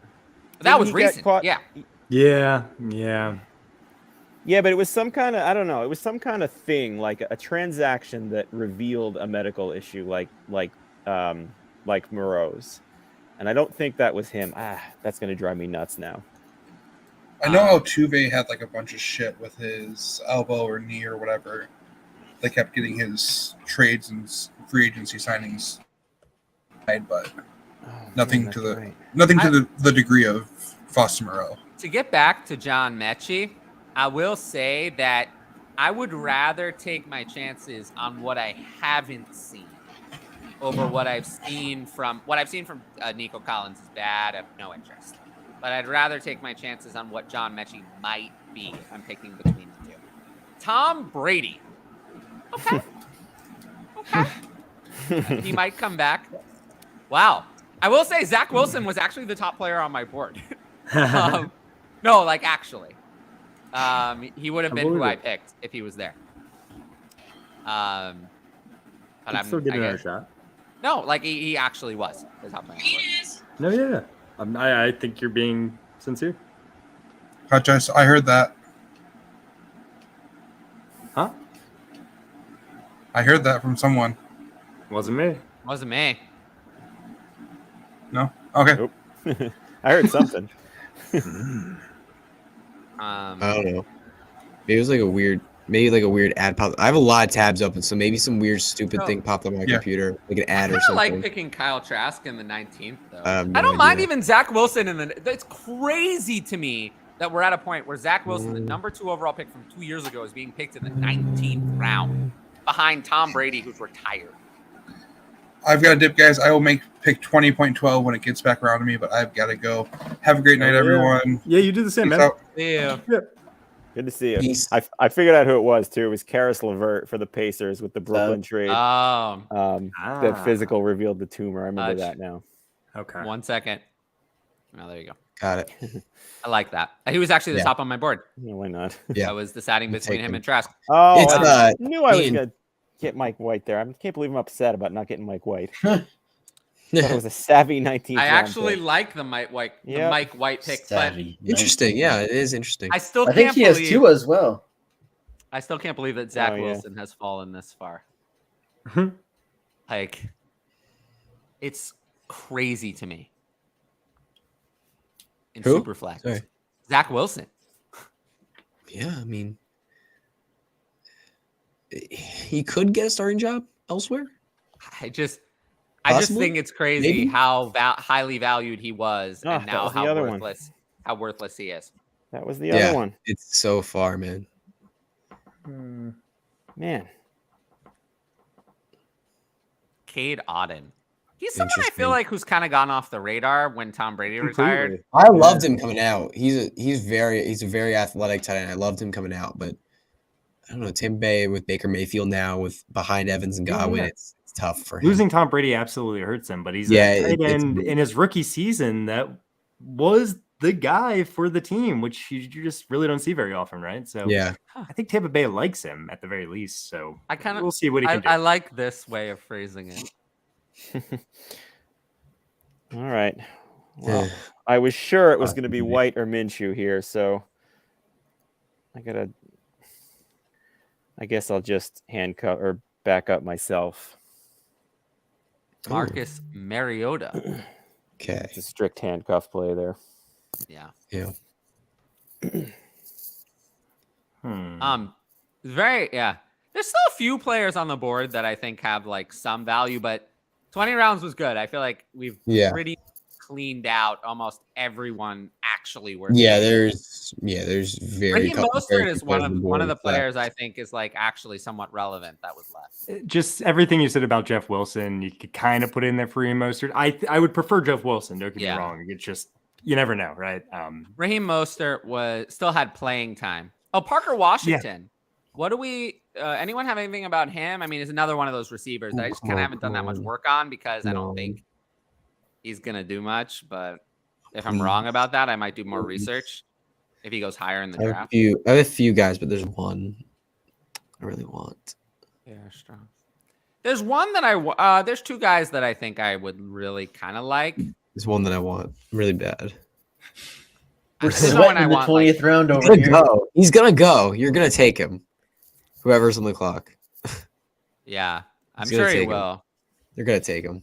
That was recent. Yeah. Yeah. Yeah, but it was some kind of, I don't know, it was some kind of thing, like a transaction that revealed a medical issue like Moreau's. And I don't think that was him. That's going to drive me nuts now. I know Altuve had like a bunch of shit with his elbow or knee or whatever. They kept getting his trades and free agency signings, but nothing to the degree of Foster Moreau. To get back to John Mechie, I will say that I would rather take my chances on what I haven't seen over what I've seen from Nico Collins is bad. I have no interest, but I'd rather take my chances on what John Mechie might be if I'm picking between the two. Tom Brady. Okay. He might come back. Wow. I will say Zach Wilson was actually the top player on my board. No, like actually. He would have been who I picked if he was there. But I'm still getting another shot. No, like he actually was the top player on my board. No, yeah. I think you're being sincere. Hutchins, I heard that. Huh? I heard that from someone. Wasn't me. Wasn't me. No? Okay. Nope. I heard something. I don't know. Maybe it was like a weird ad pop. I have a lot of tabs open, so maybe some weird stupid thing popped on my computer, like an ad or something. I like picking Kyle Trask in the 19th, though. I don't mind even Zach Wilson It's crazy to me that we're at a point where Zach Wilson, the number 2 overall pick from 2 years ago, is being picked in the 19th round behind Tom Brady, who's retired. I've got to dip, guys. I will make pick 20.12 when it gets back around to me, but I've got to go. Have a great night, everyone. Yeah, you do the same, Peace man. out. Yeah. Good to see you. Peace. I figured out who it was too. It was Karis LeVert for the Pacers with the Brooklyn trade. The physical revealed the tumor. I remember that now. Okay. 1 second. Oh, there you go. Got it. I like that. He was actually the top on my board. Yeah, why not? Yeah. I was deciding between him and Trask. Oh, It's, I knew I was gonna get Mike White there. I can't believe I'm upset about not getting Mike White. That was a savvy 19th. I actually like the Mike White pick, Savvy. Interesting. Yeah, it is interesting. but I think he has 2 as well. I still can't believe that Zach Wilson has fallen this far. Like, it's crazy to me. In Who? Superflex. Sorry. Zach Wilson. Yeah, I mean, he could get a starting job elsewhere. I just Possibly? think it's crazy Maybe? how highly valued he was, and now was the other one. how worthless he is. That was the other one. It's so far, man. Man. Cade Auden. He's someone I feel Interesting. like who's kind of gone off the radar when Tom Brady retired. I loved him coming out. He's a very athletic tight end. I loved him coming out, but I don't know. Tampa Bay with Baker Mayfield now with behind Evans and Godwin, it's tough for him. Losing Tom Brady absolutely hurts him, but he's a tight end in his rookie season that was the guy for the team, which you just really don't see very often, right? So Yeah, I think Tampa Bay likes him at the very least. So we'll see what he can do. I like this way of phrasing it. All right. Well, I was sure it was going to be White or Minshew here, so I guess I'll just handcuff or back up myself. Marcus Mariota. Okay. It's a strict handcuff play there. Yeah. Yeah. There's still a few players on the board that I think have like some value, but 20 rounds was good. I feel like we've pretty cleaned out almost everyone actually worth. There's very. Raheem Mostert is one of the players I think is like actually somewhat relevant that was left. Just everything you said about Jeff Wilson, you could kind of put in there for Raheem Mostert. I would prefer Jeff Wilson. Don't get me wrong. It's just you never know, right? Raheem Mostert still had playing time. Oh, Parker Washington. Yeah. What do we? Anyone have anything about him? I mean, he's another one of those receivers that I just kind of haven't done that much work on because I don't think he's gonna do much. But if I'm wrong about that, I might do more research if he goes higher in the draft. I have a few guys, but there's one I really want. Yeah, strong. There's one that there's two guys that I think I would really kind of like. There's one that I want really bad. We're sweating the 20th round over here. He's gonna go. You're gonna take him. Whoever's on the clock. Yeah, I'm sure he will. They're gonna take him.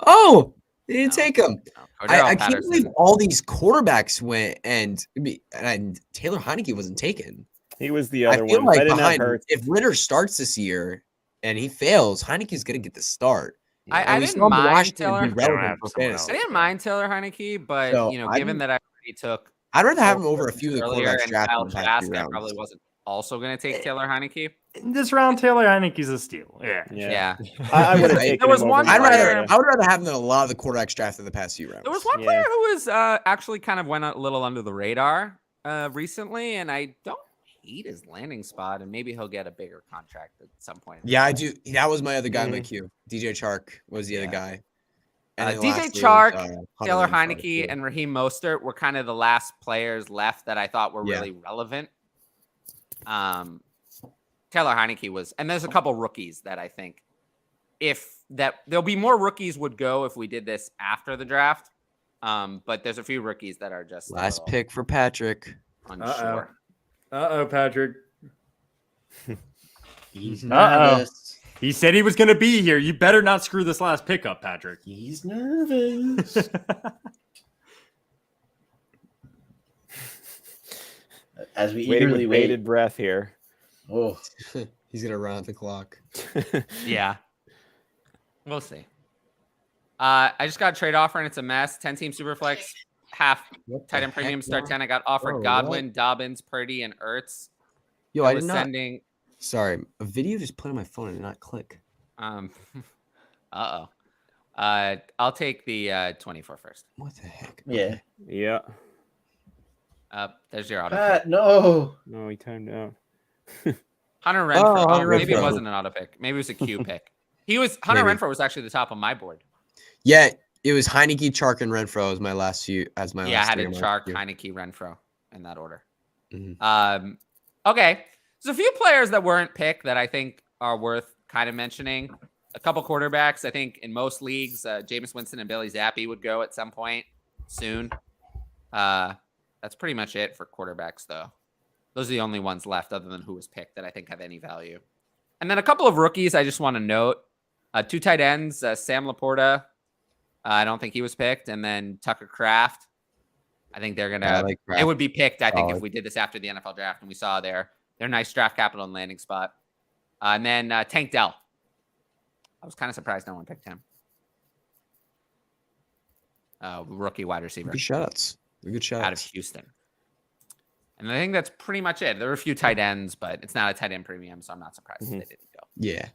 Oh, they didn't take him. No. I can't believe all these quarterbacks went and Taylor Heineke wasn't taken. He was the other I feel one. like behind, if Ritter starts this year and he fails, Heineke's gonna get the start. I didn't mind Taylor. I didn't mind Taylor Heineke, but given that I already took, I'd rather have him over a few of the quarterbacks drafted. I probably wasn't also going to take Taylor Heineke. In this round, Taylor Heineke's a steal. Yeah. I would have taken. There was one. I would rather have him than a lot of the quarterbacks drafted in the past few rounds. There was one player who was actually kind of went a little under the radar recently, and I don't hate his landing spot, and maybe he'll get a bigger contract at some point. Yeah, I do. That was my other guy in my queue. DJ Chark was the other guy. DJ Chark, Taylor Heineke, and Raheem Mostert were kind of the last players left that I thought were really relevant. Taylor Heineke was, and there's a couple rookies that I think there'll be more rookies would go if we did this after the draft. But there's a few rookies that are just last pick for Patrick. Unsure. Patrick. He's nervous. He said he was going to be here. You better not screw this last pick up, Patrick. He's nervous. As we eagerly with bated breath here. Oh, he's gonna run out the clock. Yeah, we'll see. I just got a trade offer and it's a mess. 10-team Superflex, half tight end premium, start 10. I got offered Godwin, Dobbins, Purdy, and Ertz. Yo, I did not. Sorry, a video just played on my phone and did not click. I'll take the 24 first. What the heck? Yeah. Yeah. There's your auto. No, he timed out. Hunter Renfrow. Maybe it wasn't an auto pick. Maybe it was a Q pick. Hunter Renfrow was actually the top of my board. Yeah, it was Heineke, Chark, and Renfrow as my last few. I had a Chark, Heineke, Renfrow in that order. Mm-hmm. Okay. There's a few players that weren't picked that I think are worth kind of mentioning. A couple quarterbacks. I think in most leagues, Jameis Winston and Billy Zappi would go at some point soon. That's pretty much it for quarterbacks, though. Those are the only ones left other than who was picked that I think have any value. And then a couple of rookies I just want to note. 2 tight ends, Sam Laporta. I don't think he was picked. And then Tucker Kraft. I think they're going to – it would be picked, I think, if we did this after the NFL draft and we saw their nice draft capital and landing spot. And then Tank Dell. I was kind of surprised no one picked him. Rookie wide receiver. Good shots. Good shots. Out of Houston. And I think that's pretty much it. There were a few tight ends, but it's not a tight end premium, so I'm not surprised they didn't go. Yeah.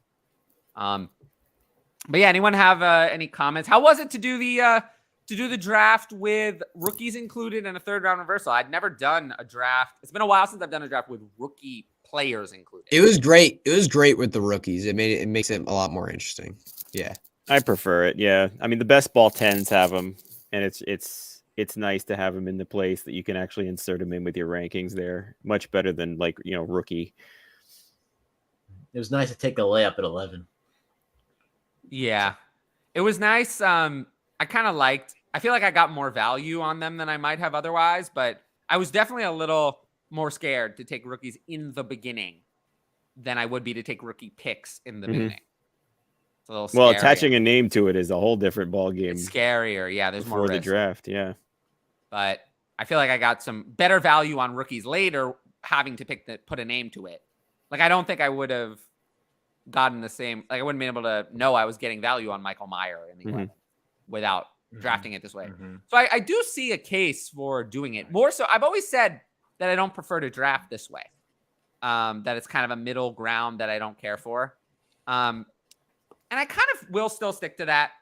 But yeah, anyone have any comments? How was it to do the draft with rookies included and a third round reversal? I'd never done a draft. It's been a while since I've done a draft with rookie players included. It was great. It was great with the rookies. It makes it a lot more interesting. Yeah. I prefer it. Yeah. I mean, the best ball 10s have them, and it's nice to have them in the place that you can actually insert them in with your rankings there. Much better than rookie. It was nice to take the layup at 11. Yeah, it was nice. I kind of I feel like I got more value on them than I might have otherwise, but I was definitely a little more scared to take rookies in the beginning than I would be to take rookie picks in the beginning. It's a little scarier. Well, attaching a name to it is a whole different ball game. It's scarier. Yeah, there's more before the risk. draft. Yeah. But I feel like I got some better value on rookies later having to put a name to it. Like, I don't think I would have gotten the same. Like, I wouldn't be able to know I was getting value on Michael Meyer in the 11 without drafting it this way. So I do see a case for doing it more. So I've always said that I don't prefer to draft this way. That it's kind of a middle ground that I don't care for. And I kind of will still stick to that.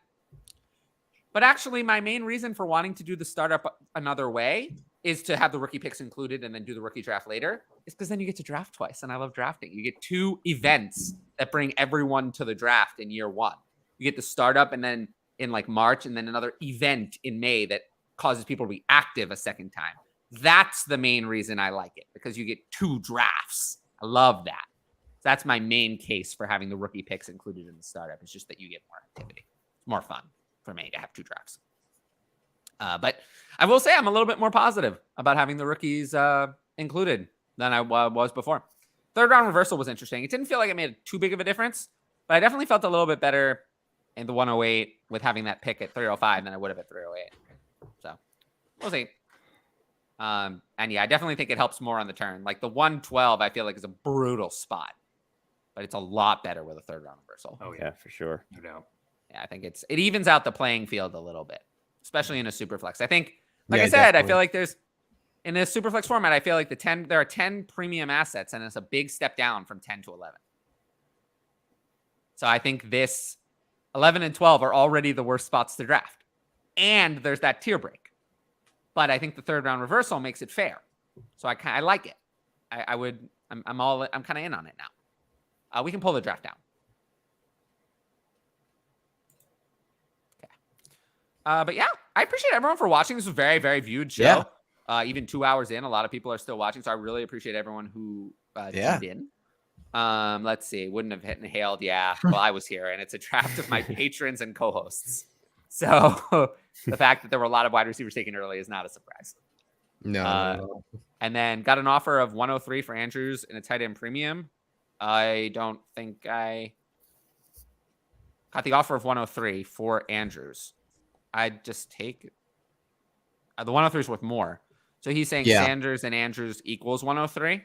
But actually, my main reason for wanting to do the startup another way is to have the rookie picks included and then do the rookie draft later. Is because then you get to draft twice, and I love drafting. You get 2 events that bring everyone to the draft in year 1. You get the startup, and then in like March, and then another event in May that causes people to be active a second time. That's the main reason I like it, because you get 2 drafts. I love that. That's my main case for having the rookie picks included in the startup. It's just that you get more activity. It's more fun for me to have 2 drafts. But I will say I'm a little bit more positive about having the rookies included than I was before. Third round reversal was interesting. It didn't feel like it made too big of a difference, but I definitely felt a little bit better in the 108 with having that pick at 305 than I would have at 308. So we'll see. And yeah, I definitely think it helps more on the turn. Like the 112, I feel like is a brutal spot, but it's a lot better with a third round reversal. Oh Yeah, for sure. no doubt. Yeah, I think it evens out the playing field a little bit, especially in a Superflex. I think, like Yeah, I said, definitely. I feel like in a Superflex format, I feel like there are 10 premium assets, and it's a big step down from 10 to 11. So I think this 11 and 12 are already the worst spots to draft. And there's that tier break. But I think the third round reversal makes it fair. So I like it. I'm kind of in on it now. We can pull the draft down. But yeah, I appreciate everyone for watching. This was a very, very viewed show. Yeah. Even 2 hours in, a lot of people are still watching. So I really appreciate everyone who tuned in. Let's see. Wouldn't have inhaled. Yeah. Well, I was here, and it's a draft of my patrons and co-hosts. So the fact that there were a lot of wide receivers taken early is not a surprise. No. And then got an offer of 103 for Andrews in a tight end premium. I don't think I got the offer of 103 for Andrews. I'd just take the 103 is worth more. So he's saying Sanders and Andrews equals 103.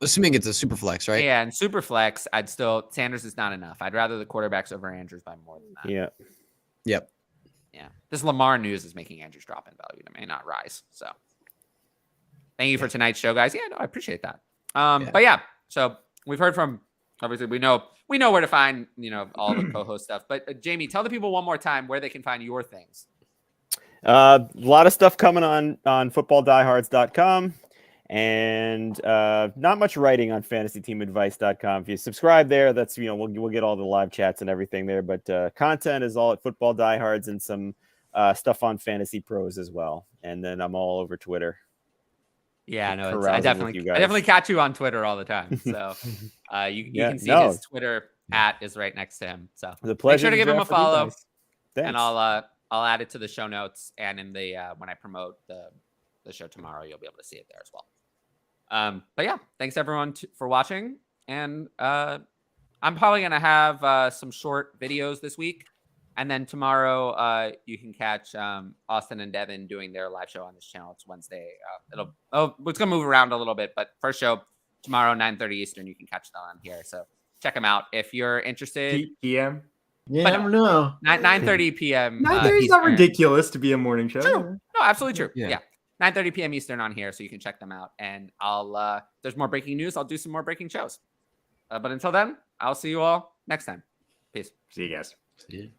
Assuming it's a super flex, right? Yeah, and Superflex, Sanders is not enough. I'd rather the quarterbacks over Andrews by more than that. Yeah. Yep. Yeah. This Lamar news is making Andrews drop in value to me, not rise. So thank you for tonight's show, guys. Yeah, no, I appreciate that. But yeah, so we've heard from, obviously we know where to find, all the co-host stuff. But Jamie, tell the people one more time where they can find your things. A lot of stuff coming on footballdiehards.com. And not much writing on fantasyteamadvice.com. If you subscribe there, that's we'll get all the live chats and everything there. But content is all at Football Diehards and some stuff on Fantasy Pros as well. And then I'm all over Twitter. Yeah, no, I Carousing definitely catch you on Twitter all the time. So you can see his Twitter is right next to him. So the pleasure. Make sure to give him a follow, and and I'll add it to the show notes and in the when I promote the show tomorrow, you'll be able to see it there as well. But yeah, thanks everyone for watching. And I'm probably going to have some short videos this week. And then tomorrow you can catch Austin and Devin doing their live show on this channel. It's Wednesday. It's going to move around a little bit, but first show tomorrow, 9:30 Eastern, you can catch them on here. So check them out if you're interested. PM? Yeah, But I don't know. 9:30 p.m. 9:30 is not ridiculous to be a morning show. True. No, absolutely true. Yeah. Yeah. 9:30 p.m. Eastern on here, so you can check them out. And I'll there's more breaking news. I'll do some more breaking shows. But until then, I'll see you all next time. Peace. See you guys. See ya.